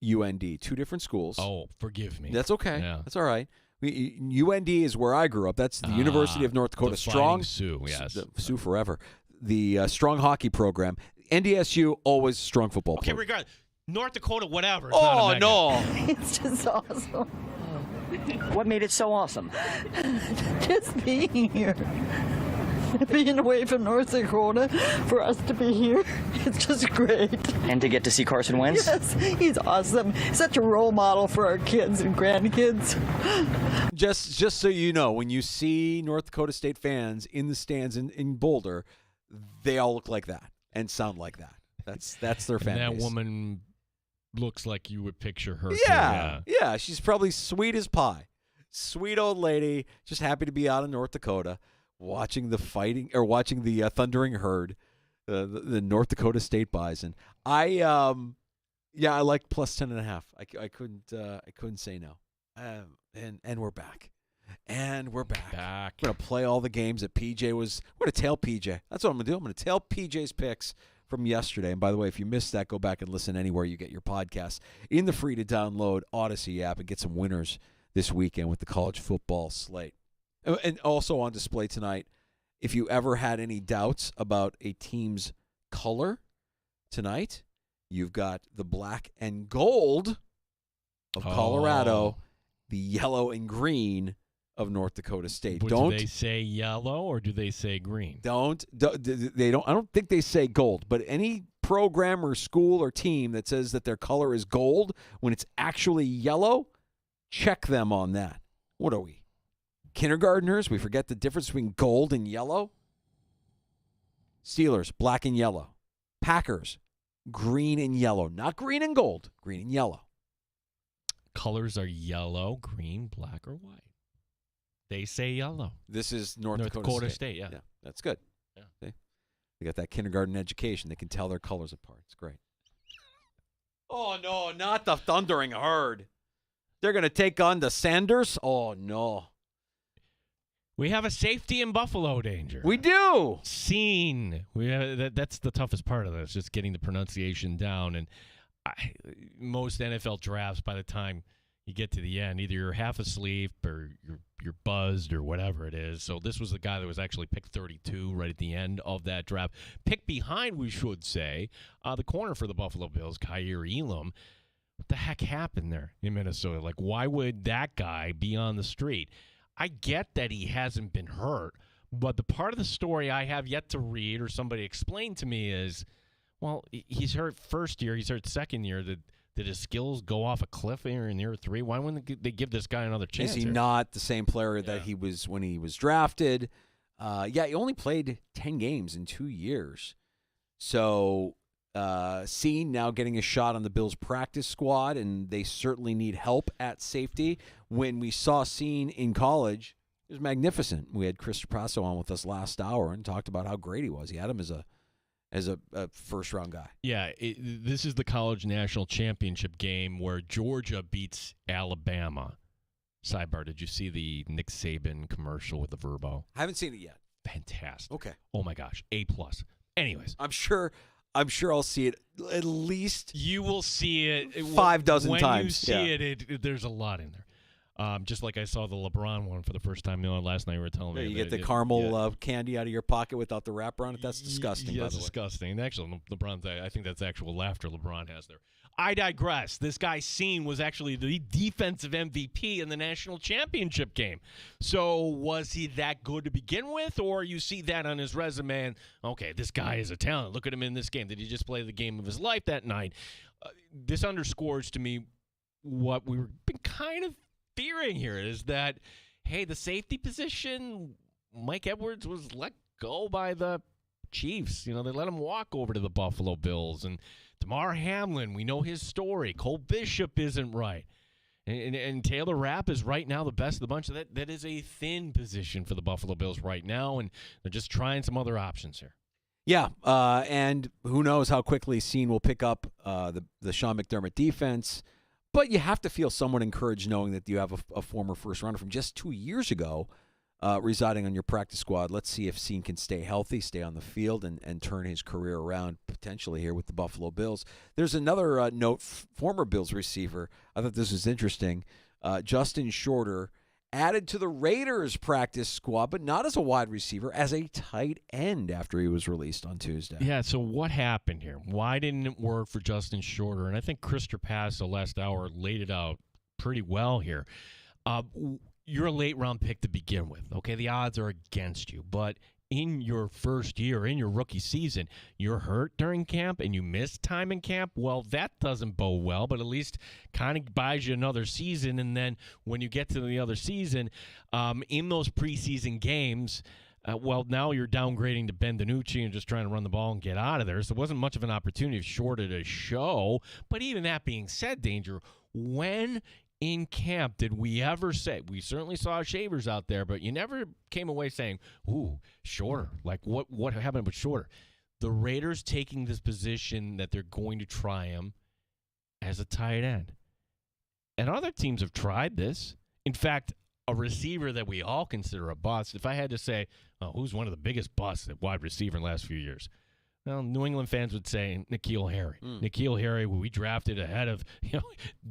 UND, two different schools. Oh, forgive me. That's okay. Yeah. That's all right. UND is where I grew up. That's the University of North Dakota. The Strong Sioux, yes. Sioux forever. The strong hockey program. NDSU, always strong football program. Regardless. North Dakota, whatever. It's not a no. It's just awesome. What made it so awesome? Just being here. Being away from North Dakota, for us to be here, it's just great. And to get to see Carson Wentz? Yes, he's awesome. Such a role model for our kids and grandkids. Just so you know, when you see North Dakota State fans in the stands in Boulder, they all look like that and sound like that. That's their fan And that base. woman looks like you would picture her. Yeah, she's probably sweet as pie. Sweet old lady, just happy to be out in North Dakota, watching the thundering herd, the North Dakota State Bison. I like plus 10.5. I couldn't say no. And we're back. And we're back. We're gonna play all the games that PJ was. We're gonna tail PJ. That's what I'm gonna do. I'm gonna tail PJ's picks from yesterday. And by the way, if you missed that, go back and listen anywhere you get your podcasts in the free to download Odyssey app and get some winners this weekend with the college football slate. And also on display tonight, if you ever had any doubts about a team's color tonight, you've got the black and gold of Colorado, the yellow and green of North Dakota State. But do they say yellow or do they say green? They don't. I don't think they say gold. But any program or school or team that says that their color is gold when it's actually yellow, check them on that. What are we, kindergartners? We forget the difference between gold and yellow. Steelers, black and yellow. Packers, green and yellow. Not green and gold. Green and yellow. Colors are yellow, green, black, or white. They say yellow. This is North Dakota State. Yeah, that's good. Yeah. See? They got that kindergarten education. They can tell their colors apart. It's great. Oh, no, not the thundering herd. They're going to take on the Sanders? Oh, no. We have a safety in Buffalo, Danger. We do. Scene. That's the toughest part of this, just getting the pronunciation down. And most NFL drafts, by the time you get to the end, either you're half asleep or you're buzzed or whatever it is. So this was the guy that was actually picked 32 right at the end of that draft. Picked behind, we should say, the corner for the Buffalo Bills, Kaiir Elam. What the heck happened there in Minnesota? Like, why would that guy be on the street? I get that he hasn't been hurt, but the part of the story I have yet to read or somebody explain to me is, well, he's hurt first year, he's hurt second year. Did his skills go off a cliff here in year 3? Why wouldn't they give this guy another chance? Is he not the same player that he was when he was drafted? He only played 10 games in 2 years. So, Scene now getting a shot on the Bills practice squad, and they certainly need help at safety. When we saw Scene in college, it was magnificent. We had Chris Trapasso on with us last hour and talked about how great he was. He had him as a first-round guy. Yeah, this is the college national championship game where Georgia beats Alabama. Sidebar, did you see the Nick Saban commercial with the Verbo? I haven't seen it yet. Fantastic. Okay. Oh, my gosh. A+. Anyways. I'm sure I'll see it at least. You will see it 5 dozen when times. When you see it, there's a lot in there. Just like I saw the LeBron one for the first time last night. You were telling me. You get the caramel candy out of your pocket without the wrapper on it. That's disgusting. Yeah, by that's the way. disgusting. And actually, LeBron's. I think that's actual laughter LeBron has there. I digress. This guy Scene was actually the defensive MVP in the national championship game. So was he that good to begin with, or you see that on his resume and, okay, this guy is a talent. Look at him in this game. Did he just play the game of his life that night? This underscores to me what we've been kind of fearing here is that, hey, the safety position, Mike Edwards was let go by the Chiefs. They let him walk over to the Buffalo Bills. And Damar Hamlin, we know his story. Cole Bishop isn't right. And Taylor Rapp is right now the best of the bunch. That is a thin position for the Buffalo Bills right now, and they're just trying some other options here. Yeah, and who knows how quickly Scene will pick up the Sean McDermott defense. But you have to feel somewhat encouraged knowing that you have a former first rounder from just 2 years ago residing on your practice squad. Let's see if Scene can stay healthy, stay on the field, and turn his career around potentially here with the Buffalo Bills. There's another note, former Bills receiver. I thought this was interesting. Justin Shorter added to the Raiders practice squad, but not as a wide receiver, as a tight end after he was released on Tuesday. Yeah, so what happened here? Why didn't it work for Justin Shorter? And I think Chris Trapasso last hour laid it out pretty well here. You're a late-round pick to begin with, okay? The odds are against you. But in your first year, in your rookie season, you're hurt during camp and you miss time in camp, well, that doesn't bode well, but at least kind of buys you another season. And then when you get to the other season, in those preseason games, well, now you're downgrading to Ben DiNucci and just trying to run the ball and get out of there. So it wasn't much of an opportunity shorted a show. But even that being said, Danger, when in camp did we ever say, we certainly saw Shavers out there, but you never came away saying, ooh, Shorter. Like, what happened with Shorter? The Raiders taking this position that they're going to try him as a tight end. And other teams have tried this. In fact, a receiver that we all consider a bust, if I had to say, who's one of the biggest busts at wide receiver in the last few years? Well, New England fans would say N'Keal Harry. N'Keal Harry, who we drafted ahead of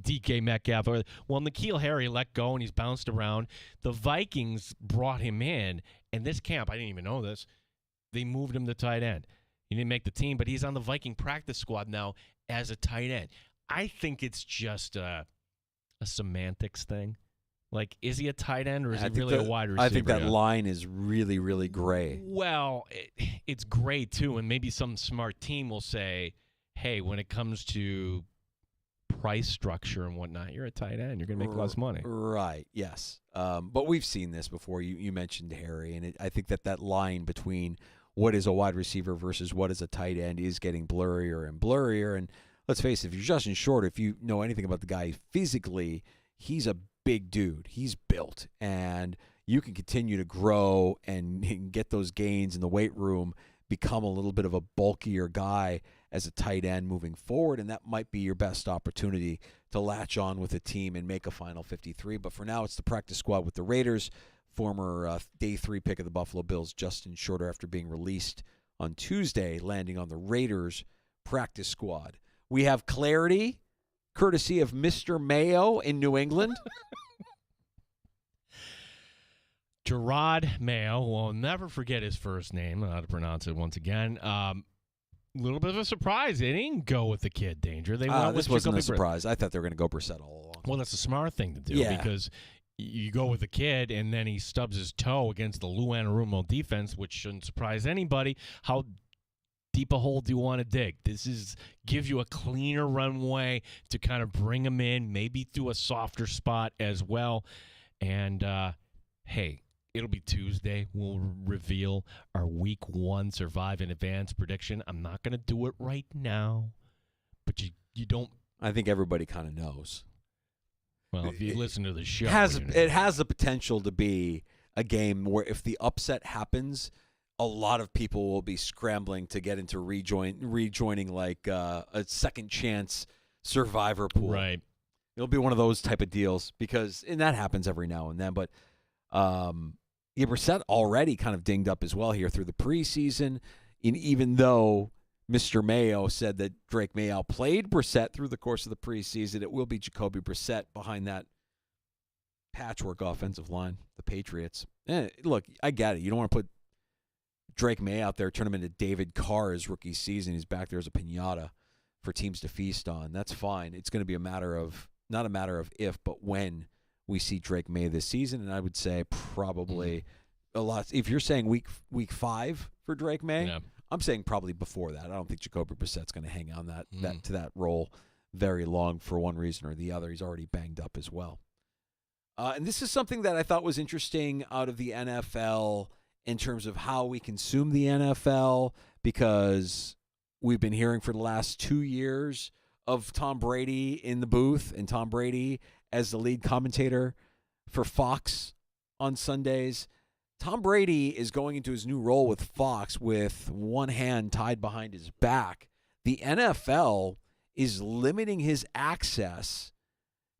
DK Metcalf. Well, N'Keal Harry let go, and he's bounced around. The Vikings brought him in, and this camp, I didn't even know this, they moved him to tight end. He didn't make the team, but he's on the Viking practice squad now as a tight end. I think it's just a semantics thing. Like, is he a tight end or is he really a wide receiver? I think that line is really, really gray. Well, it's gray, too, and maybe some smart team will say, hey, when it comes to price structure and whatnot, you're a tight end. You're going to make less money. Right, yes. But we've seen this before. You mentioned Harry, and I think that line between what is a wide receiver versus what is a tight end is getting blurrier and blurrier. And let's face it, if you're Justin Short, if you know anything about the guy physically, he's a big dude. He's built, and you can continue to grow and get those gains in the weight room, become a little bit of a bulkier guy as a tight end moving forward, and that might be your best opportunity to latch on with a team and make a final 53. But for now, it's the practice squad with the Raiders. Former day 3 pick of the Buffalo Bills, Justin Shorter, after being released on Tuesday, landing on the Raiders practice squad. We have clarity courtesy of Mr. Mayo in New England. Gerard Mayo, we'll never forget his first name, how to pronounce it once again. A little bit of a surprise. They didn't go with the kid, Danger. They went this with wasn't Jacoby a surprise. I thought they were going to go Brissett all along. Well, that's a smart thing to do because you go with the kid and then he stubs his toe against the Lou Anarumo defense, which shouldn't surprise anybody. How deep a hole do you want to dig? This gives you a cleaner runway to kind of bring him in, maybe through a softer spot as well. And, hey, it'll be Tuesday. We'll reveal our Week 1 Survive in Advance prediction. I'm not going to do it right now, but you don't. I think everybody kind of knows. Well, if you listen to the show. It has the potential to be a game where if the upset happens, a lot of people will be scrambling to get into rejoining like a second chance survivor pool. Right. It'll be one of those type of deals and that happens every now and then. But Brissett already kind of dinged up as well here through the preseason. And even though Mr. Mayo said that Drake May outplayed Brissett through the course of the preseason, it will be Jacoby Brissett behind that patchwork offensive line, the Patriots. Look, I get it. You don't want to put Drake May out there, turn him into David Carr his rookie season. He's back there as a piñata for teams to feast on. That's fine. It's going to be not a matter of if, but when we see Drake May this season. And I would say probably a lot. If you're saying week 5 for Drake May, I'm saying probably before that. I don't think Jacoby Brissett's going to hang on to that role very long for one reason or the other. He's already banged up as well. And this is something that I thought was interesting out of the NFL in terms of how we consume the NFL, because we've been hearing for the last 2 years of Tom Brady in the booth and Tom Brady as the lead commentator for Fox on Sundays. Tom Brady is going into his new role with Fox with one hand tied behind his back. The NFL is limiting his access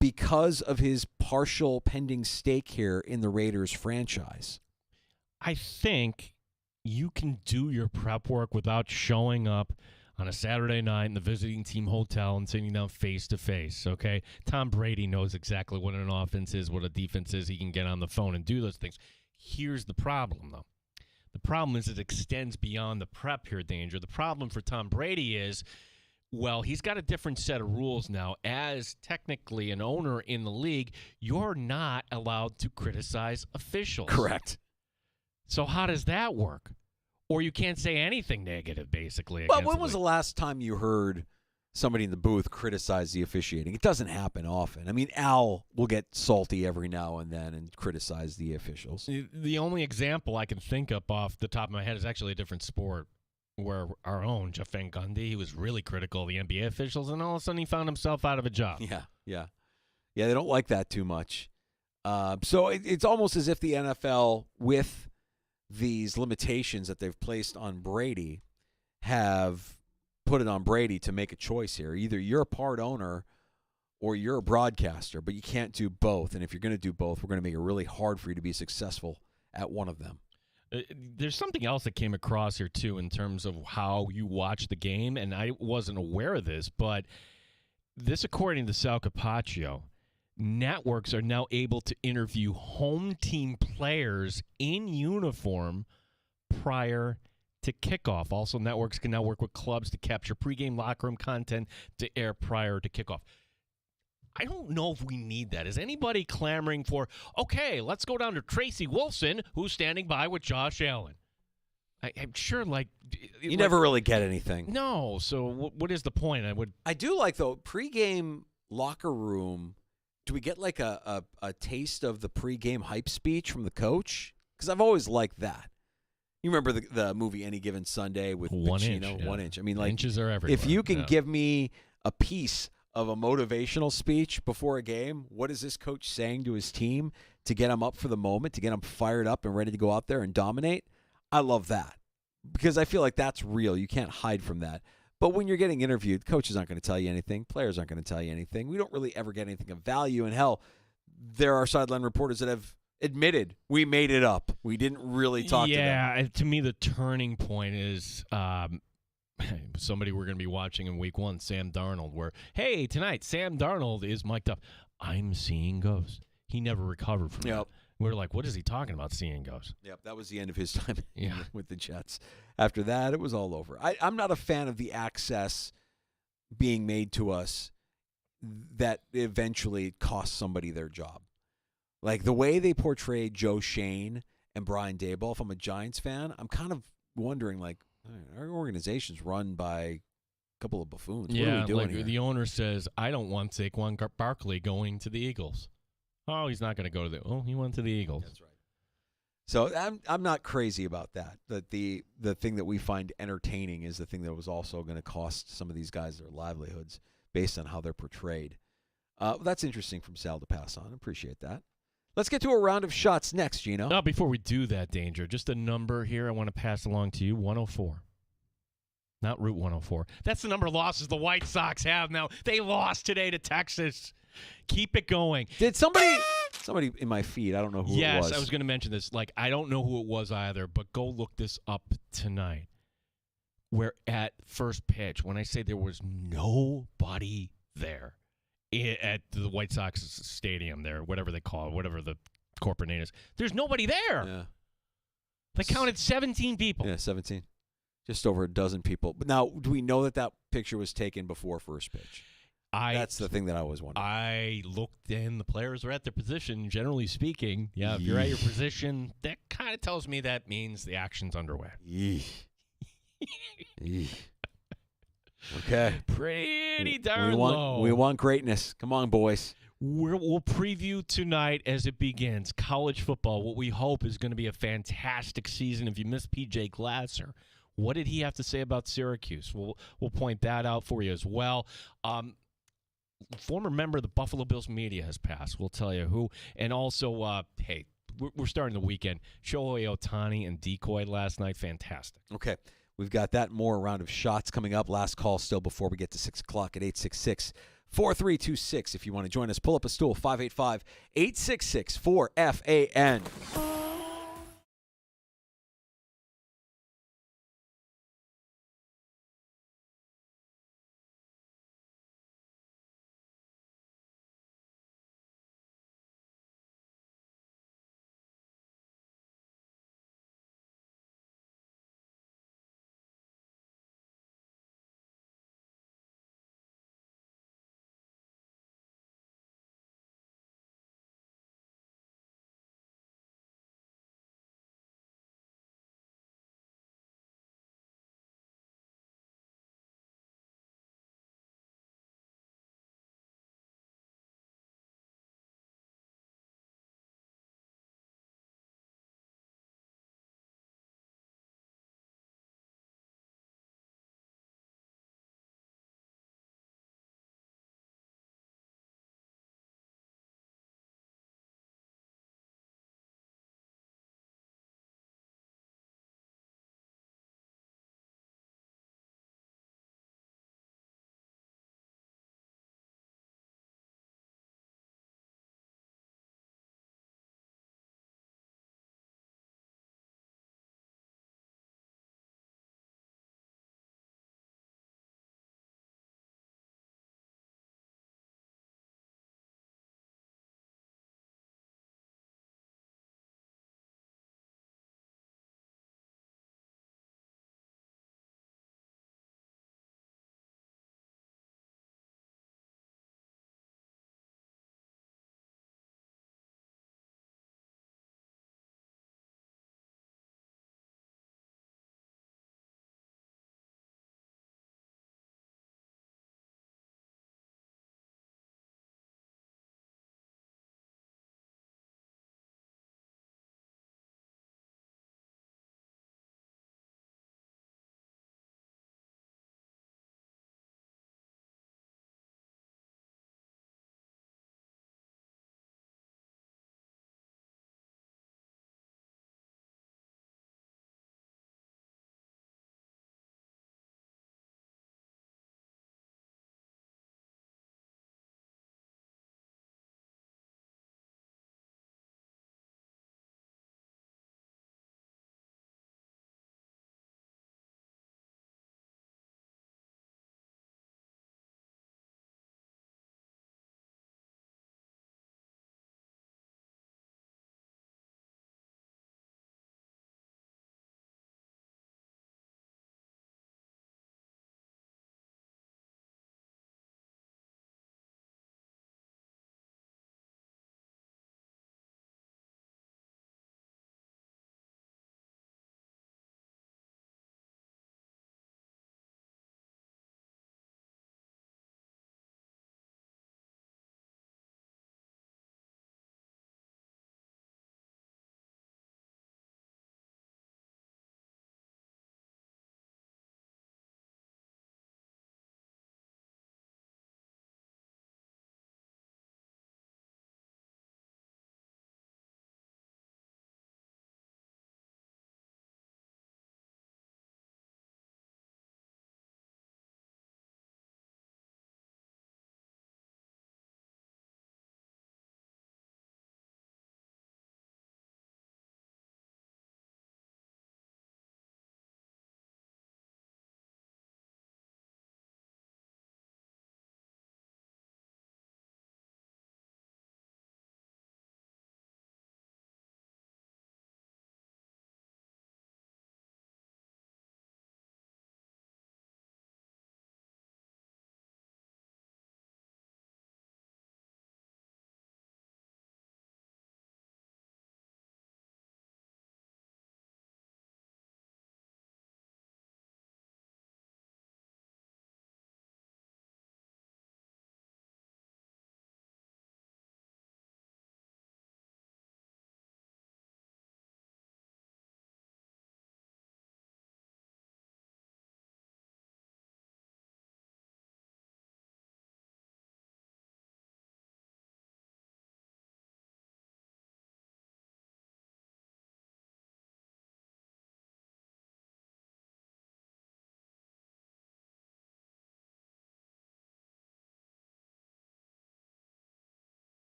because of his partial pending stake here in the Raiders franchise. I think you can do your prep work without showing up on a Saturday night in the visiting team hotel and sitting down face-to-face, okay? Tom Brady knows exactly what an offense is, what a defense is. He can get on the phone and do those things. Here's the problem, though. The problem is it extends beyond the prep here, Danger. The problem for Tom Brady is, well, he's got a different set of rules now. As technically an owner in the league, you're not allowed to criticize officials. Correct. So how does that work? or you can't say anything negative, basically. Well, when was the last time you heard somebody in the booth criticize the officiating? It doesn't happen often. I mean, Al will get salty every now and then and criticize the officials. The only example I can think of off the top of my head is actually a different sport, where our own Jeff Van Gundy, he was really critical of the NBA officials, and all of a sudden he found himself out of a job. Yeah, they don't like that too much. So it's almost as if the NFL, with these limitations that they've placed on Brady, have put it on Brady to make a choice here. Either you're a part owner or you're a broadcaster, but you can't do both. And if you're going to do both, we're going to make it really hard for you to be successful at one of them. There's something else that came across here, too, in terms of how you watch the game, and I wasn't aware of this, but this, according to Sal Capaccio, networks are now able to interview home team players in uniform prior to kickoff. Also, networks can now work with clubs to capture pregame locker room content to air prior to kickoff. I don't know if we need that. Is anybody clamoring for, okay, let's go down to Tracy Wolfson, who's standing by with Josh Allen? I'm sure, you never really get anything. No, so what is the point? I do like, though, pregame locker room. Do we get like a taste of the pregame hype speech from the coach? Because I've always liked that. You remember the movie Any Given Sunday with Pacino? 1 inch. I mean, like, inches are everywhere. If you can give me a piece of a motivational speech before a game, what is this coach saying to his team to get them up for the moment, to get them fired up and ready to go out there and dominate? I love that because I feel like that's real. You can't hide from that. But when you're getting interviewed, coaches aren't going to tell you anything. Players aren't going to tell you anything. We don't really ever get anything of value. And hell, there are sideline reporters that have admitted we made it up. We didn't really talk to them. Yeah, to me, the turning point is somebody we're going to be watching in week 1, Sam Darnold, where, hey, tonight, Sam Darnold is mic'd up. I'm seeing ghosts. He never recovered from that. We're like, what is he talking about, seeing ghosts? Yep, that was the end of his time with the Jets. After that, it was all over. I'm not a fan of the access being made to us that eventually costs somebody their job. Like the way they portrayed Joe Shane and Brian Daboll, if I'm a Giants fan, I'm kind of wondering, like, our organization's run by a couple of buffoons. What are we doing here? The owner says, I don't want Saquon Barkley going to the Eagles. Oh, he's not going to go to he went to the Eagles. That's right. So I'm not crazy about that. That the thing that we find entertaining is the thing that was also going to cost some of these guys their livelihoods based on how they're portrayed. That's interesting from Sal to pass on. Appreciate that. Let's get to a round of shots next, Gino. No, before we do that, Danger, just a number here I want to pass along to you, 104. Not Route 104. That's the number of losses the White Sox have now. They lost today to Texas. Keep it going. Did somebody in my feed, I don't know who it was. Yes, I was going to mention this. I don't know who it was either, but go look this up tonight. Where at first pitch, when I say there was nobody there at the White Sox stadium there, whatever they call it, whatever the corporate name is, there's nobody there. Yeah. They counted 17 people. Yeah, 17. Just over a dozen people. But now, do we know that picture was taken before first pitch? That's the thing that I was wondering. I looked and the players were at their position, generally speaking. Yeah, if you're at your position, that kind of tells me that means the action's underway. Okay. Pretty darn low. We want greatness. Come on, boys. We'll preview tonight as it begins. College football, what we hope is going to be a fantastic season. If you missed P.J. Glasser, what did he have to say about Syracuse? We'll point that out for you as well. Former member of the Buffalo Bills media has passed. We'll tell you who. And also, hey, we're starting the weekend. Shohei Ohtani and Decoy last night. Fantastic. Okay. We've got that more round of shots coming up. Last call still before we get to 6 o'clock at 866-4326. If you want to join us, pull up a stool, 585-866-4FAN.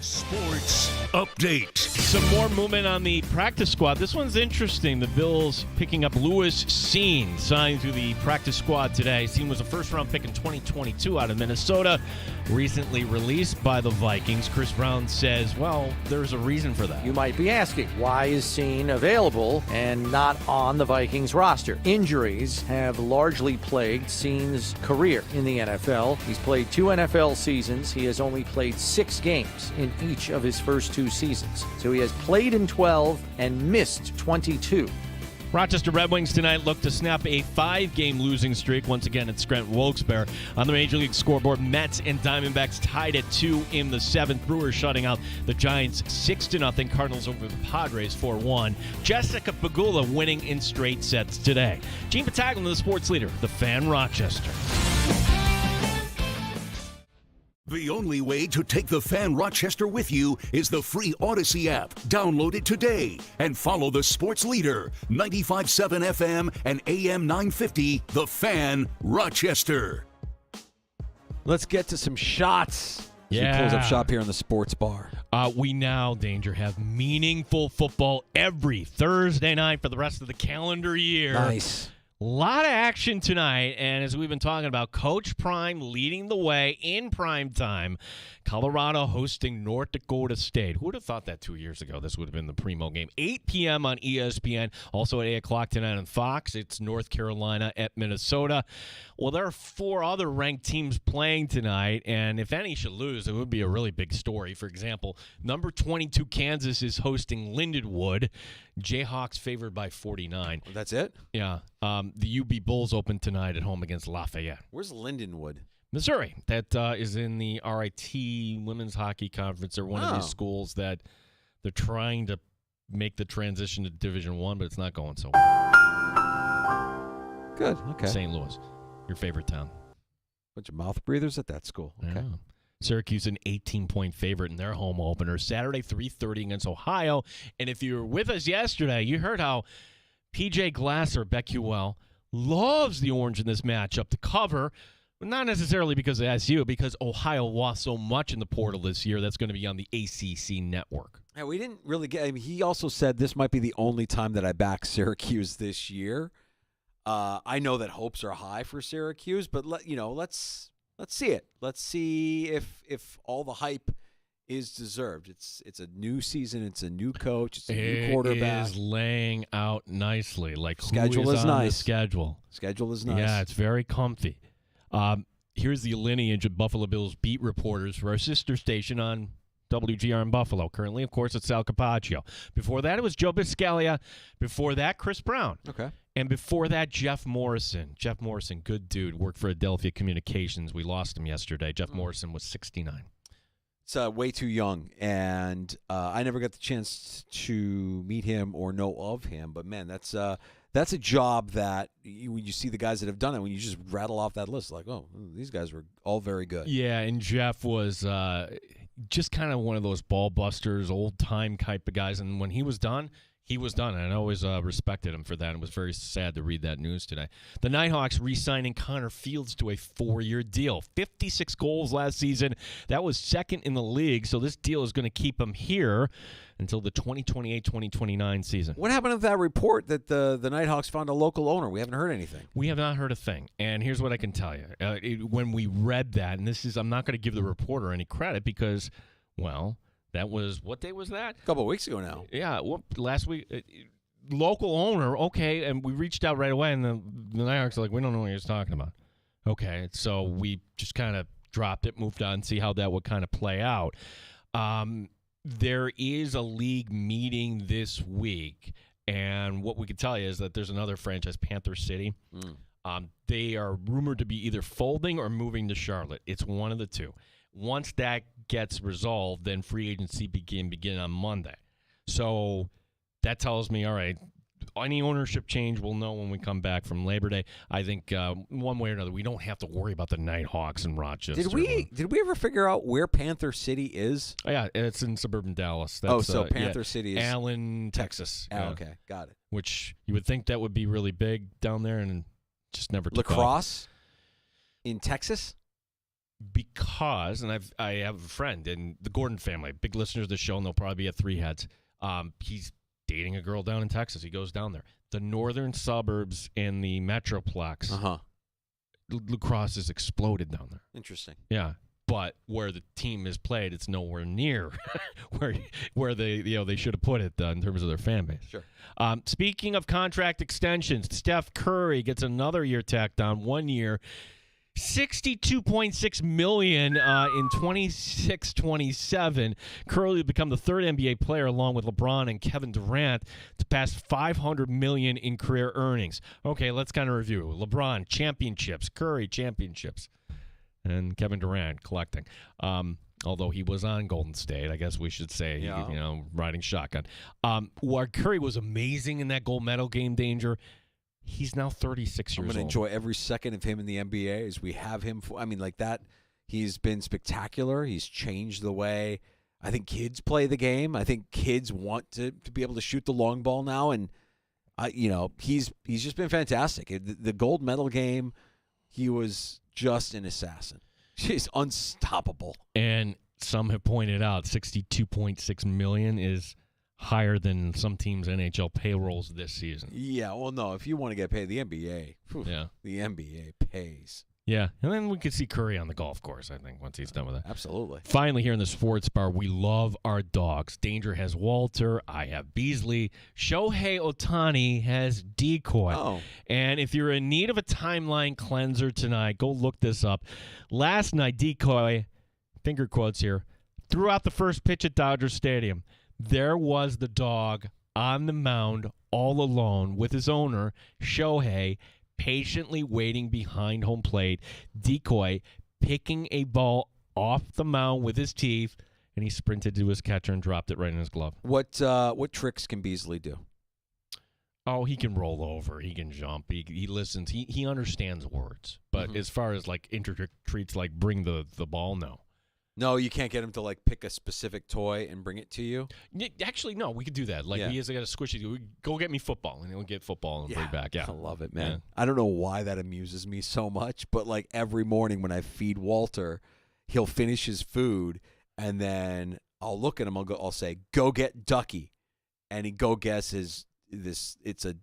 Sports Update. Some more movement on the practice squad. This one's interesting. The Bills picking up Lewis Cine, signed to the practice squad today. Cine was a first-round pick in 2022 out of Minnesota, recently released by the Vikings. Chris Brown says, well, there's a reason for that. You might be asking, why is Cine available and not on the Vikings roster? Injuries have largely plagued Cine's career in the NFL. He's played 2 NFL seasons. He has only played 6 games in each of his first 2 seasons. So he has played in 12 and missed 22. Rochester Red Wings tonight look to snap a 5-game losing streak once again at Scranton Wilkes-Barre. On the Major League scoreboard, Mets and Diamondbacks tied at 2 in the 7th. Brewers shutting out the Giants 6-0. Cardinals over the Padres 4-1. Jessica Pegula winning in straight sets today. Gene Battaglia, the sports leader, the Fan Rochester. The only way to take the Fan Rochester with you is the free Odyssey app. Download it today and follow the sports leader, 95.7 FM and AM 950, The Fan Rochester. Let's get to some shots. Yeah. We close up shop here in the sports bar. We now, Danger, have meaningful football every Thursday night for the rest of the calendar year. Nice. A lot of action tonight, and as we've been talking about, Coach Prime leading the way in prime time. Colorado hosting North Dakota State. Who would have thought that 2 years ago? This would have been the primo game. 8 p.m. on ESPN. Also at 8 o'clock tonight on Fox. It's North Carolina at Minnesota. Well, there are 4 other ranked teams playing tonight, and if any should lose, it would be a really big story. For example, number 22 Kansas is hosting Lindenwood. Jayhawks favored by 49. That's it? Yeah. The UB Bulls open tonight at home against Lafayette. Where's Lindenwood? Missouri. That is in the RIT Women's Hockey Conference. They're one of these schools that they're trying to make the transition to Division I, but it's not going so well. Good. Okay. St. Louis, your favorite town. Bunch of mouth breathers at that school. Okay. Yeah. Syracuse an 18-point favorite in their home opener. Saturday, 3:30 against Ohio. And if you were with us yesterday, you heard how P.J. Glasser, BetQL, loves the Orange in this matchup to cover. Not necessarily because of SU, because Ohio lost so much in the portal this year. That's going to be on the ACC network. Yeah, we didn't really get. I mean, he also said this might be the only time that I back Syracuse this year. I know that hopes are high for Syracuse, but let's see it. Let's see if all the hype is deserved. It's a new season. It's a new coach. It's a new quarterback. It is laying out nicely. Like schedule who is is on nice. The schedule. Schedule is nice. Yeah, it's very comfy. Here's the lineage of Buffalo Bills beat reporters for our sister station on WGR in Buffalo. Currently, of course, it's Sal Capaccio. Before that, it was Joe Biscaglia. Before that, Chris Brown. Okay. And before that, Jeff Morrison. Jeff Morrison, good dude, worked for Adelphia Communications. We lost him yesterday. Jeff Morrison was 69. It's way too young, and I never got the chance to meet him or know of him. But, man, that's a job that when you see the guys that have done it, when you just rattle off that list, like, oh, these guys were all very good. Yeah, and Jeff was just kind of one of those ball busters, old-time type of guys. And when he was done, he was done. And I always respected him for that. It was very sad to read that news today. The Nighthawks re-signing Connor Fields to a 4-year deal. 56 goals last season. That was second in the league. So this deal is going to keep him here until the 2028-2029 season. What happened to that report that the Nighthawks found a local owner? We haven't heard anything. We have not heard a thing. And here's what I can tell you. When we read that, and I'm not going to give the reporter any credit because, well, that was, what day was that? A couple of weeks ago now. Yeah, last week. Local owner, okay, and we reached out right away, and the Nighthawks are like, we don't know what you're talking about. Okay, so we just kind of dropped it, moved on, see how that would kind of play out. There is a league meeting this week, and what we can tell you is that there's another franchise, Panther City. They are rumored to be either folding or moving to Charlotte. It's one of the two. Once that gets resolved, then free agency begin on Monday. So that tells me, all right, any ownership change we'll know when we come back from Labor Day. I think one way or another, we don't have to worry about the Nighthawks in Rochester. Did we ever figure out where Panther City is? Oh, yeah, it's in suburban Dallas. That's, Panther City is Allen, Texas. Oh, okay, got it. Which you would think that would be really big down there, and just never took Lacrosse in Texas? Because, and I have a friend in the Gordon family, big listeners of the show, and they'll probably be at Three Heads. He's dating a girl down in Texas. He goes down there. The northern suburbs and the Metroplex, lacrosse has exploded down there. Interesting. Yeah, but where the team is played, it's nowhere near where they should have put it in terms of their fan base. Sure. Speaking of contract extensions, Steph Curry gets another year tacked on, 1 year. $62.6 million in 26-27. Curry will become the third NBA player, along with LeBron and Kevin Durant, to pass $500 million in career earnings. Okay, let's kind of review. LeBron, championships. Curry, championships. And Kevin Durant, collecting. Although he was on Golden State, I guess we should say, riding shotgun. While Curry was amazing in that gold medal game, Danger, he's now 36 years old. I'm going to enjoy every second of him in the NBA as we have him. That. He's been spectacular. He's changed the way I think kids play the game. I think kids want to be able to shoot the long ball now, and he's just been fantastic. The gold medal game, he was just an assassin. He's unstoppable. And some have pointed out $62.6 million is higher than some teams' NHL payrolls this season. Yeah, well, no, if you want to get paid, the NBA, the NBA pays. Yeah, and then we could see Curry on the golf course, I think, once he's done with it. Absolutely. Finally, here in the sports bar, we love our dogs. Danger has Walter. I have Beasley. Shohei Ohtani has Decoy. Oh. And if you're in need of a timeline cleanser tonight, go look this up. Last night, Decoy, finger quotes here, threw out the first pitch at Dodger Stadium. There was the dog on the mound all alone with his owner, Shohei, patiently waiting behind home plate. Decoy picking a ball off the mound with his teeth, and he sprinted to his catcher and dropped it right in his glove. What tricks can Beasley do? Oh, he can roll over. He can jump. He listens. He understands words. But as far as like intricate treats like bring the ball, no. No, you can't get him to like pick a specific toy and bring it to you. Actually, no, we could do that. Like he has got a squishy. Go get me football, and he'll get football and bring back. Yeah, I love it, man. Yeah. I don't know why that amuses me so much, but like every morning when I feed Walter, he'll finish his food, and then I'll look at him. I'll say, "Go get Ducky," and he go guess this. It's a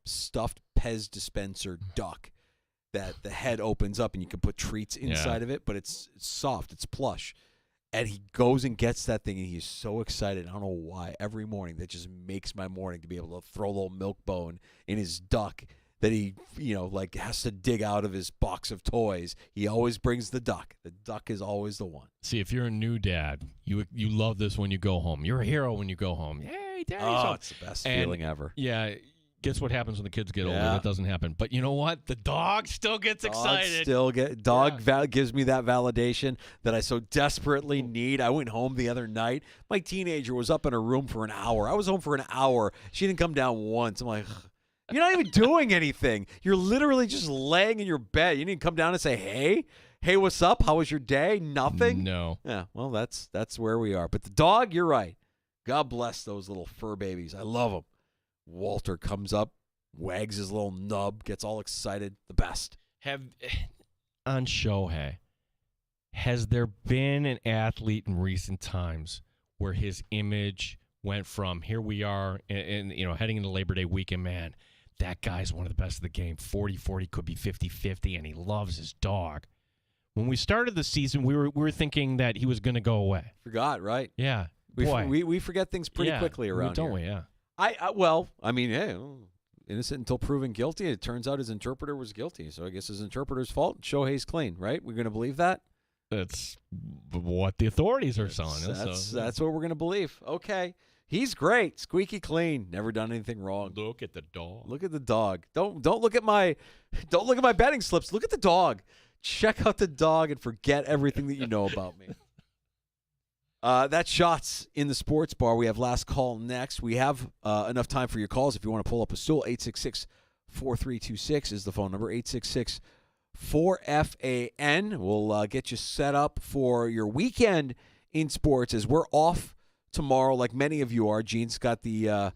stuffed Pez dispenser duck. That the head opens up and you can put treats inside of it, but it's soft, it's plush. And he goes and gets that thing, and he's so excited. I don't know why. Every morning, that just makes my morning to be able to throw a little milk bone in his duck that he, has to dig out of his box of toys. He always brings the duck. The duck is always the one. See, if you're a new dad, you love this when you go home. You're a hero when you go home. Yay, Daddy's home. It's the best feeling ever. Yeah. Guess what happens when the kids get older? That doesn't happen. But you know what? The dog still gets excited. Gives me that validation that I so desperately need. I went home the other night. My teenager was up in her room for an hour. I was home for an hour. She didn't come down once. I'm like, you're not even doing anything. You're literally just laying in your bed. You didn't come down and say, hey, what's up? How was your day? Nothing? No. Yeah, well, that's where we are. But the dog, you're right. God bless those little fur babies. I love them. Walter comes up, wags his little nub, gets all excited. The best. On Shohei, has there been an athlete in recent times where his image went from here we are and heading into Labor Day weekend, man, that guy's one of the best of the game, 40-40, could be 50-50, and he loves his dog. When we started the season, we were thinking that he was going to go away. Forgot, right? Yeah. We forget things pretty quickly around don't here. We? Yeah. Innocent until proven guilty. It turns out his interpreter was guilty, so I guess his interpreter's fault. Shohei's clean, right? We're going to believe that? That's what the authorities are telling us. That's what we're going to believe. Okay. He's great. Squeaky clean. Never done anything wrong. Look at the dog. Look at the dog. Don't look at my betting slips. Look at the dog. Check out the dog and forget everything that you know about me. That's Shots in the Sports Bar. We have last call next. We have enough time for your calls. If you want to pull up a stool, 866-4326 is the phone number, 866-4FAN. We'll get you set up for your weekend in sports as we're off tomorrow like many of you are. Gene's got the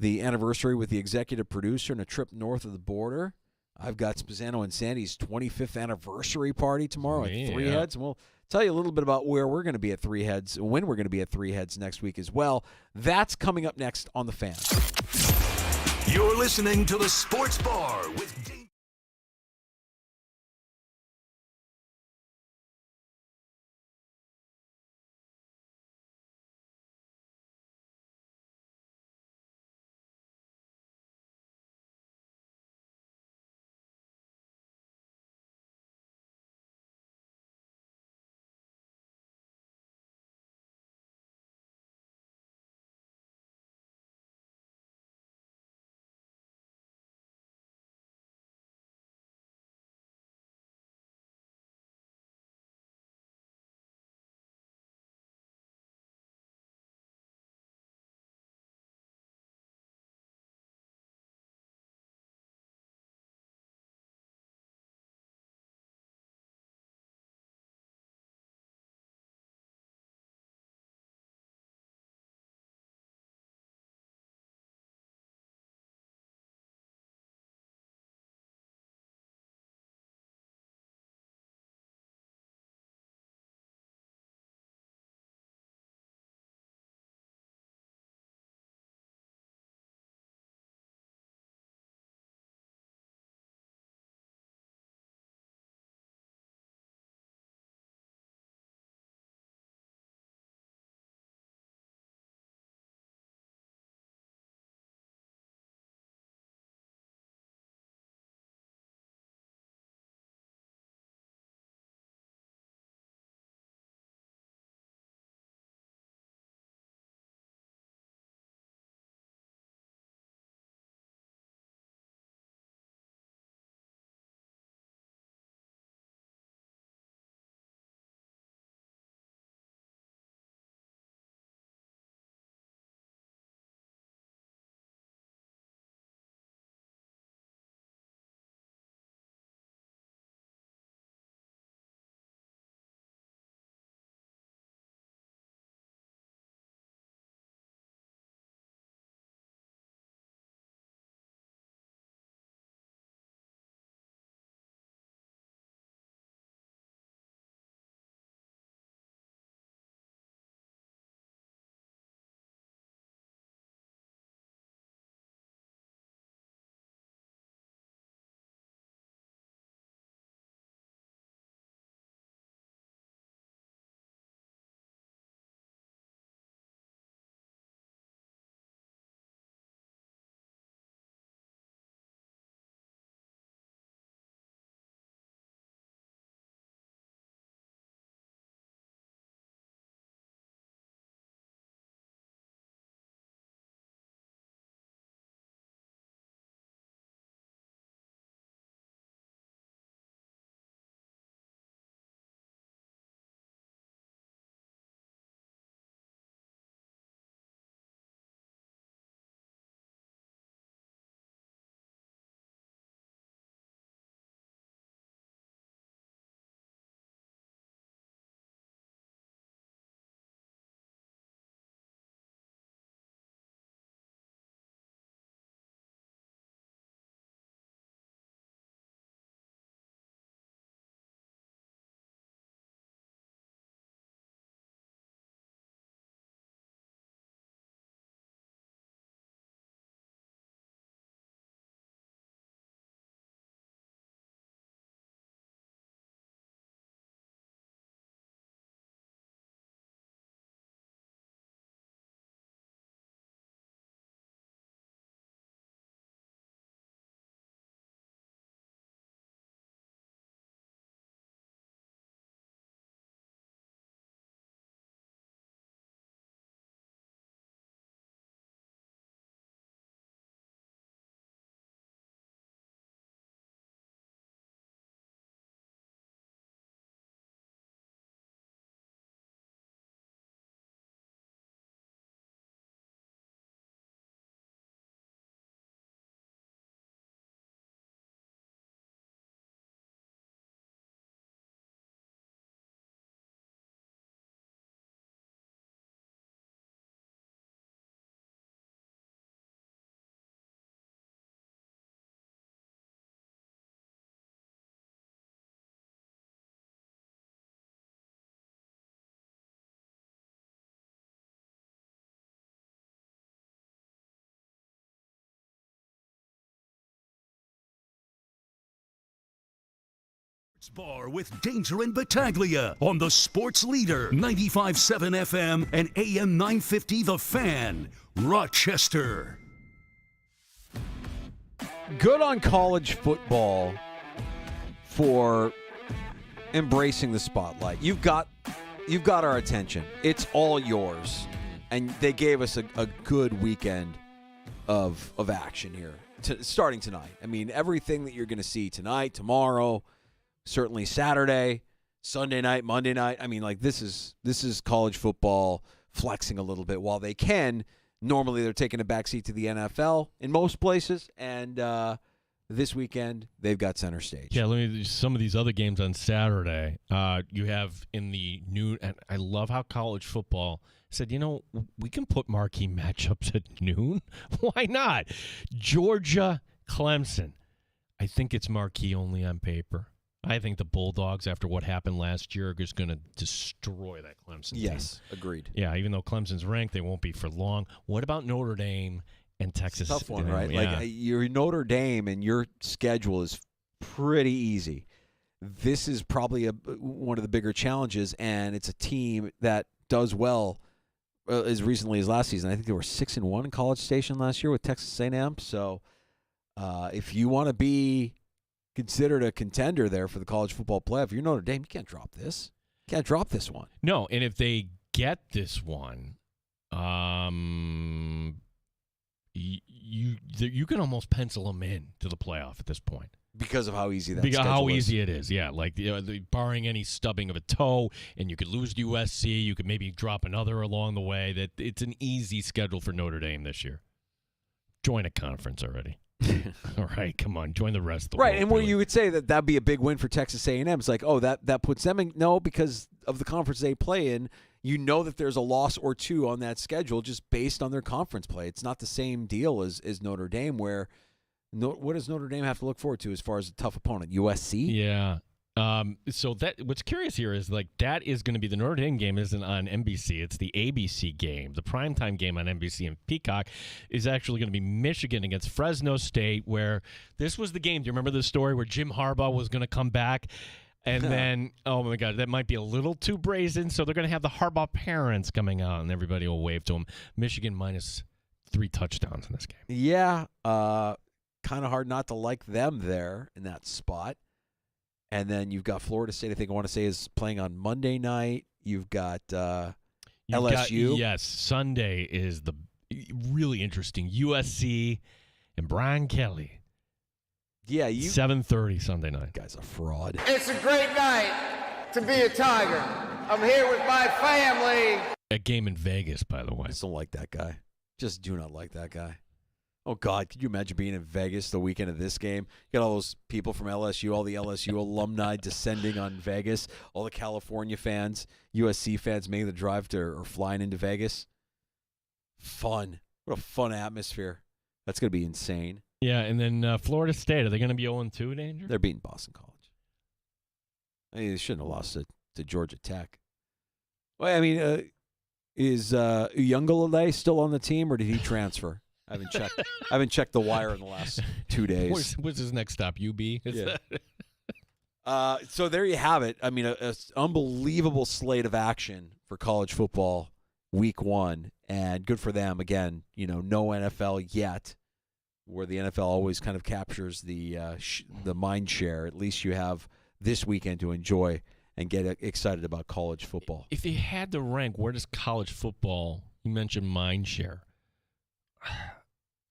anniversary with the executive producer and a trip north of the border. I've got Spazzano and Sandy's 25th anniversary party tomorrow at Three Yeah. Heads, and we'll tell you a little bit about where we're going to be at Three Heads, when we're going to be at Three Heads next week as well. That's coming up next on The Fan. You're listening to the Sports Bar with Bar with Danger and Battaglia on the Sports Leader, 95.7 FM and AM 950 The Fan, Rochester. Good on college football for embracing the spotlight. You've got our attention. It's all yours. And they gave us a good weekend of action here, starting tonight. I mean, everything that you're going to see tonight, tomorrow, certainly Saturday, Sunday night, Monday night. I mean, like this is college football flexing a little bit while they can. Normally, they're taking a backseat to the NFL in most places, and this weekend they've got center stage. Yeah, some of these other games on Saturday. You have in the noon, and I love how college football said, we can put marquee matchups at noon. Why not? Georgia, Clemson. I think it's marquee only on paper. I think the Bulldogs, after what happened last year, are just going to destroy that Clemson team. Yes, agreed. Yeah, even though Clemson's ranked, they won't be for long. What about Notre Dame and Texas? Tough one, right? Yeah. Like you're Notre Dame, and your schedule is pretty easy. This is probably one of the bigger challenges, and it's a team that does well as recently as last season. I think they were 6-1 in College Station last year with Texas A&M. So if you want to be considered a contender there for the college football playoff, you're Notre Dame, you can't drop this. You can't drop this one. No, and if they get this one, you can almost pencil them in to the playoff at this point. Because of how easy that easy it is, yeah. Like barring any stubbing of a toe, and you could lose to USC, you could maybe drop another along the way. That it's an easy schedule for Notre Dame this year. Join a conference already. All right, come on, join the rest of the world. Right, and where you would say that'd be a big win for Texas A&M. It's like, oh, that puts them in. No, because of the conference they play in, you know that there's a loss or two on that schedule just based on their conference play. It's not the same deal as Notre Dame, where what does Notre Dame have to look forward to as far as a tough opponent? USC? Yeah. So what's curious here is that is going to be the Notre Dame game isn't on NBC. It's the ABC game. The primetime game on NBC and Peacock is actually going to be Michigan against Fresno State, where this was the game. Do you remember the story where Jim Harbaugh was going to come back? And then, oh my God, that might be a little too brazen. So they're going to have the Harbaugh parents coming out, and everybody will wave to them. Michigan minus 3 touchdowns in this game. Yeah. Kind of hard not to like them there in that spot. And then you've got Florida State, I think I want to say, is playing on Monday night. You've got LSU. Yes, Sunday is the really interesting. USC and Brian Kelly. Yeah, 7:30 Sunday night. Guy's a fraud. It's a great night to be a Tiger. I'm here with my family. A game in Vegas, by the way. I just don't like that guy. Just do not like that guy. Oh, God, could you imagine being in Vegas the weekend of this game? You got all those people from LSU, all the LSU alumni descending on Vegas, all the California fans, USC fans making the drive or flying into Vegas. Fun. What a fun atmosphere. That's going to be insane. Yeah, and then Florida State, are they going to be 0-2, Danger? They're beating Boston College. I mean, they shouldn't have lost to Georgia Tech. Well, I mean, is Uyunglele still on the team, or did he transfer? I haven't checked the wire in the last 2 days. What's his next stop? UB? Yeah. So there you have it. I mean, an unbelievable slate of action for college football week 1, and good for them. Again, no NFL yet, where the NFL always kind of captures the mind share. At least you have this weekend to enjoy and get excited about college football. If they had to rank, where does college football, you mentioned mind share,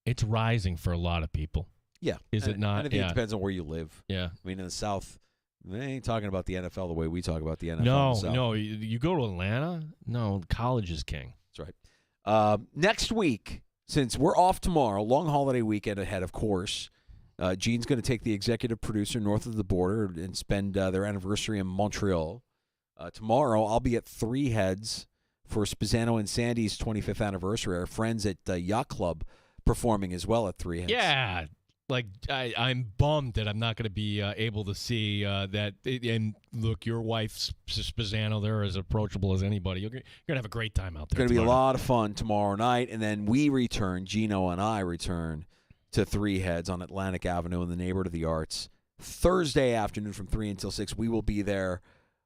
it's rising for a lot of people. Yeah. Is it not? I think it depends on where you live. Yeah. I mean, in the South, they ain't talking about the NFL the way we talk about the NFL. No. You go to Atlanta? No, college is king. That's right. Next week, since we're off tomorrow, long holiday weekend ahead, of course, Gene's going to take the executive producer north of the border and spend their anniversary in Montreal. Tomorrow, I'll be at Three Heads for Spezzano and Sandy's 25th anniversary. Our friends at Yacht Club performing as well at Three Heads. Yeah. Like, I'm bummed that I'm not going to be able to see that. And look, your wife, Spezzano, they're as approachable as anybody. You're going to have a great time out there. It's going to be a lot of fun tomorrow night. And then we return, Gino and I return to Three Heads on Atlantic Avenue in the neighborhood of the Arts Thursday afternoon from 3 until 6. We will be there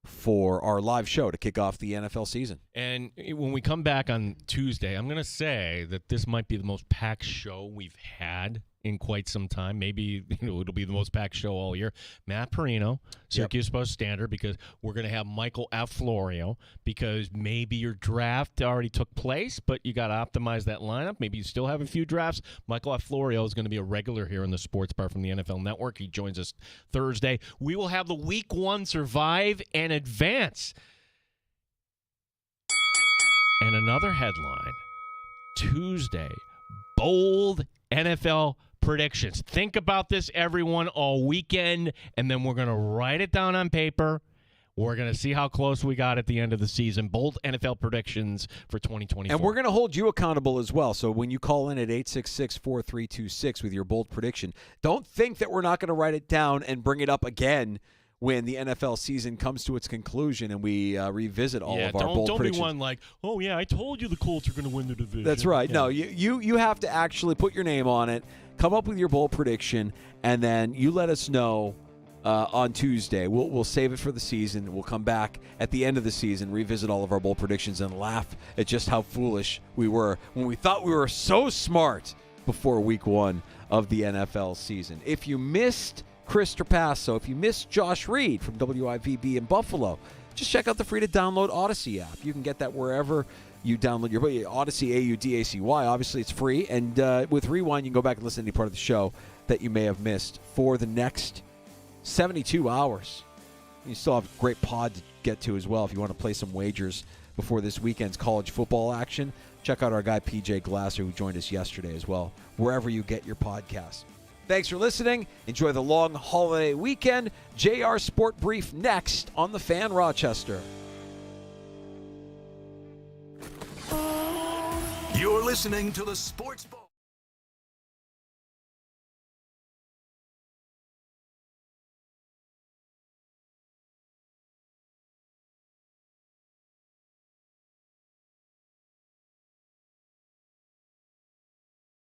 for our live show to kick off the NFL season. And when we come back on Tuesday, I'm going to say that this might be the most packed show we've had in quite some time. Maybe it'll be the most packed show all year. Matt Perino, Syracuse Post Standard, because we're going to have Michael F. Florio, because maybe your draft already took place, but you got to optimize that lineup. Maybe you still have a few drafts. Michael F. Florio is going to be a regular here in the Sports Bar from the NFL Network. He joins us Thursday. We will have the Week 1 Survive and Advance. And another headline, Tuesday, bold NFL predictions. Think about this, everyone, all weekend, and then we're going to write it down on paper. We're going to see how close we got at the end of the season. Bold NFL predictions for 2024. And we're going to hold you accountable as well. So when you call in at 866-4326 with your bold prediction, don't think that we're not going to write it down and bring it up again when the NFL season comes to its conclusion and we revisit all of our bold predictions. Don't be one like, oh, yeah, I told you the Colts are going to win the division. That's right. Yeah. No, you have to actually put your name on it, come up with your bold prediction, and then you let us know on Tuesday. We'll save it for the season. We'll come back at the end of the season, revisit all of our bold predictions, and laugh at just how foolish we were when we thought we were so smart before Week 1 of the NFL season. If you missed Chris Trapasso, if you missed Josh Reed from WIVB in Buffalo, just check out the free-to-download Odyssey app. You can get that wherever you download your Odyssey, AUDACY. Obviously, it's free. And with Rewind, you can go back and listen to any part of the show that you may have missed for the next 72 hours. You still have a great pod to get to as well if you want to play some wagers before this weekend's college football action. Check out our guy, PJ Glasser, who joined us yesterday as well, wherever you get your podcasts. Thanks for listening. Enjoy the long holiday weekend. JR Sport Brief next on The Fan Rochester. You're listening to the Sports Bar.